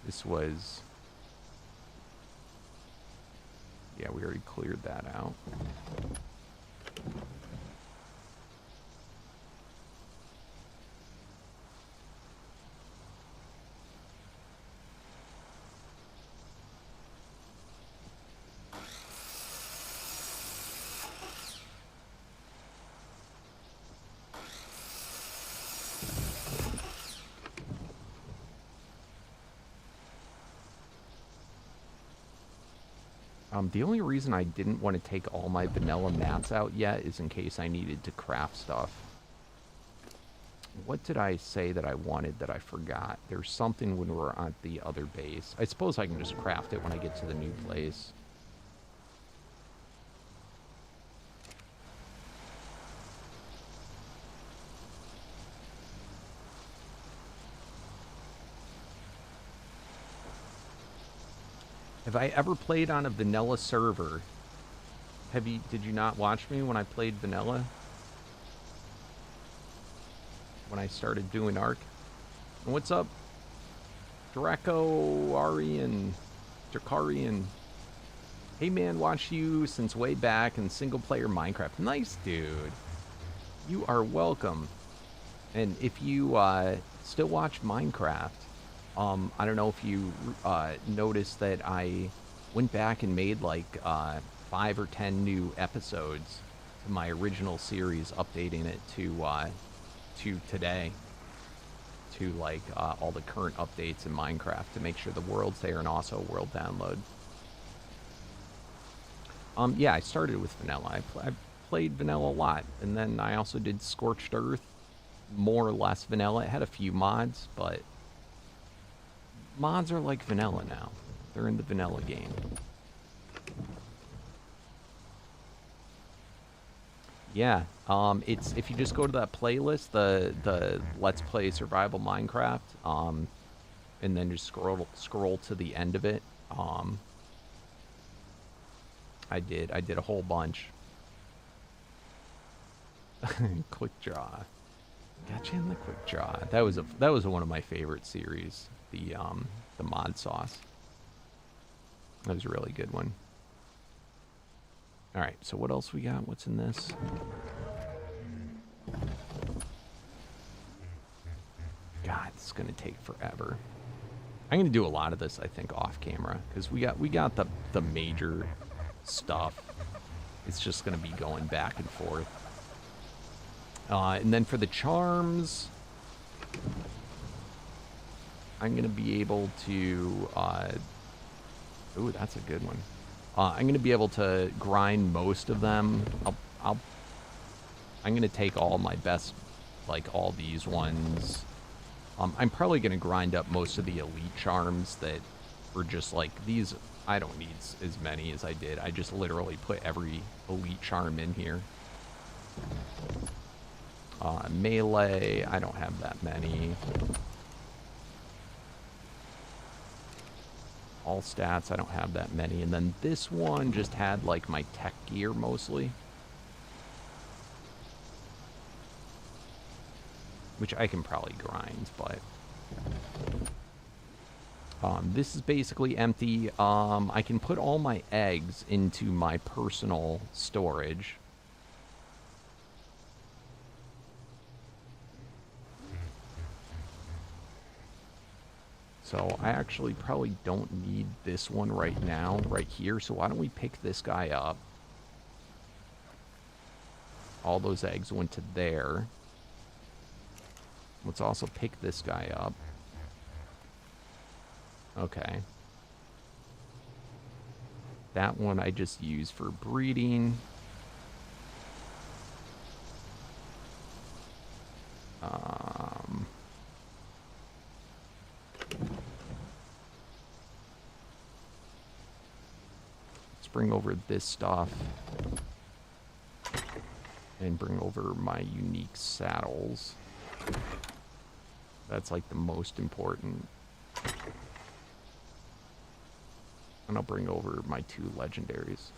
This was... Yeah, we already cleared that out. The only reason I didn't want to take all my vanilla mats out yet is in case I needed to craft stuff. What did I say that I wanted that I forgot? There's something when we're on the other base. I suppose I can just craft it when I get to the new place. Have I ever played on a vanilla server? Did you not watch me when I played vanilla? When I started doing ARK? And what's up? Draco, Arian, Drakarian. Hey man, watched you since way back in single player Minecraft. Nice, dude. You are welcome. And if you still watch Minecraft, I don't know if you noticed that I went back and made like 5 or 10 new episodes to my original series, updating it to today, to like all the current updates in Minecraft to make sure the world's there and also world download. Yeah, I started with vanilla. I played vanilla a lot, and then I also did Scorched Earth, more or less vanilla. It had a few mods, but mods are like vanilla now. They're in the vanilla game. Yeah, it's if you just go to that playlist, the Let's Play Survival Minecraft, and then just scroll to the end of it. I did a whole bunch. Quick Draw. Gotcha in the Quick Draw. That was one of my favorite series. The mod sauce. That was a really good one. All right, so what else we got? What's in this? God, it's gonna take forever. I'm gonna do a lot of this, I think, off camera because we got the major stuff. It's just gonna be going back and forth. And then for the charms, I'm gonna be able to. Ooh, that's a good one. I'm gonna be able to grind most of them. I'm gonna take all my best, like all these ones. I'm probably gonna grind up most of the elite charms that were just like these. I don't need as many as I did. I just literally put every elite charm in here. Melee, I don't have that many. All stats, I don't have that many. And then this one just had like my tech gear mostly, which I can probably grind, but this is basically empty. I can put all my eggs into my personal storage. So I actually probably don't need this one right now, right here. So why don't we pick this guy up? All those eggs went to there. Let's also pick this guy up. Okay. That one I just use for breeding. Let's bring over this stuff. And bring over my unique saddles. That's like the most important. And I'll bring over my 2 legendaries.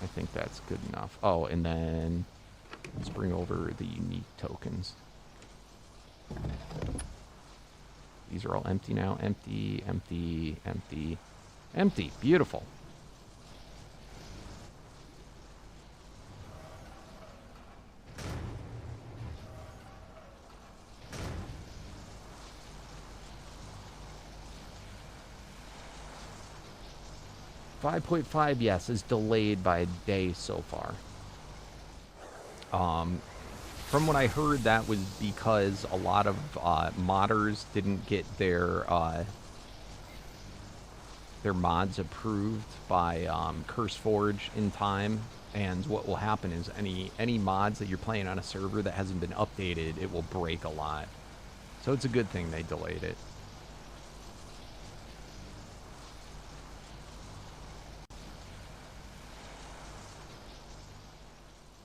I think that's good enough. Oh, and then let's bring over the unique tokens. These are all empty now. Empty, empty, empty, empty. Beautiful. .5, yes, is delayed by a day so far. From what I heard, that was because a lot of modders didn't get their mods approved by CurseForge in time. And what will happen is any mods that you're playing on a server that hasn't been updated, it will break a lot. So it's a good thing they delayed it.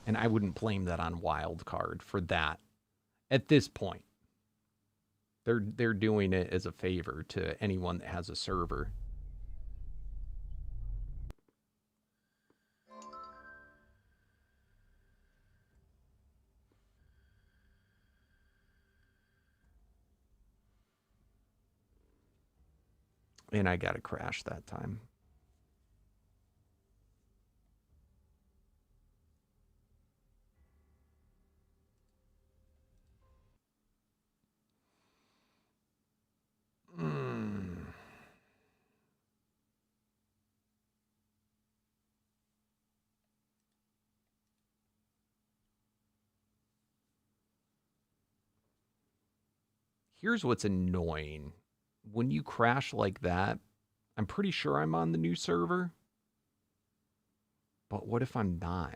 And I wouldn't blame that on Wildcard for that at this point. They're doing it as a favor to anyone that has a server. And I got a crash that time. Here's what's annoying. When you crash like that, I'm pretty sure I'm on the new server. But what if I'm not?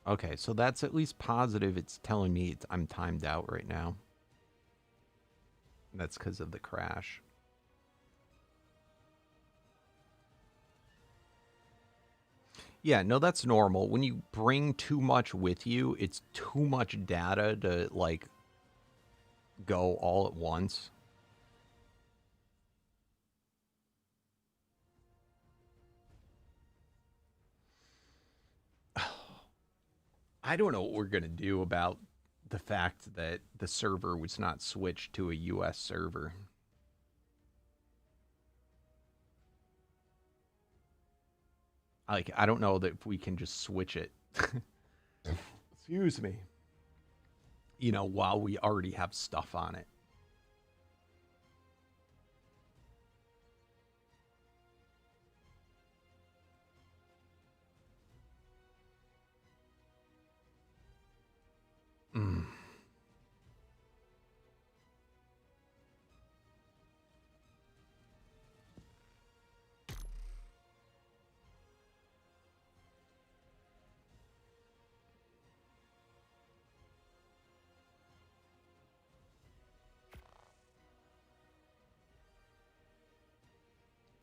Okay, so that's at least positive. It's telling me I'm timed out right now. That's because of the crash. Yeah, no, that's normal. When you bring too much with you, it's too much data to, like, go all at once. I don't know what we're going to do about the fact that the server was not switched to a US server. Like, I don't know that if we can just switch it. Excuse me. You know, while we already have stuff on it. Mm.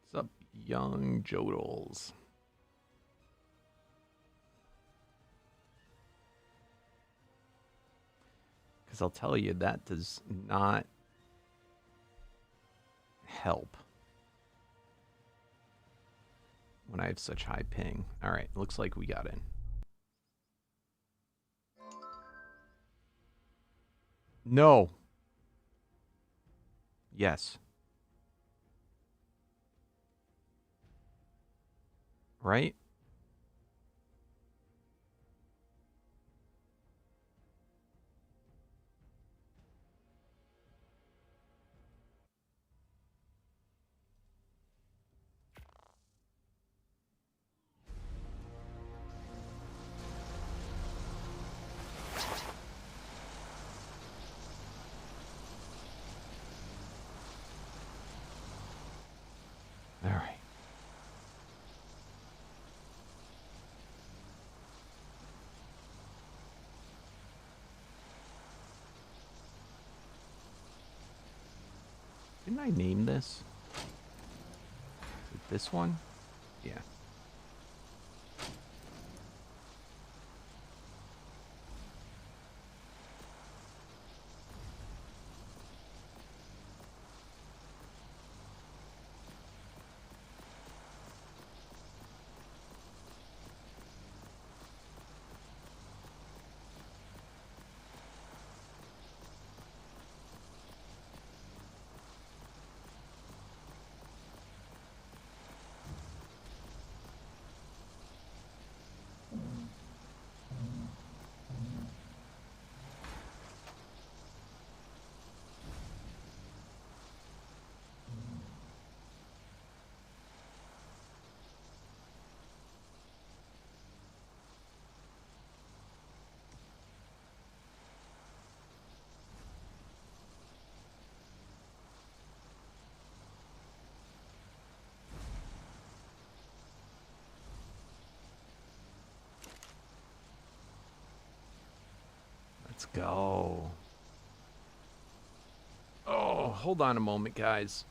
What's up, young jodels? Because I'll tell you, that does not help when I have such high ping. All right, looks like we got in. No. Yes. Right? All right. Didn't I name this? Is it this one? Yeah. go. Oh, hold on a moment, guys.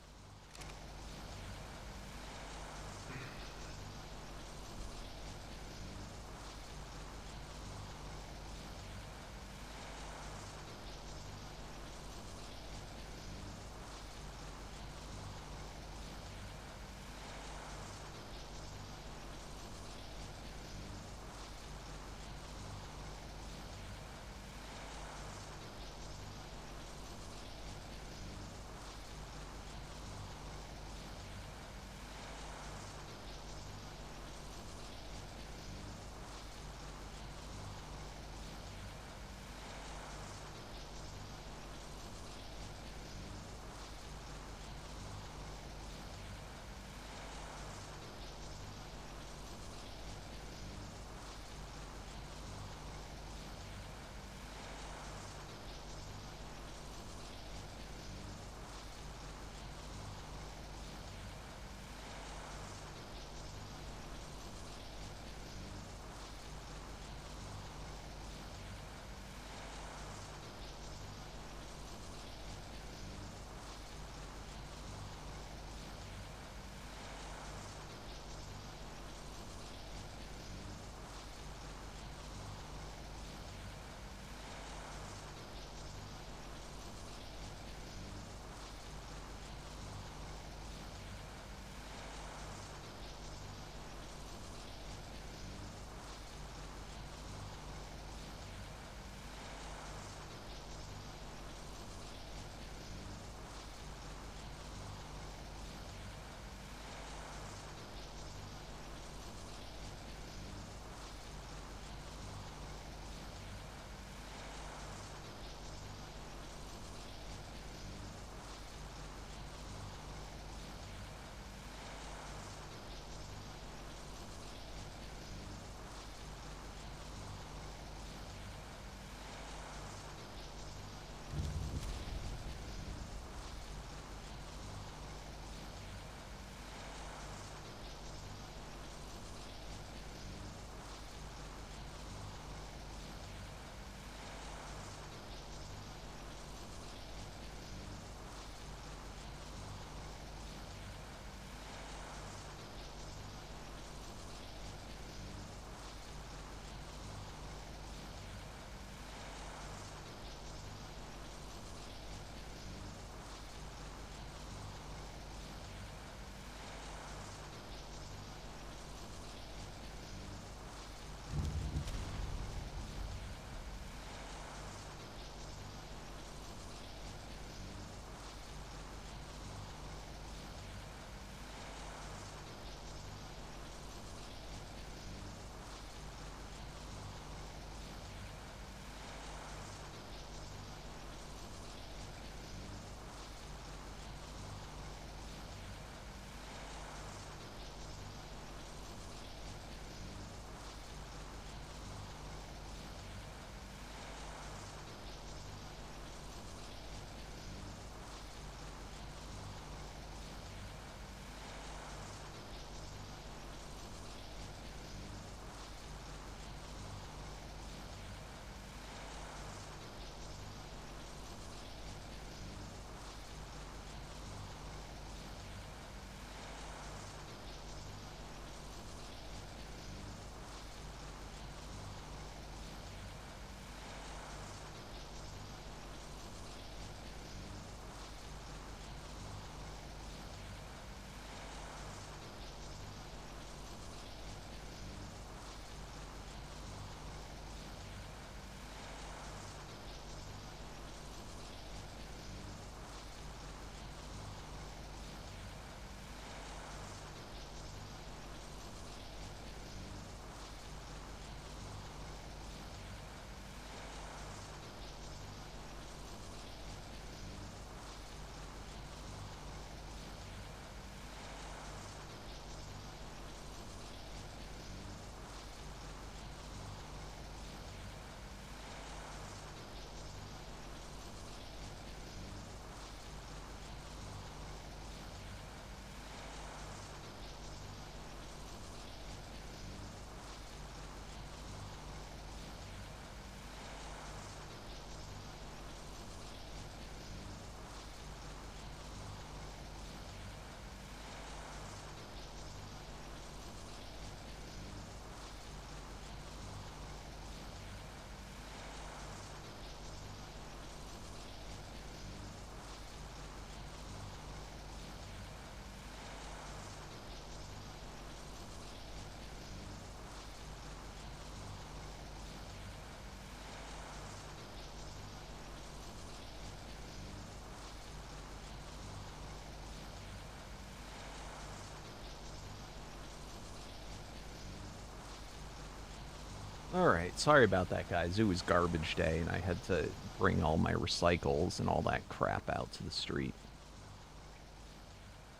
Alright, sorry about that, guys. It was garbage day, and I had to bring all my recycles and all that crap out to the street.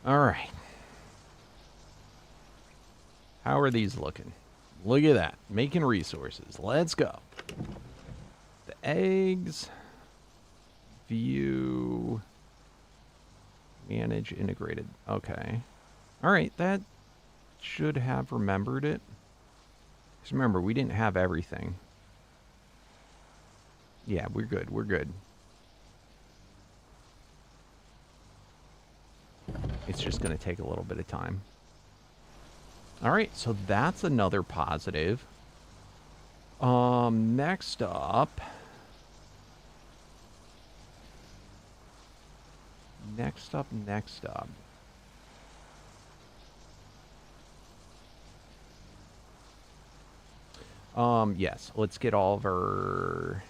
Alright. How are these looking? Look at that. Making resources. Let's go. The eggs. View. Manage integrated. Okay. Alright, that should have remembered it. Just remember, we didn't have everything. Yeah, we're good. We're good. It's just going to take a little bit of time. All right, so that's another positive. Next up. Next up. Yes, let's get all of our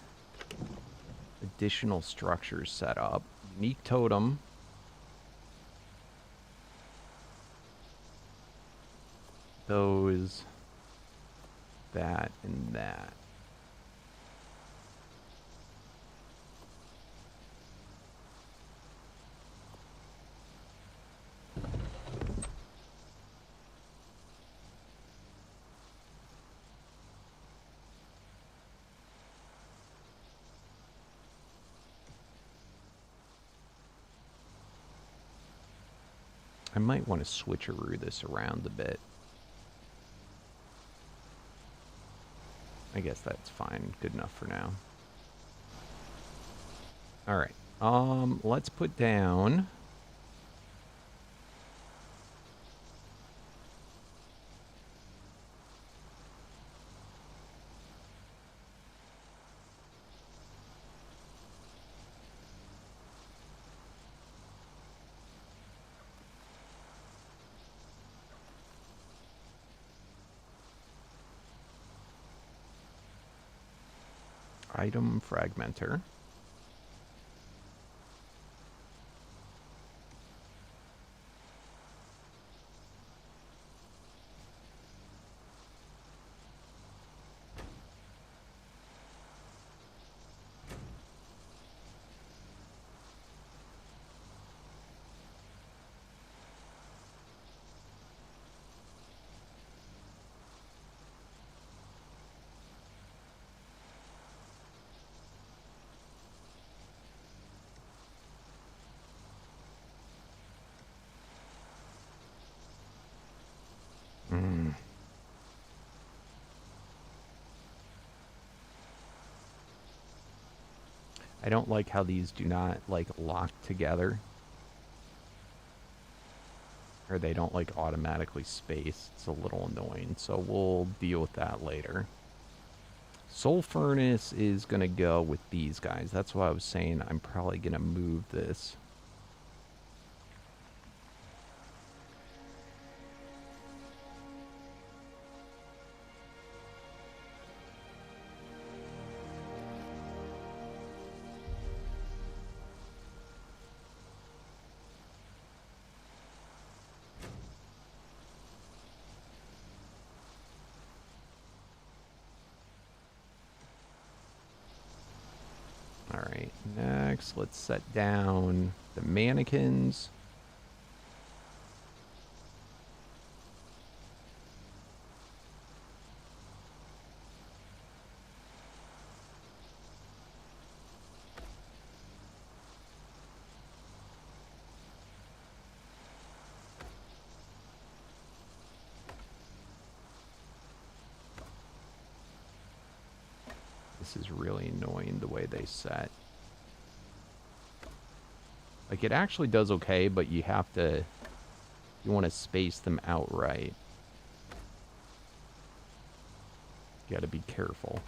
additional structures set up. Unique totem. Those, that, and that. I might want to switcheroo this around a bit. I guess that's fine. Good enough for now. All right. Let's put down item fragmenter. I don't like how these do not, like, lock together. Or they don't, like, automatically space. It's a little annoying, so we'll deal with that later. Soul Furnace is going to go with these guys. That's why I was saying I'm probably going to move this. Alright, next let's set down the mannequins. This is really annoying the way they set. Like, it actually does okay, but you have to... You want to space them out right. You gotta be careful.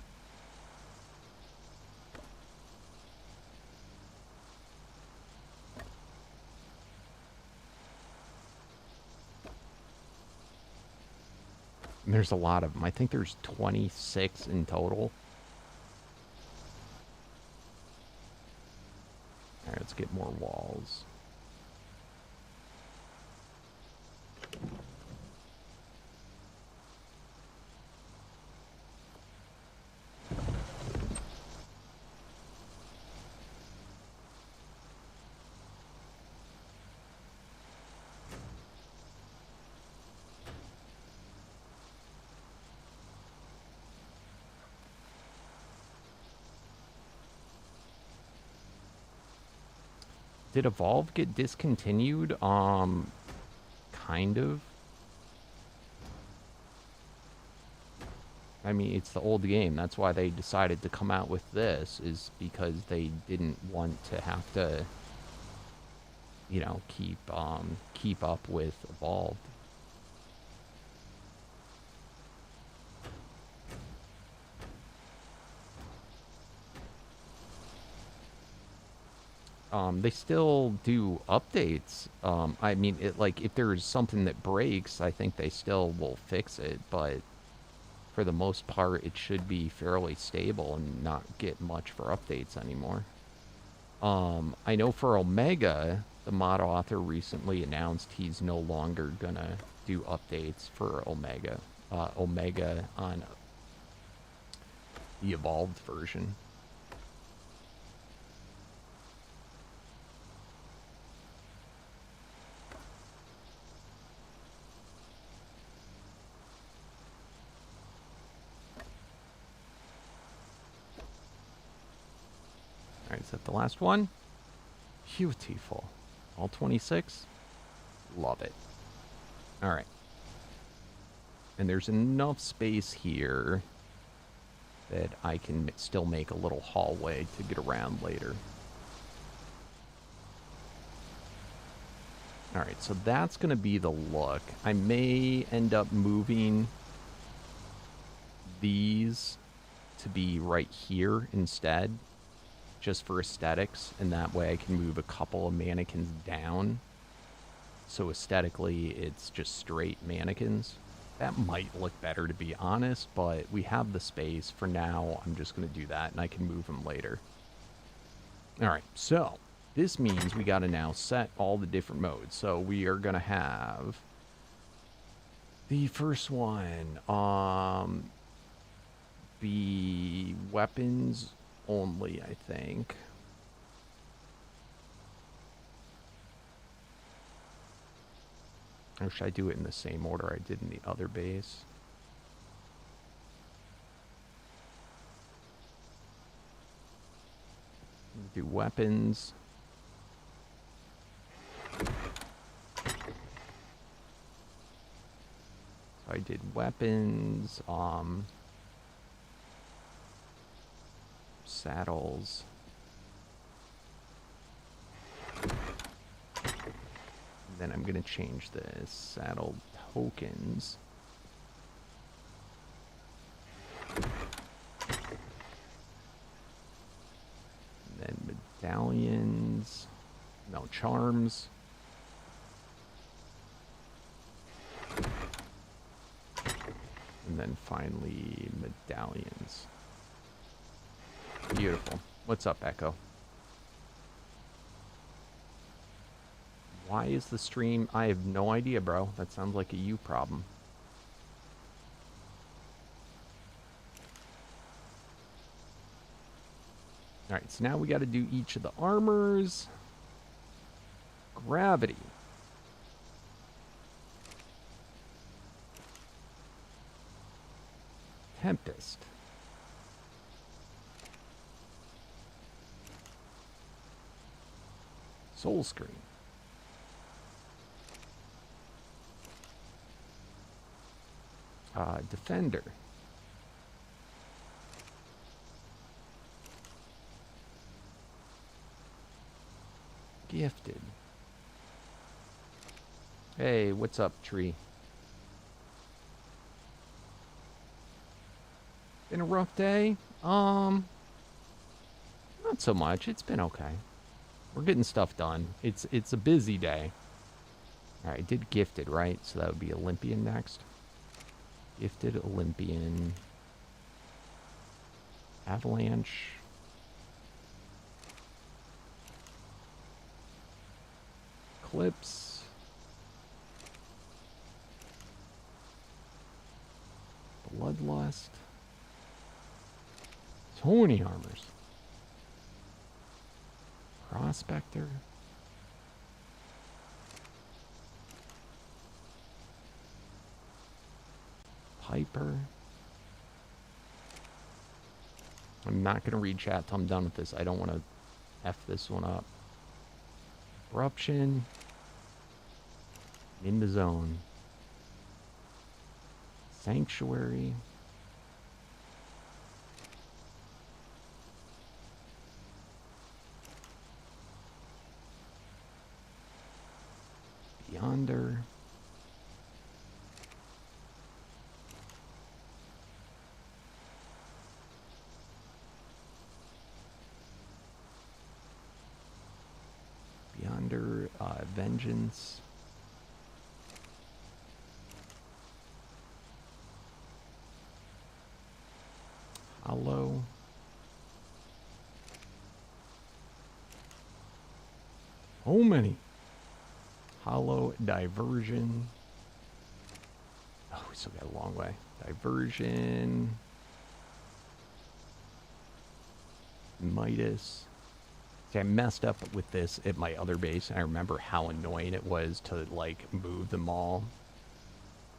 And there's a lot of them. I think there's 26 in total. Alright, let's get more walls. Did Evolve get discontinued? Kind of. I mean, it's the old game. That's why they decided to come out with this, is because they didn't want to have to, you know, keep up with Evolved. They still do updates. I mean, like, if there's something that breaks, I think they still will fix it, but for the most part, it should be fairly stable and not get much for updates anymore. I know for Omega, the mod author recently announced he's no longer gonna do updates for Omega. Omega on the evolved version. Alright, is that the last one? Beautiful. All 26? Love it. Alright. And there's enough space here that I can still make a little hallway to get around later. Alright, so that's going to be the look. I may end up moving these to be right here instead, just for aesthetics, and that way I can move a couple of mannequins down. So aesthetically, it's just straight mannequins. That might look better, to be honest, but we have the space. For now, I'm just going to do that, and I can move them later. Alright, so this means we got to now set all the different modes. So we are going to have the first one be weapons only, I think. Or should I do it in the same order I did in the other base? Do weapons. So I did weapons, saddles. Then I'm going to change the saddle tokens. And then medallions. No, charms. And then finally, medallions. Beautiful. What's up, Echo? Why is the stream? I have no idea, bro. That sounds like a you problem. Alright, so now we got to do each of the armors. Gravity. Tempest. Soul Screen. Defender. Gifted. Hey, what's up, tree? Been a rough day? Not so much. It's been okay. We're getting stuff done. It's a busy day. Alright, I did gifted, right? So that would be Olympian next. Gifted, Olympian. Avalanche. Eclipse. Bloodlust. So many armors. Prospector. Piper. I'm not going to read chat till I'm done with this. I don't want to F this one up. Corruption. In the zone. Sanctuary. Beyonder. Beyonder, Vengeance. Hollow. So many. Hollow, Diversion. Oh, we still got a long way. Diversion. Midas. See, I messed up with this at my other base, and I remember how annoying it was to, like, move them all.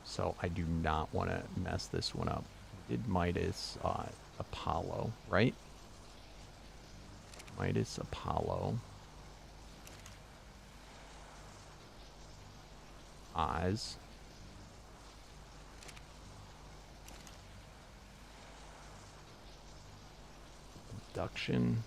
So I do not want to mess this one up. Did Midas, Apollo, right? Midas, Apollo. Oz. Abduction.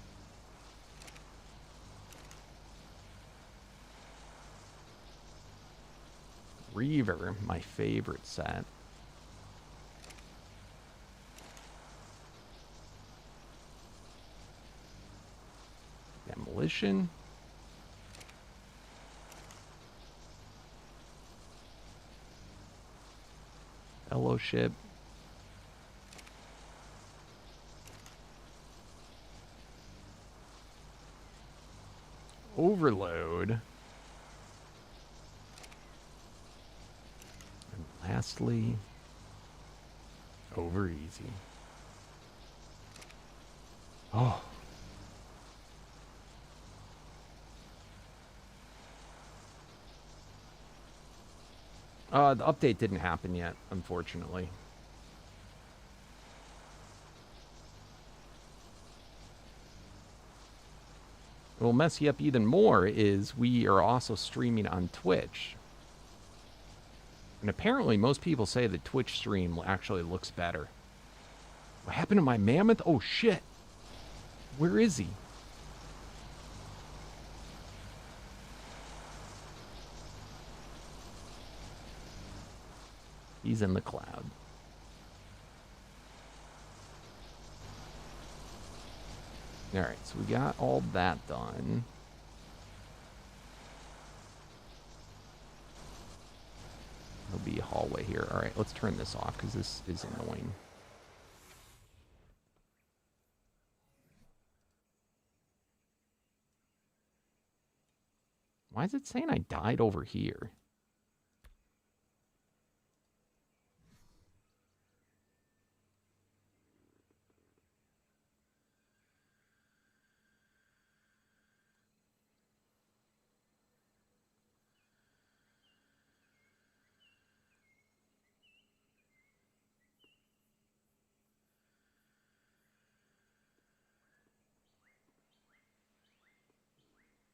Reaver, my favorite set. Demolition. Fellowship. Overload. And lastly, over easy. Oh. The update didn't happen yet, unfortunately. What will mess you up even more is we are also streaming on Twitch. And apparently most people say the Twitch stream actually looks better. What happened to my mammoth? Oh, shit. Where is he? He's in the cloud. Alright, so we got all that done. There'll be a hallway here. Alright, let's turn this off because this is annoying. Why is it saying I died over here?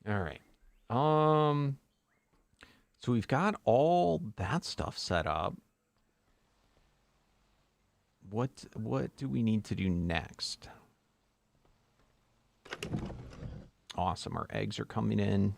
All right. So we've got all that stuff set up. What do we need to do next? Awesome. Our eggs are coming in.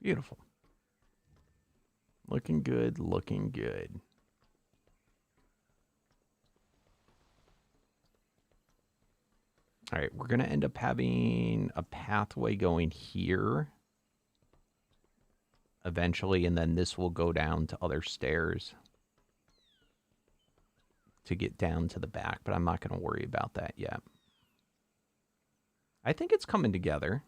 Beautiful. Looking good, looking good. All right, we're going to end up having a pathway going here eventually, and then this will go down to other stairs to get down to the back, but I'm not going to worry about that yet. I think it's coming together.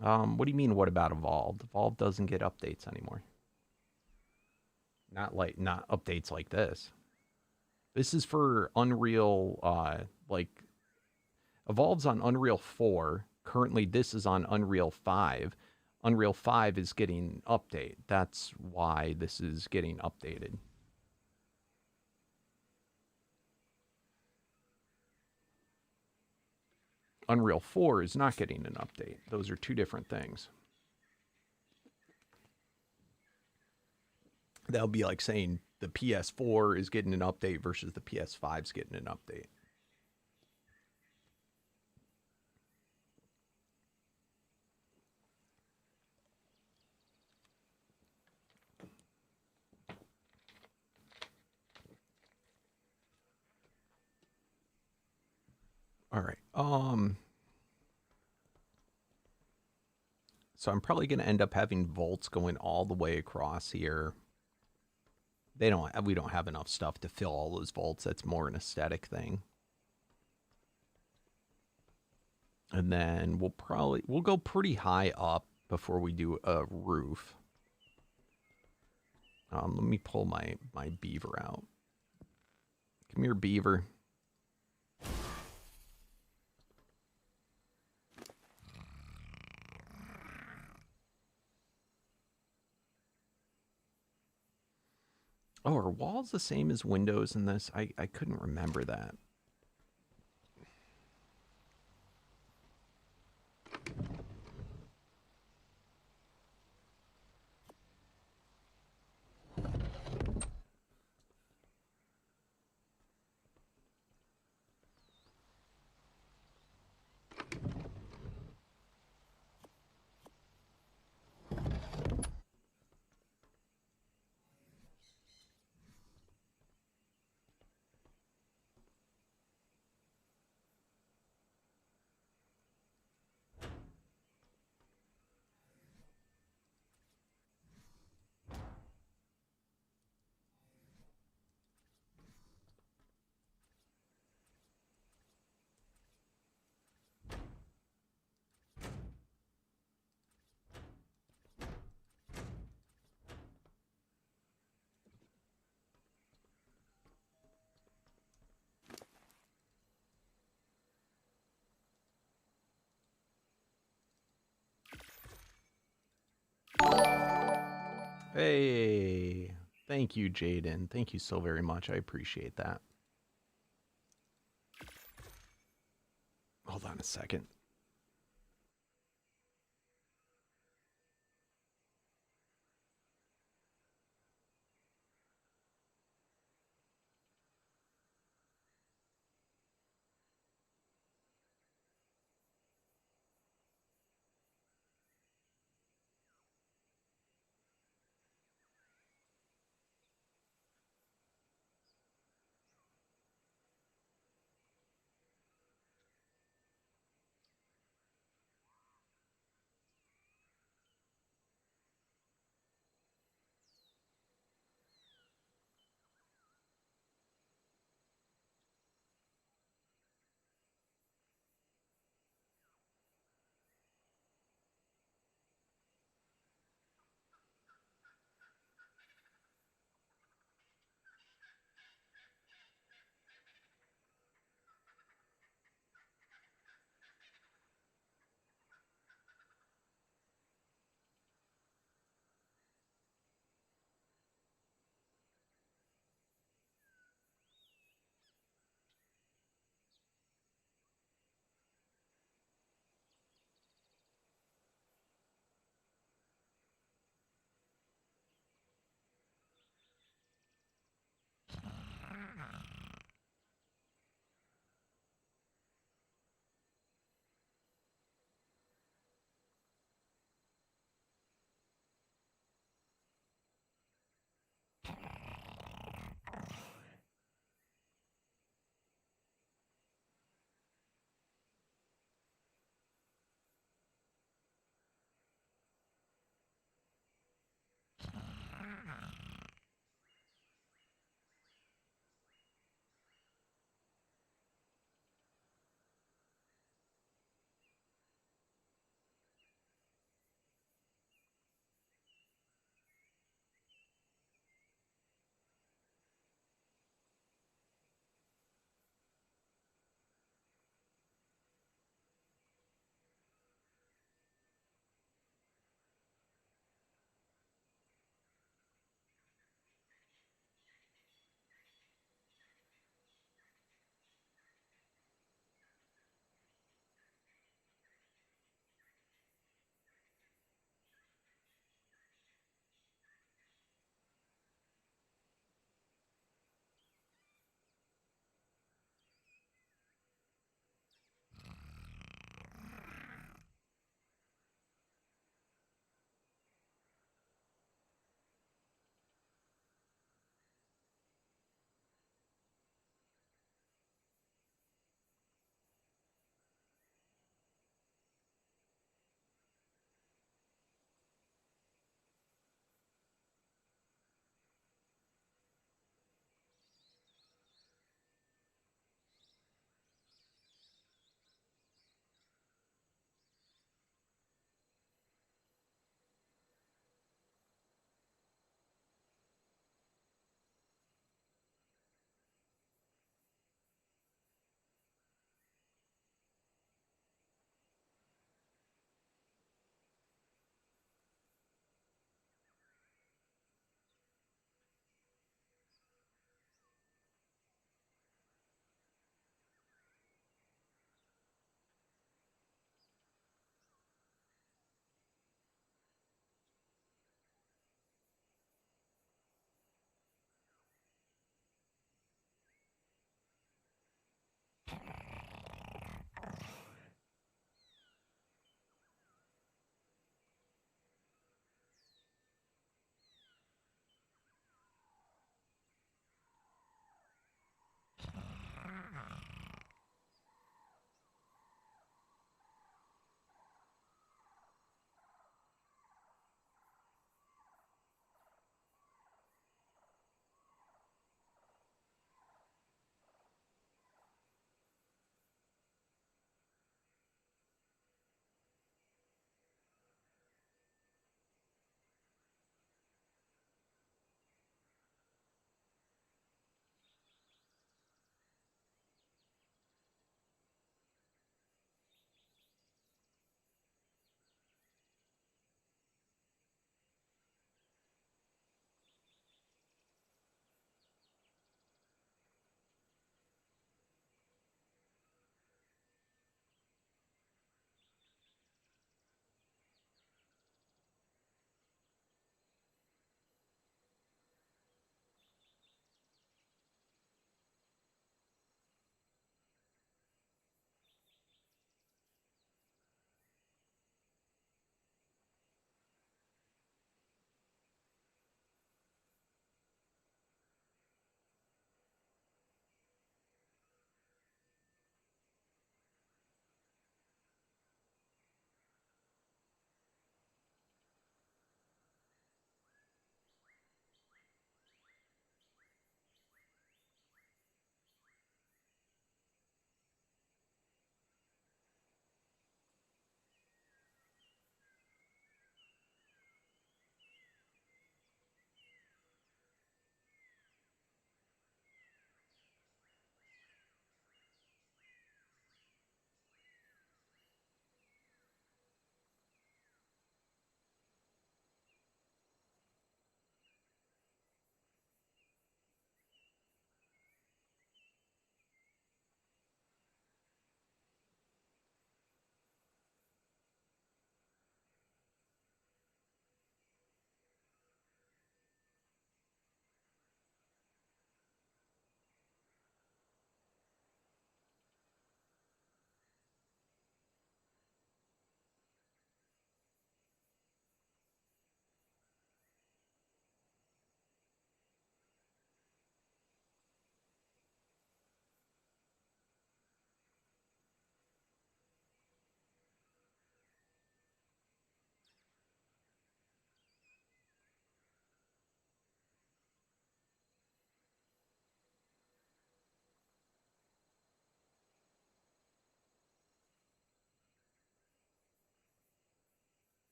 What do you mean, what about Evolved? Evolved doesn't get updates anymore. Not updates like this. This is for Unreal, Evolved's on Unreal 4. Currently, this is on Unreal 5. Unreal 5 is getting update. That's why this is getting updated. Unreal 4 is not getting an update. Those are two different things. That would be like saying the PS4 is getting an update versus the PS5 is getting an update. All right. So I'm probably going to end up having vaults going all the way across here. We don't have enough stuff to fill all those vaults. That's more an aesthetic thing. And then we'll go pretty high up before we do a roof. Let me pull my beaver out. Come here, beaver. Oh, are walls the same as windows in this? I couldn't remember that. Hey, thank you, Jaden. Thank you so very much. I appreciate that. Hold on a second.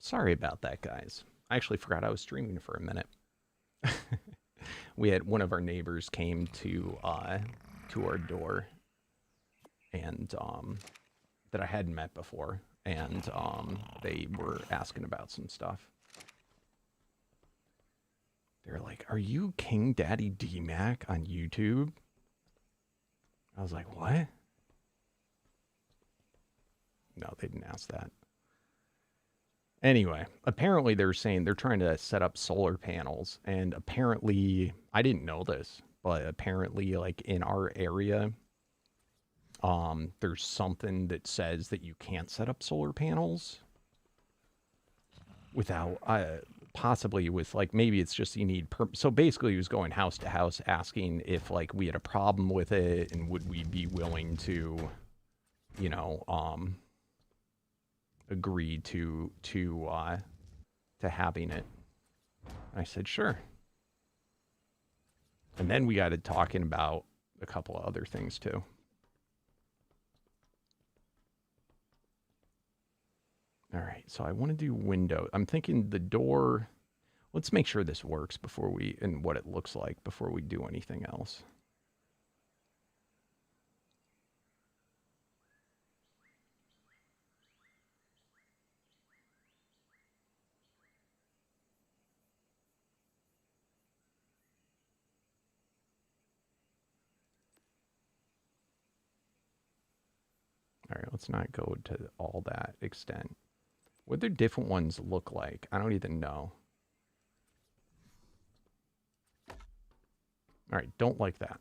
Sorry about that, guys. I actually forgot I was streaming for a minute. We had one of our neighbors came to our door, and that I hadn't met before, and they were asking about some stuff. They're like, "Are you KingDaddyDMAC on YouTube?" I was like, "What?" No, they didn't ask that. Anyway, apparently they're saying they're trying to set up solar panels, and apparently, I didn't know this, but apparently, like, in our area, there's something that says that you can't set up solar panels without, possibly with, like, maybe it's just you need, so basically he was going house to house asking if, like, we had a problem with it, and would we be willing to, you know, agree to having it. And I said, sure. And then we got to talking about a couple of other things too. All right, so I want to do window. I'm thinking the door. Let's make sure this works before we, and what it looks like before we do anything else. All right, let's not go to all that extent. What do different ones look like? I don't even know. All right, don't like that.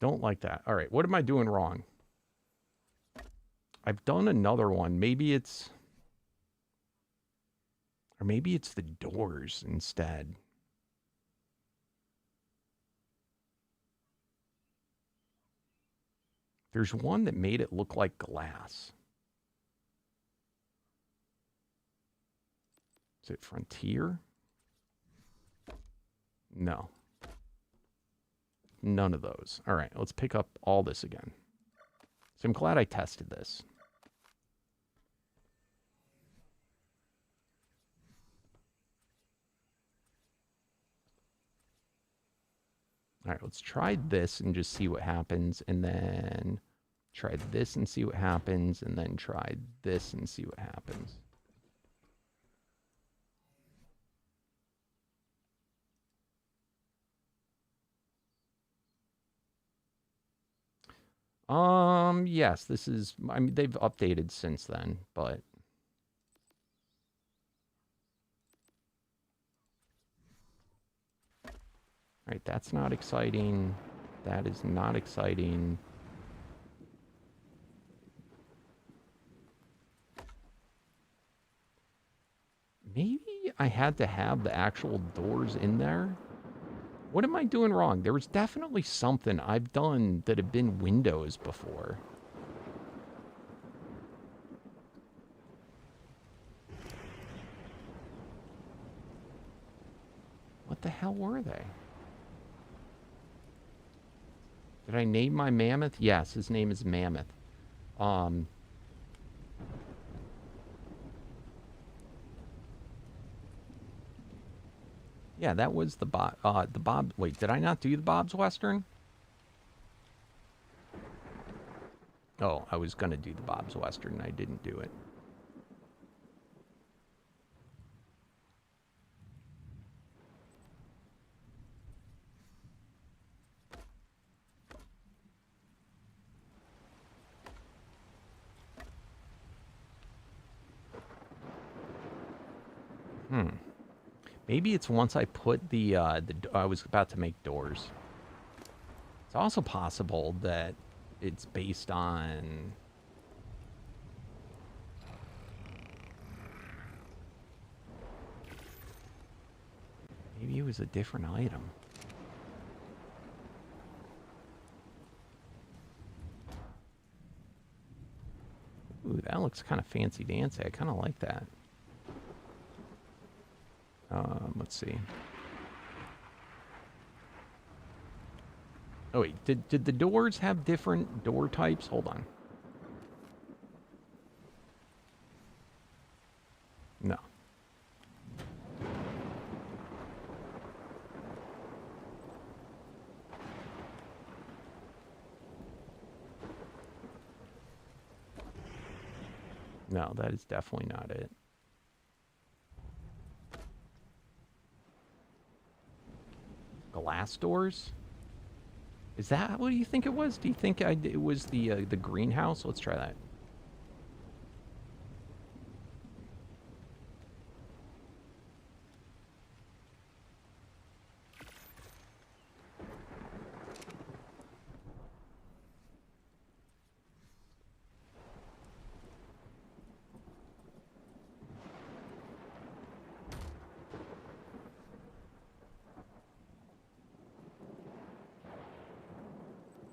Don't like that. All right, what am I doing wrong? I've done another one. Maybe it's... Or maybe it's the doors instead. There's one that made it look like glass. Is it Frontier? No. None of those. All right, let's pick up all this again. So I'm glad I tested this. All right, let's try this and just see what happens, and then try this and see what happens, and then try this and see what happens. Yes, this is, I mean, they've updated since then, but all right, that's not exciting. That is not exciting. Maybe I had to have the actual doors in there. What am I doing wrong? There was definitely something I've done that have been windows before. What the hell were they? Did I name my mammoth? Yes, his name is Mammoth. Yeah, that was the Bob. Wait, did I not do the Bob's Western? Oh, I was gonna do the Bob's Western and I didn't do it. Maybe it's once I put I was about to make doors. It's also possible that it's based on... Maybe it was a different item. Ooh, that looks kind of fancy-dancy. I kind of like that. Let's see. Oh, wait. Did the doors have different door types? Hold on. No. No, that is definitely not it. Glass doors? Is that what do you think it was? Do you think it was the greenhouse? Let's try that.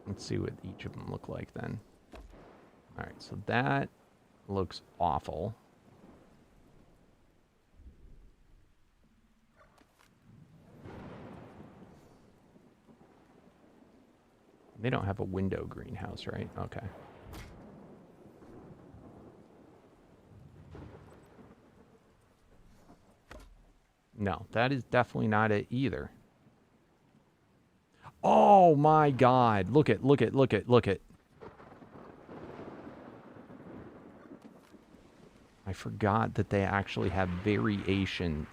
Let's see what each of them look like then. All right, so that looks awful. They don't have a window greenhouse, right? Okay. No, that is definitely not it either. Oh my God. Look at. I forgot that they actually have variation.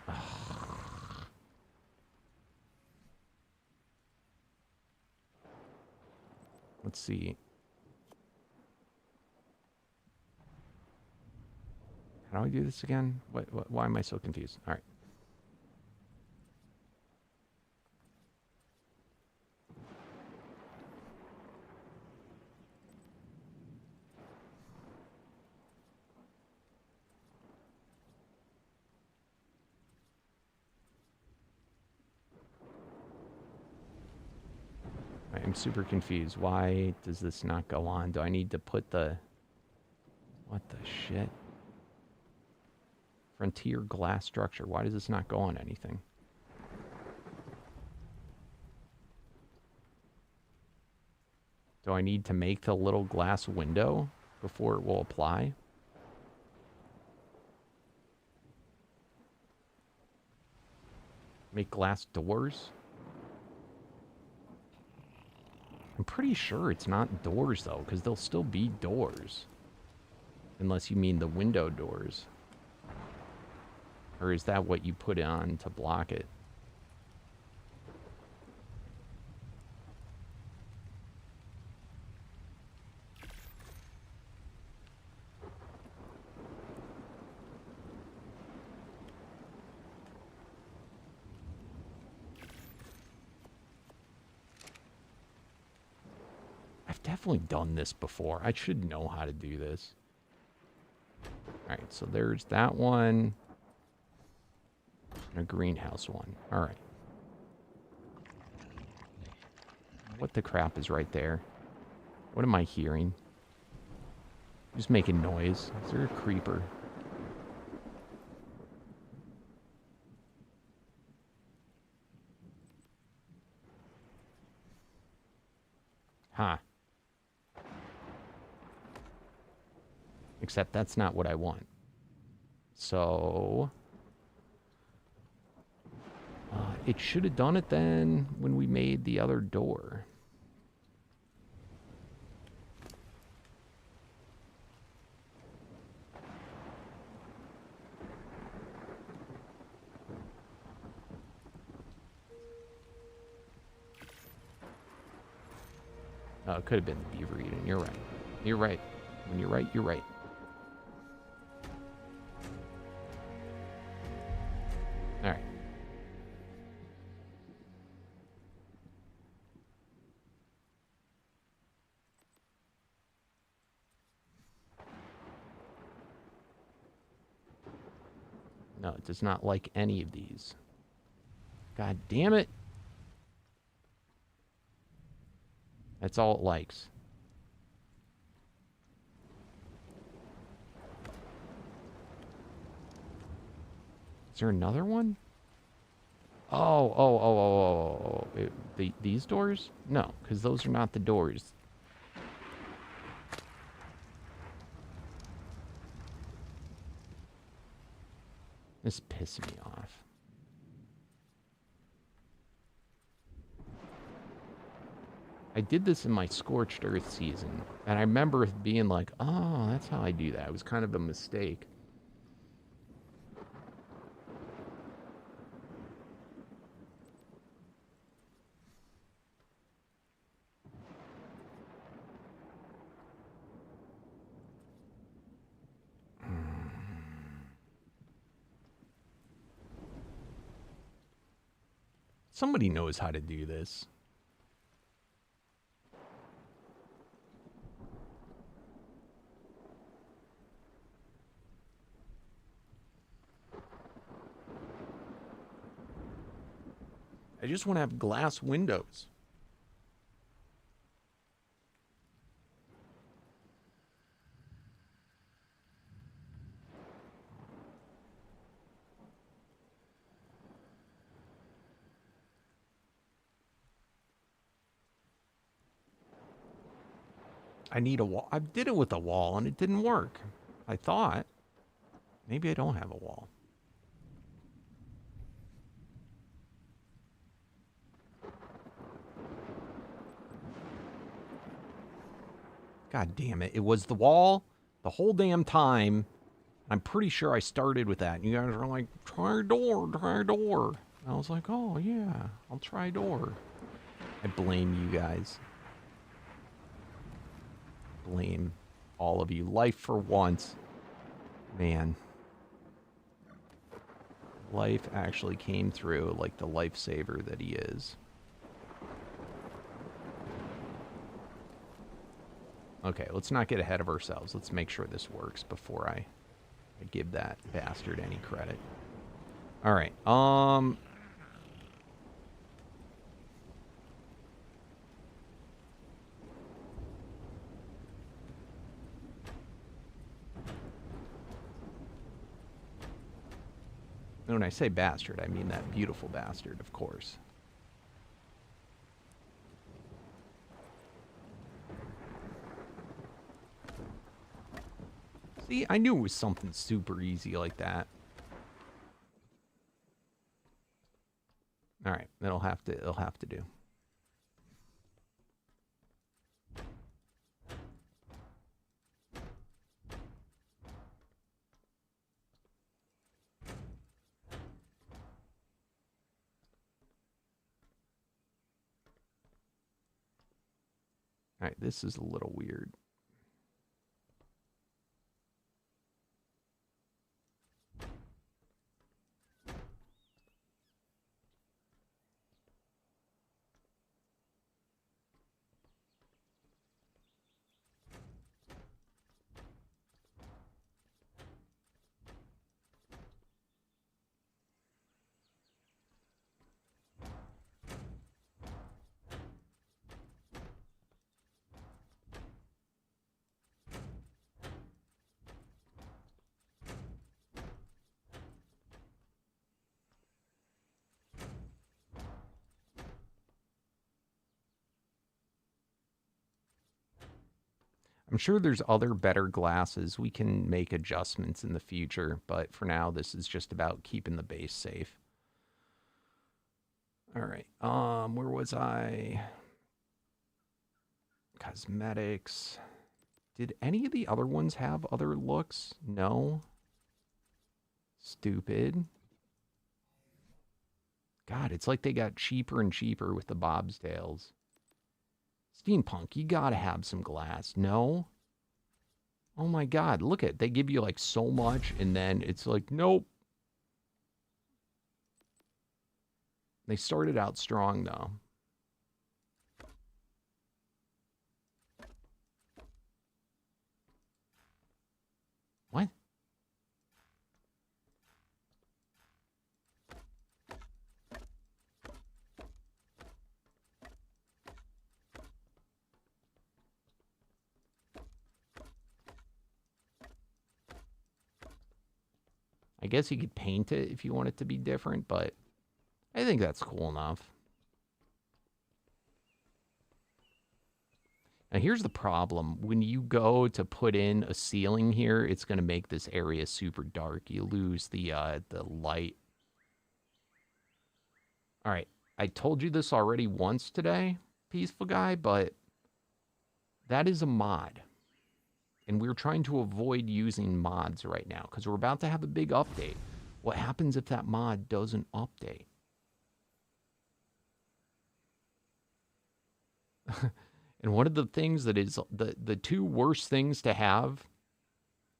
Let's see. How do I do this again? Why am I so confused? All right. I'm super confused. Why does this not go on? Do I need to put the... What the shit? Frontier glass structure. Why does this not go on anything? Do I need to make the little glass window before it will apply? Make glass doors? I'm pretty sure it's not doors, though, because they'll still be doors. Unless you mean the window doors. Or is that what you put on to block it? I've definitely done this before. I should know how to do this. Alright, so there's that one. And a greenhouse one. Alright. What the crap is right there? What am I hearing? Just making noise. Is there a creeper? Huh. Except that's not what I want. So... it should have done it then when we made the other door. Oh, it could have been the beaver eating. You're right. You're right. When you're right, you're right. All right. No, it does not like any of these. God damn it. That's all it likes. Is there another one? These doors? No, because those are not the doors. This pisses me off. I did this in my Scorched Earth season, and I remember being like, oh, that's how I do that. It was kind of a mistake. Somebody knows how to do this. I just want to have glass windows. I need a wall. I did it with a wall and it didn't work. I thought. Maybe I don't have a wall. God damn it. It was the wall the whole damn time. I'm pretty sure I started with that. And you guys are like, try a door, try a door. And I was like, oh, yeah, I'll try a door. I blame you guys. Blame all of you. Life for once. Man. Life actually came through like the lifesaver that he is. Okay, let's not get ahead of ourselves. Let's make sure this works before I give that bastard any credit. All right. When I say bastard, I mean that beautiful bastard, of course. See, I knew it was something super easy like that. All right, it'll have to do. All right, this is a little weird. I'm sure there's other better glasses. We can make adjustments in the future, but for now, this is just about keeping the base safe. All right. Where was I? Cosmetics. Did any of the other ones have other looks? No. Stupid. God, it's like they got cheaper and cheaper with the Bobtails. Steampunk, you gotta have some glass. No? Oh my god, look at it. They give you like so much and then it's like, nope. They started out strong though. What? I guess you could paint it if you want it to be different, but I think that's cool enough. Now here's the problem. When you go to put in a ceiling here, it's going to make this area super dark. You lose the light. All right. I told you this already once today, Peaceful Guy, but that is a mod. And we're trying to avoid using mods right now because we're about to have a big update. What happens if that mod doesn't update? And one of the things that is the two worst things to have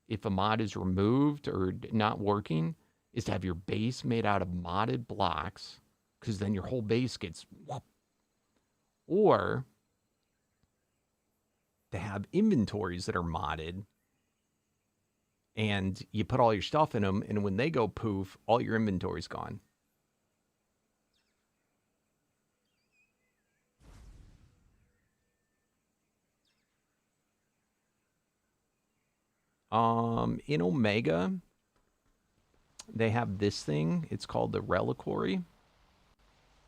if a mod is removed or not working is to have your base made out of modded blocks, because then your whole base gets whoop. Or to have inventories that are modded and you put all your stuff in them, and when they go poof, all your inventory's gone. In Omega, they have this thing. It's called the Reliquary.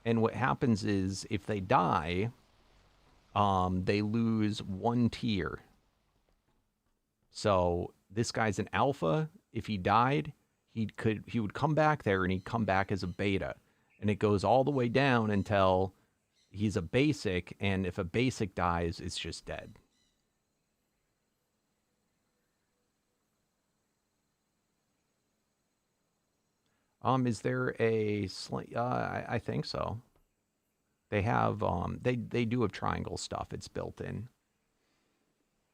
And what happens is if they die, they lose 1 tier. So this guy's an alpha. If he died, he would come back there and he'd come back as a beta. And it goes all the way down until he's a basic, and if a basic dies, it's just dead. Is there a I think so. They have they do have triangle stuff. It's built in.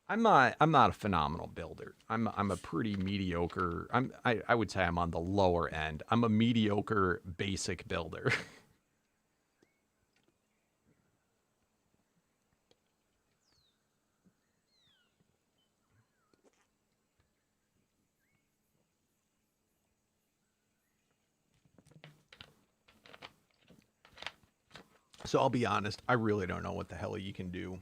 I'm not a phenomenal builder. I'm a pretty mediocre. I would say I'm on the lower end. I'm a mediocre basic builder. So I'll be honest, I really don't know what the hell you can do.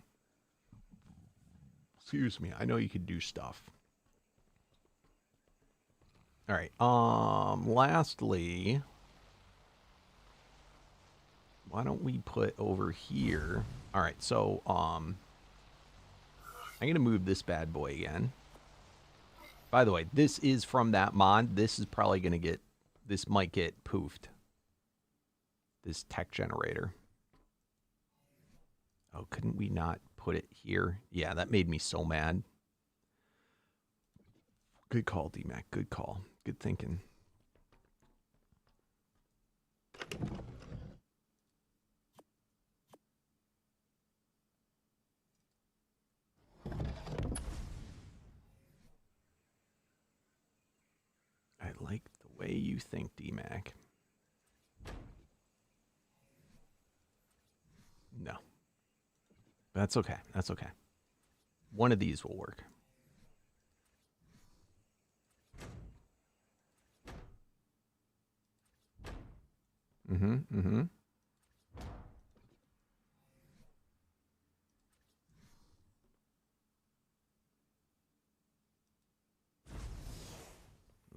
Excuse me. I know you could do stuff. All right. Lastly, why don't we put over here? All right. So, I'm going to move this bad boy again. By the way, this is from that mod. This is probably going to get, this might get poofed. This tech generator. Oh, couldn't we not put it here? Yeah, that made me so mad. Good call, DMAC. Good call. Good thinking. I like the way you think, DMAC. No. That's okay. That's okay. One of these will work. Mm-hmm.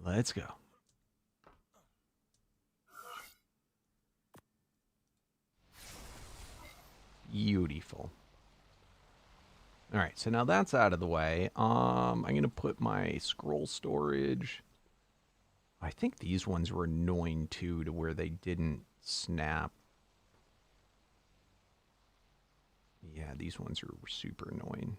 Let's go. Beautiful. All right, so now that's out of the way. I'm going to put my scroll storage. I think these ones were annoying too, to where they didn't snap. Yeah, these ones are super annoying.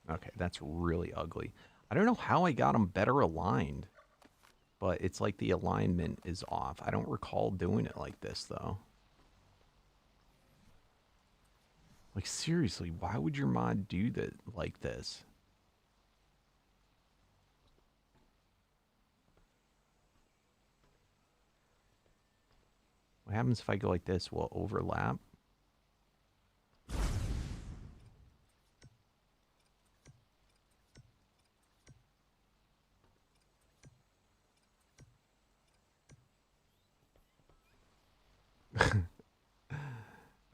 Okay, that's really ugly. I don't know how I got them better aligned, but it's like the alignment is off. I don't recall doing it like this, though. Like, seriously, why would your mod do that like this? What happens if I go like this? Will it overlap?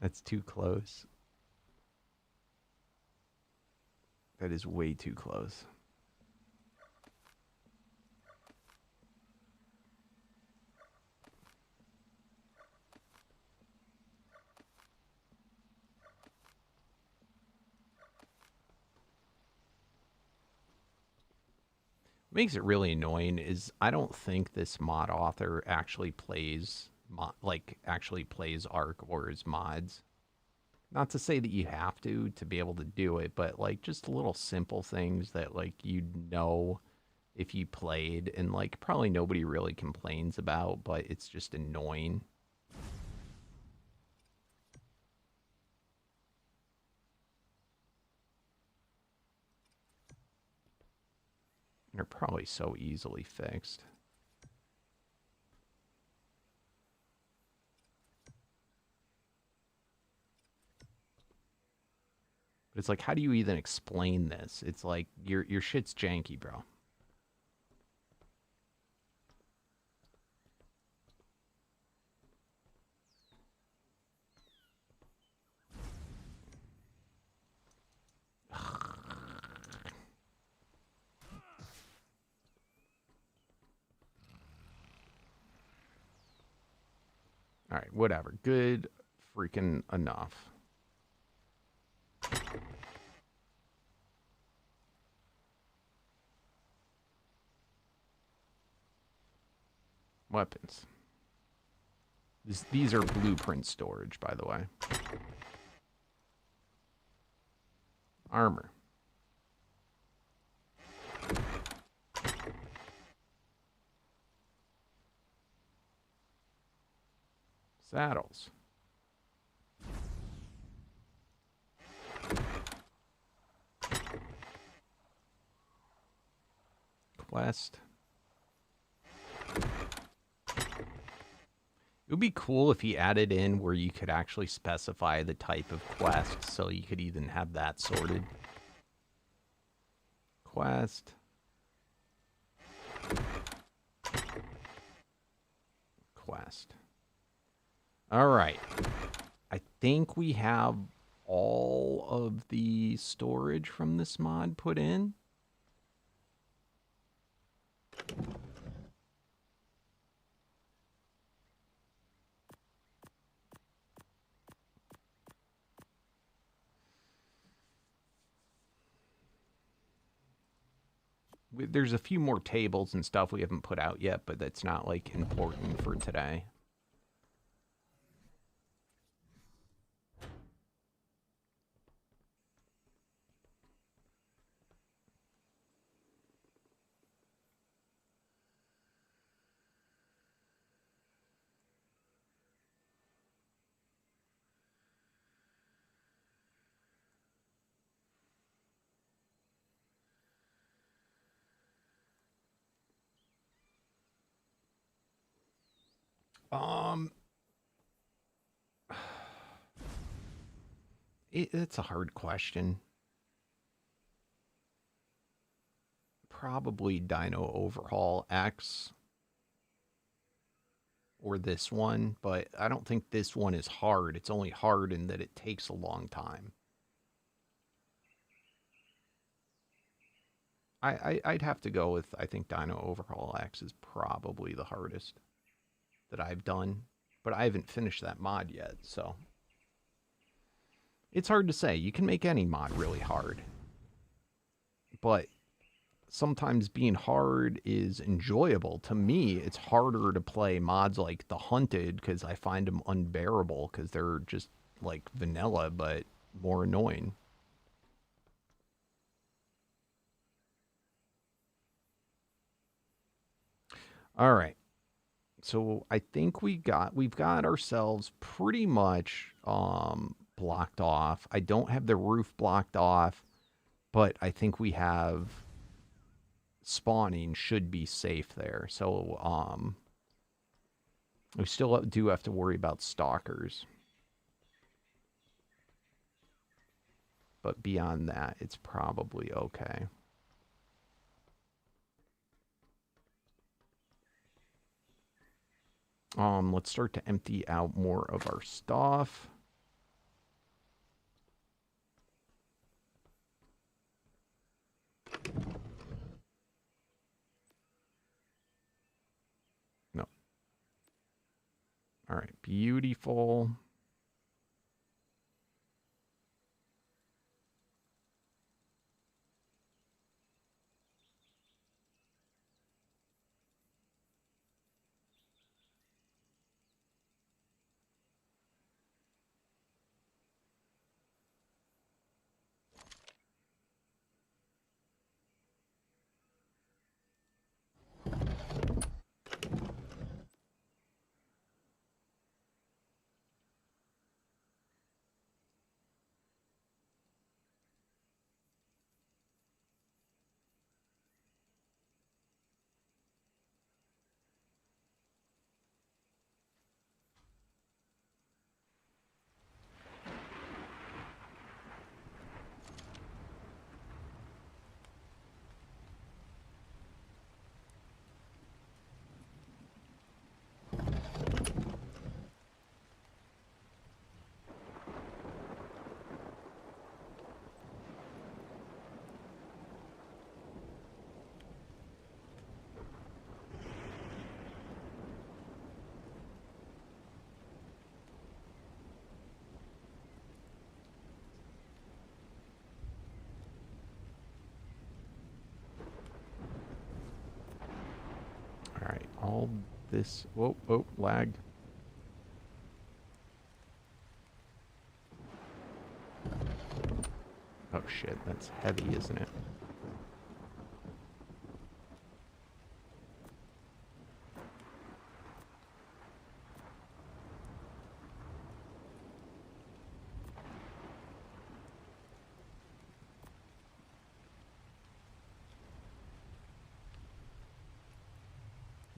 That's too close. That is way too close. Makes it really annoying is I don't think this mod author actually plays actually plays ARK or his mods. Not to say that you have to be able to do it, but like just little simple things that like you'd know if you played and like probably nobody really complains about, but it's just annoying. They're probably so easily fixed. But it's like, how do you even explain this? It's like your shit's janky, bro. All right, whatever. Good freaking enough. Weapons. These are blueprint storage, by the way. Armor. Saddles. Quest. It would be cool if he added in where you could actually specify the type of quest, so you could even have that sorted. Quest. Quest. All right. I think we have all of the storage from this mod put in. There's a few more tables and stuff we haven't put out yet, but that's not like important for today. It's a hard question. Probably Dino Overhaul X or this one, but I don't think this one is hard. It's only hard in that it takes a long time. I'd have to go with, I think Dino Overhaul X is probably the hardest that I've done, but I haven't finished that mod yet, so it's hard to say. You can make any mod really hard, but sometimes being hard is enjoyable. To me, it's harder to play mods like The Hunted because I find them unbearable because they're just like vanilla, but more annoying. All right. So I think we've got ourselves pretty much blocked off. I don't have the roof blocked off, but I think we have spawning should be safe there. So we still do have to worry about stalkers. But beyond that, it's probably okay. Let's start to empty out more of our stuff. All right, beautiful. All right, all this. Whoa, oh, lag. Oh shit, that's heavy, isn't it?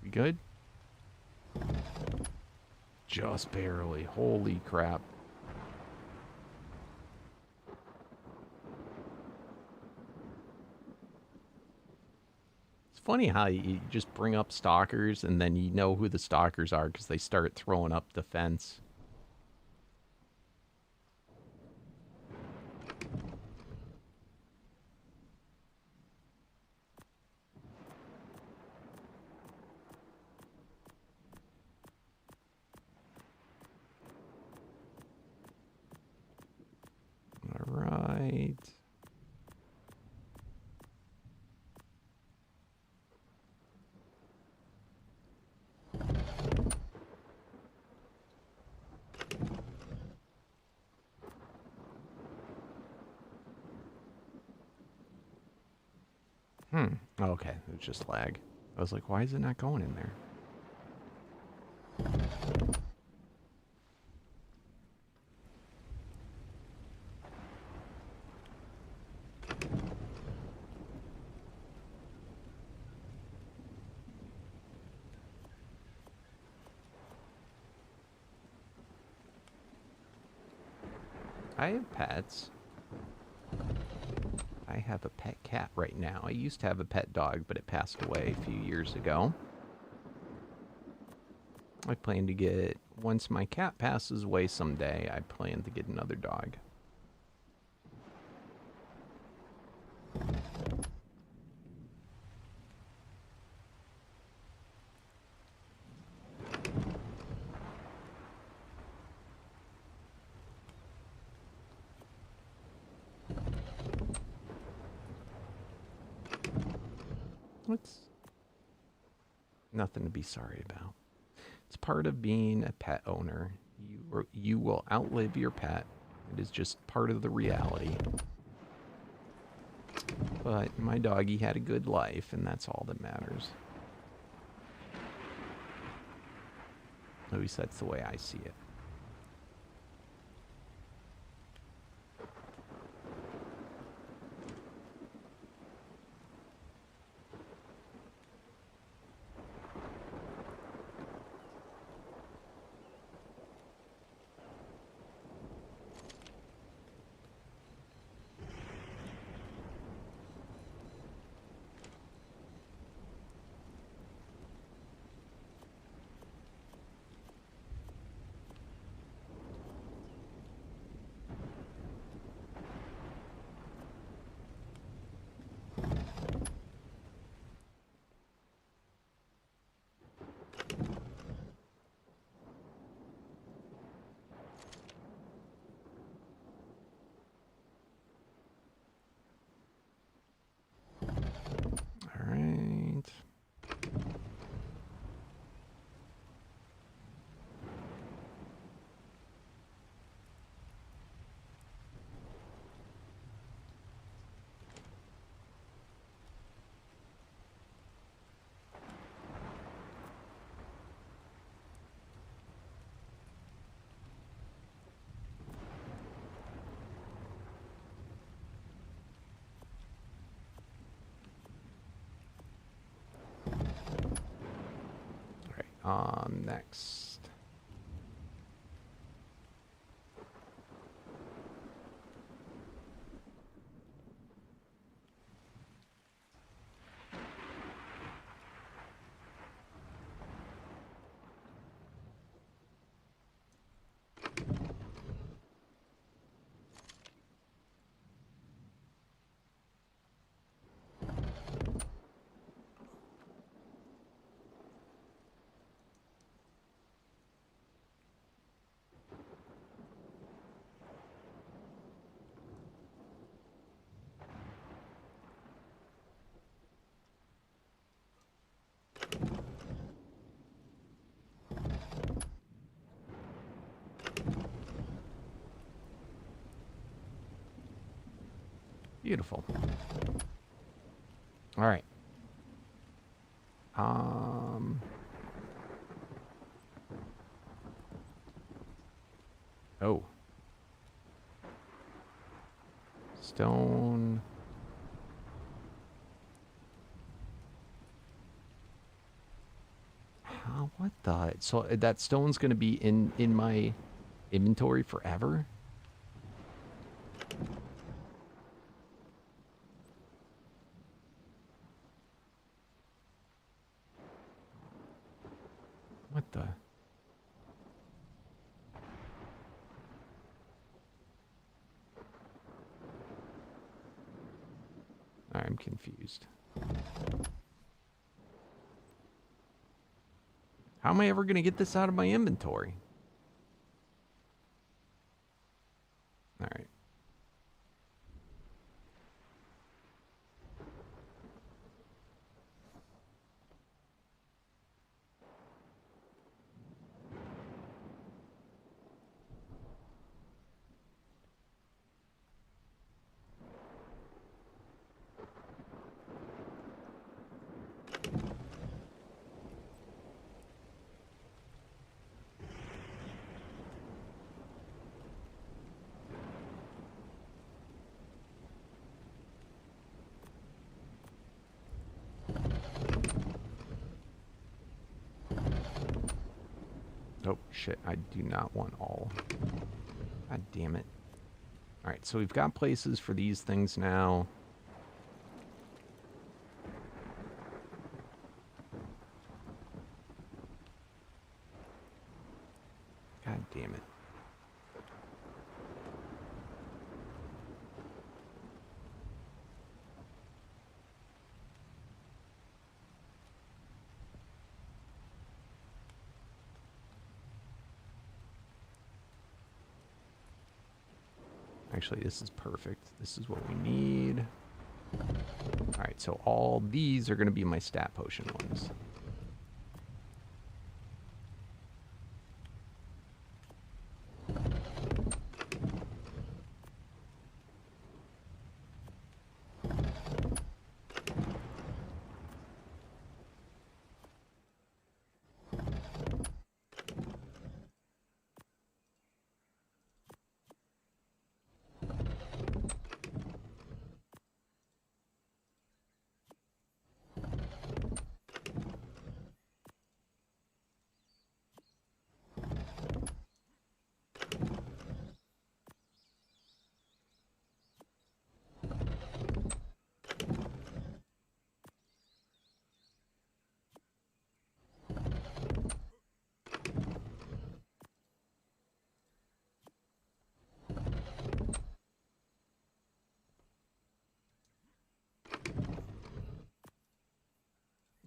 We good? Just barely. Holy crap. It's funny how you just bring up stalkers and then you know who the stalkers are because they start throwing up the fence. All right. Okay, it was just lag. I was like, why is it not going in there? I have pets. I have a pet cat right now. I used to have a pet dog, but it passed away a few years ago. I plan to get, once my cat passes away someday, I plan to get another dog. It's nothing to be sorry about. It's part of being a pet owner. You will outlive your pet. It is just part of the reality. But my doggy had a good life, and that's all that matters. At least that's the way I see it. Next. Beautiful. All right. Oh. Stone. How? What the? So that stone's gonna be in my inventory forever? What the? I'm confused. How am I ever gonna get this out of my inventory? All right. Oh, shit. I do not want all. God damn it. All right, so we've got places for these things now. God damn it. Actually, this is perfect. This is what we need. All right, so all these are going to be my stat potion ones.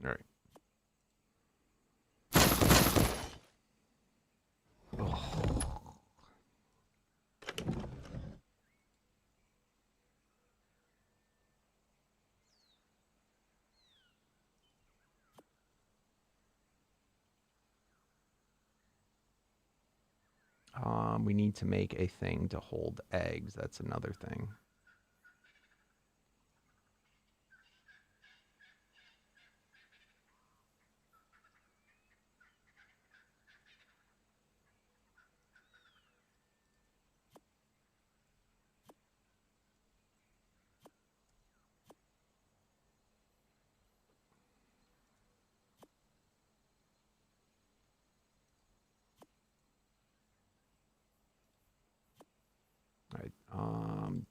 All right. Oh. We need to make a thing to hold eggs. That's another thing.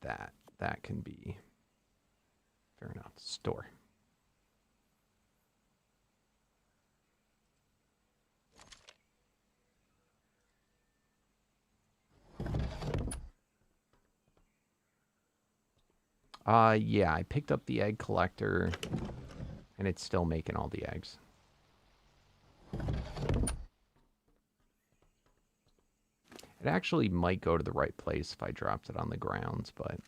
that. That can be fair enough. Store. Yeah, I picked up the egg collector, and it's still making all the eggs. It actually might go to the right place if I dropped it on the grounds, but...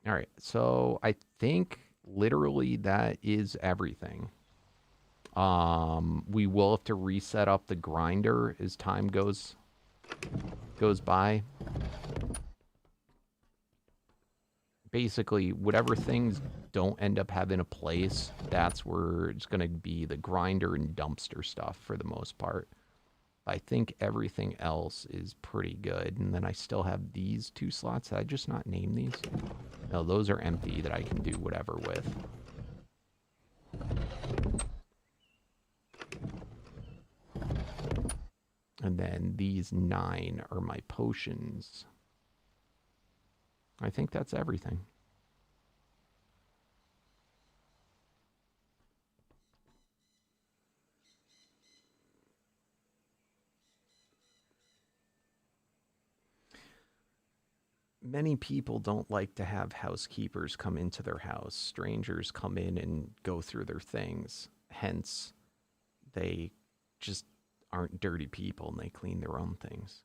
Alright, so I think literally that is everything. We will have to reset up the grinder as time goes by. Basically, whatever things don't end up having a place, that's where it's going to be the grinder and dumpster stuff for the most part. I think everything else is pretty good. And then I still have these 2 slots. Did I just not name these? No, those are empty that I can do whatever with. And then these 9 are my potions. I think that's everything. Many people don't like to have housekeepers come into their house. Strangers come in and go through their things. Hence, they just aren't dirty people and they clean their own things.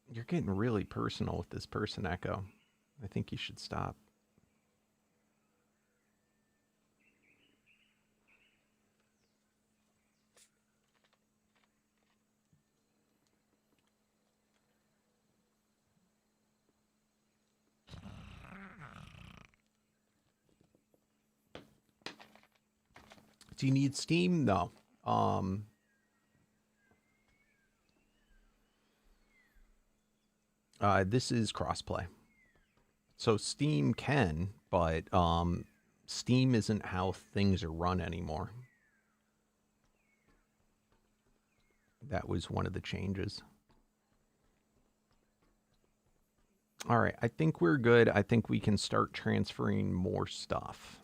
You're getting really personal with this person, Echo. I think you should stop. Do you need Steam? No. This is crossplay. So Steam can, but Steam isn't how things are run anymore. That was one of the changes. All right, I think we're good. I think we can start transferring more stuff.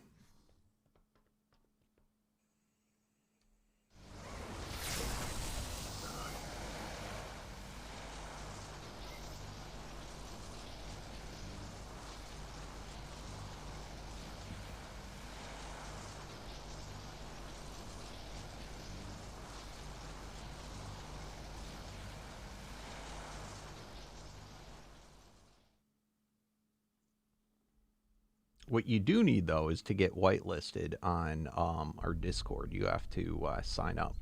What you do need, though, is to get whitelisted on our Discord. You have to sign up.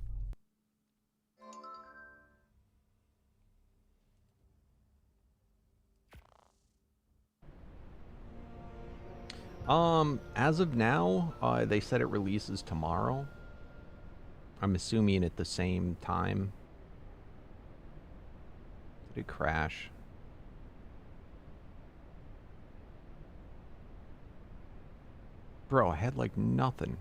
As of now, they said it releases tomorrow. I'm assuming at the same time. Did it crash? Bro, I had like nothing.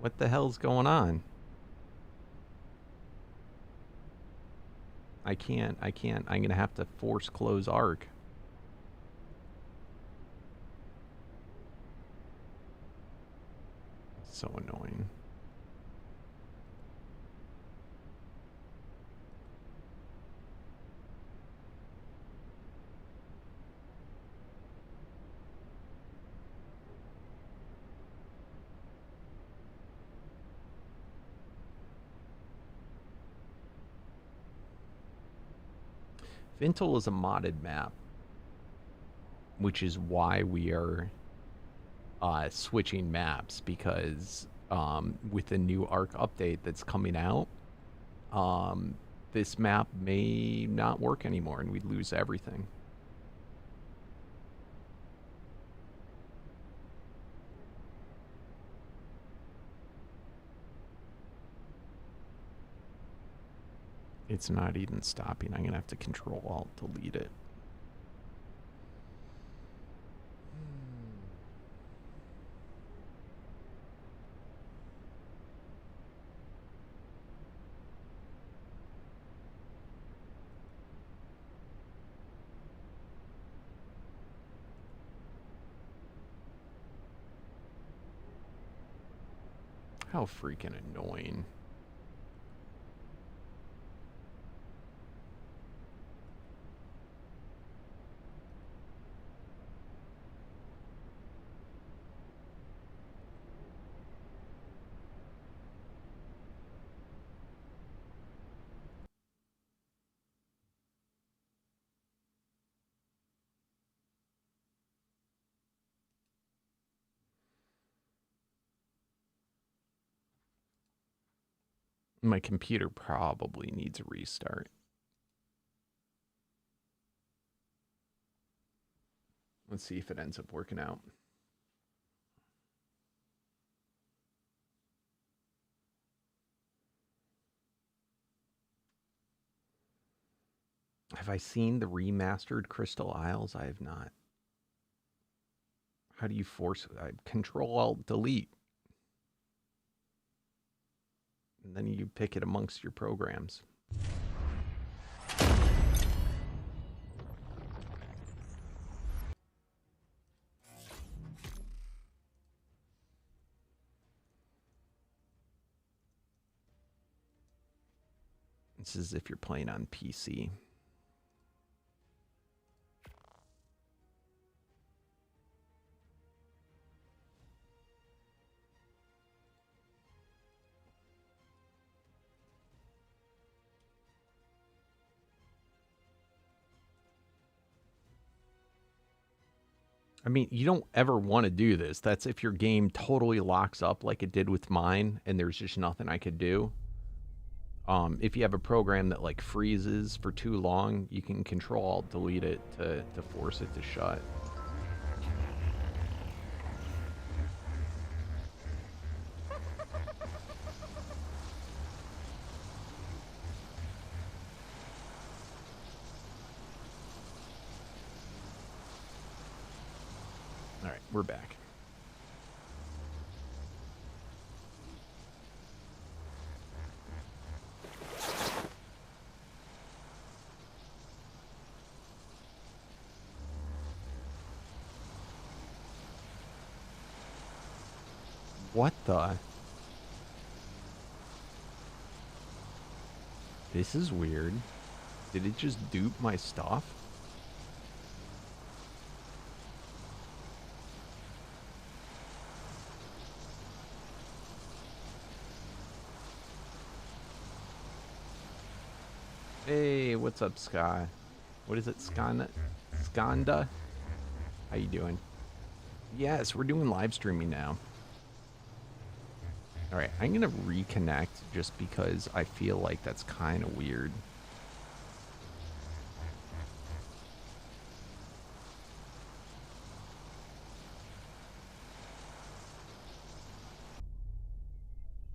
What the hell's going on? I can't. I'm gonna have to force close ARK. So annoying. Vintel is a modded map, which is why we are switching maps, because with the new ARK update that's coming out, this map may not work anymore and we'd lose everything. It's not even stopping. I'm gonna have to Control-Alt-Delete it. How freaking annoying. My computer probably needs a restart. Let's see if it ends up working out. Have I seen the remastered Crystal Isles? I have not. How do you force Control-Alt-Delete? And then you pick it amongst your programs. This is if you're playing on PC. I mean, you don't ever want to do this. That's if your game totally locks up like it did with mine and there's just nothing I could do. If you have a program that like freezes for too long, you can Control-Alt-Delete it to force it to shut. All right, we're back. What the? This is weird. Did it just dupe my stuff? Hey, what's up, Sky? What is it, Skanda? Skanda? How you doing? Yes, we're doing live streaming now. All right, I'm gonna reconnect just because I feel like that's kind of weird.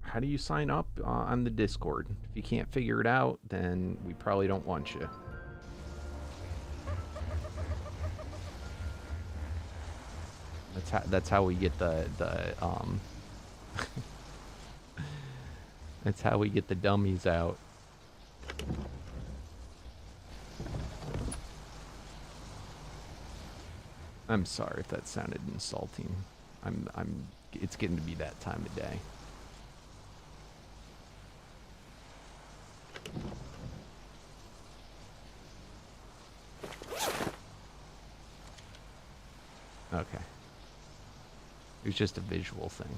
How do you sign up on the Discord? If you can't figure it out, then we probably don't want you. That's how we get the that's how we get the dummies out. I'm sorry if that sounded insulting. It's getting to be that time of day. Okay. It was just a visual thing.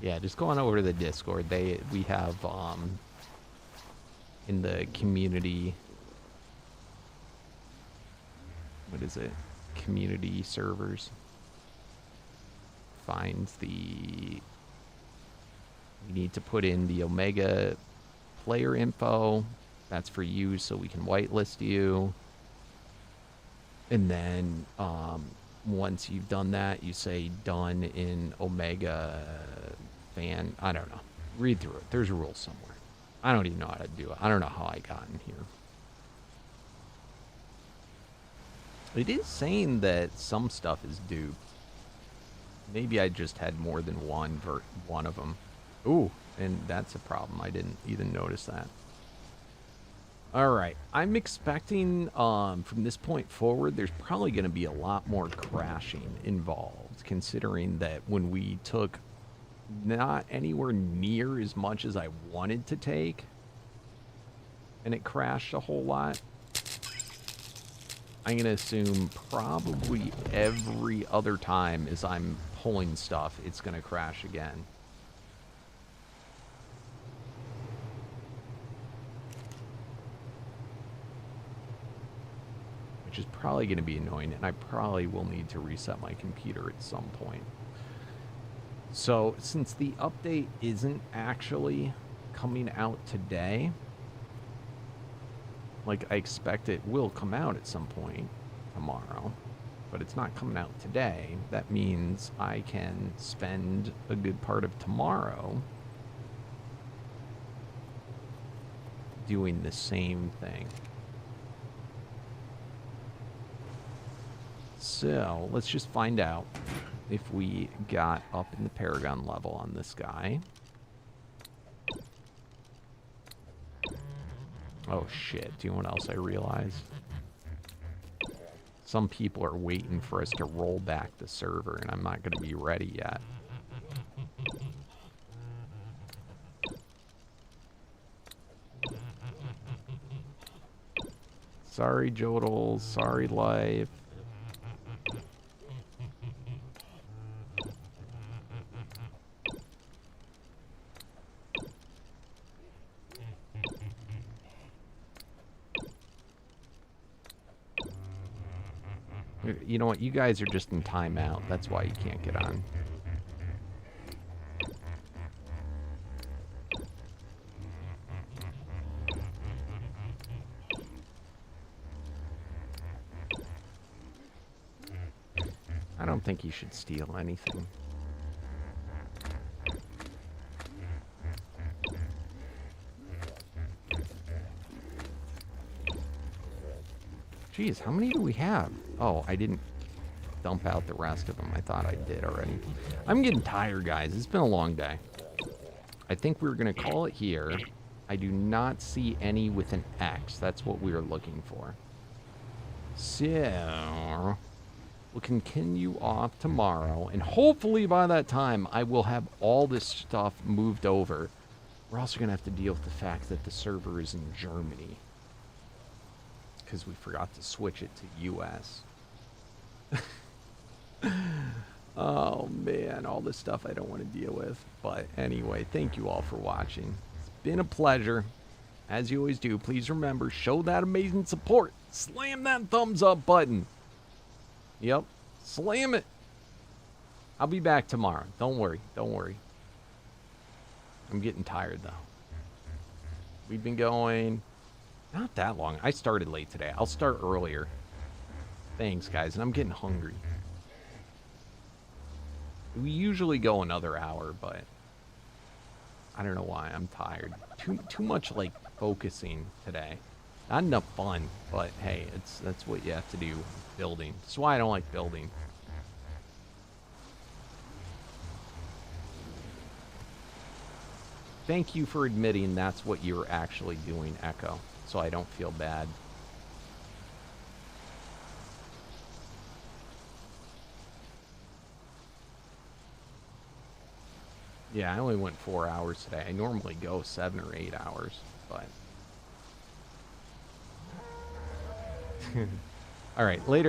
Yeah, just go on over to the Discord. We have in the community, what is it? Community servers. Finds the, we need to put in the Omega player info. That's for you, so we can whitelist you. And then once you've done that, you say done in Omega fan. I don't know. Read through it. There's a rule somewhere. I don't even know how to do it. I don't know how I got in here. It is saying that some stuff is duped. Maybe I just had more than one of them. Ooh, and that's a problem. I didn't even notice that. All right, I'm expecting from this point forward, there's probably going to be a lot more crashing involved, considering that when we took not anywhere near as much as I wanted to take, and it crashed a whole lot, I'm going to assume probably every other time as I'm pulling stuff, it's going to crash again. Which is probably going to be annoying, and I probably will need to reset my computer at some point. So, since the update isn't actually coming out today, like I expect it will come out at some point tomorrow, but it's not coming out today, that means I can spend a good part of tomorrow doing the same thing. So, let's just find out if we got up in the Paragon level on this guy. Oh shit, do you know what else I realized? Some people are waiting for us to roll back the server, and I'm not going to be ready yet. Sorry, Jodel. Sorry, life. You know what? You guys are just in timeout. That's why you can't get on. I don't think you should steal anything. Jeez, how many do we have? Oh, I didn't dump out the rest of them. I thought I did already. I'm getting tired, guys. It's been a long day. I think we're going to call it here. I do not see any with an X. That's what we were looking for. So, we'll continue off tomorrow. And hopefully by that time, I will have all this stuff moved over. We're also going to have to deal with the fact that the server is in Germany, because we forgot to switch it to US. Oh man, all this stuff I don't want to deal with. But anyway, thank you all for watching. It's been a pleasure. As you always do, please remember, show that amazing support. Slam that thumbs up button. Yep, slam it. I'll be back tomorrow. Don't worry, don't worry. I'm getting tired though. We've been going not that long. I started late today. I'll start earlier. Thanks, guys. And I'm getting hungry. We usually go another hour, but I don't know why. I'm tired. Too much, like, focusing today. Not enough fun, but hey, that's what you have to do. Building. That's why I don't like building. Thank you for admitting that's what you're actually doing, Echo, so I don't feel bad. Yeah, I only went 4 hours today. I normally go 7 or 8 hours, but... All right, later, guys.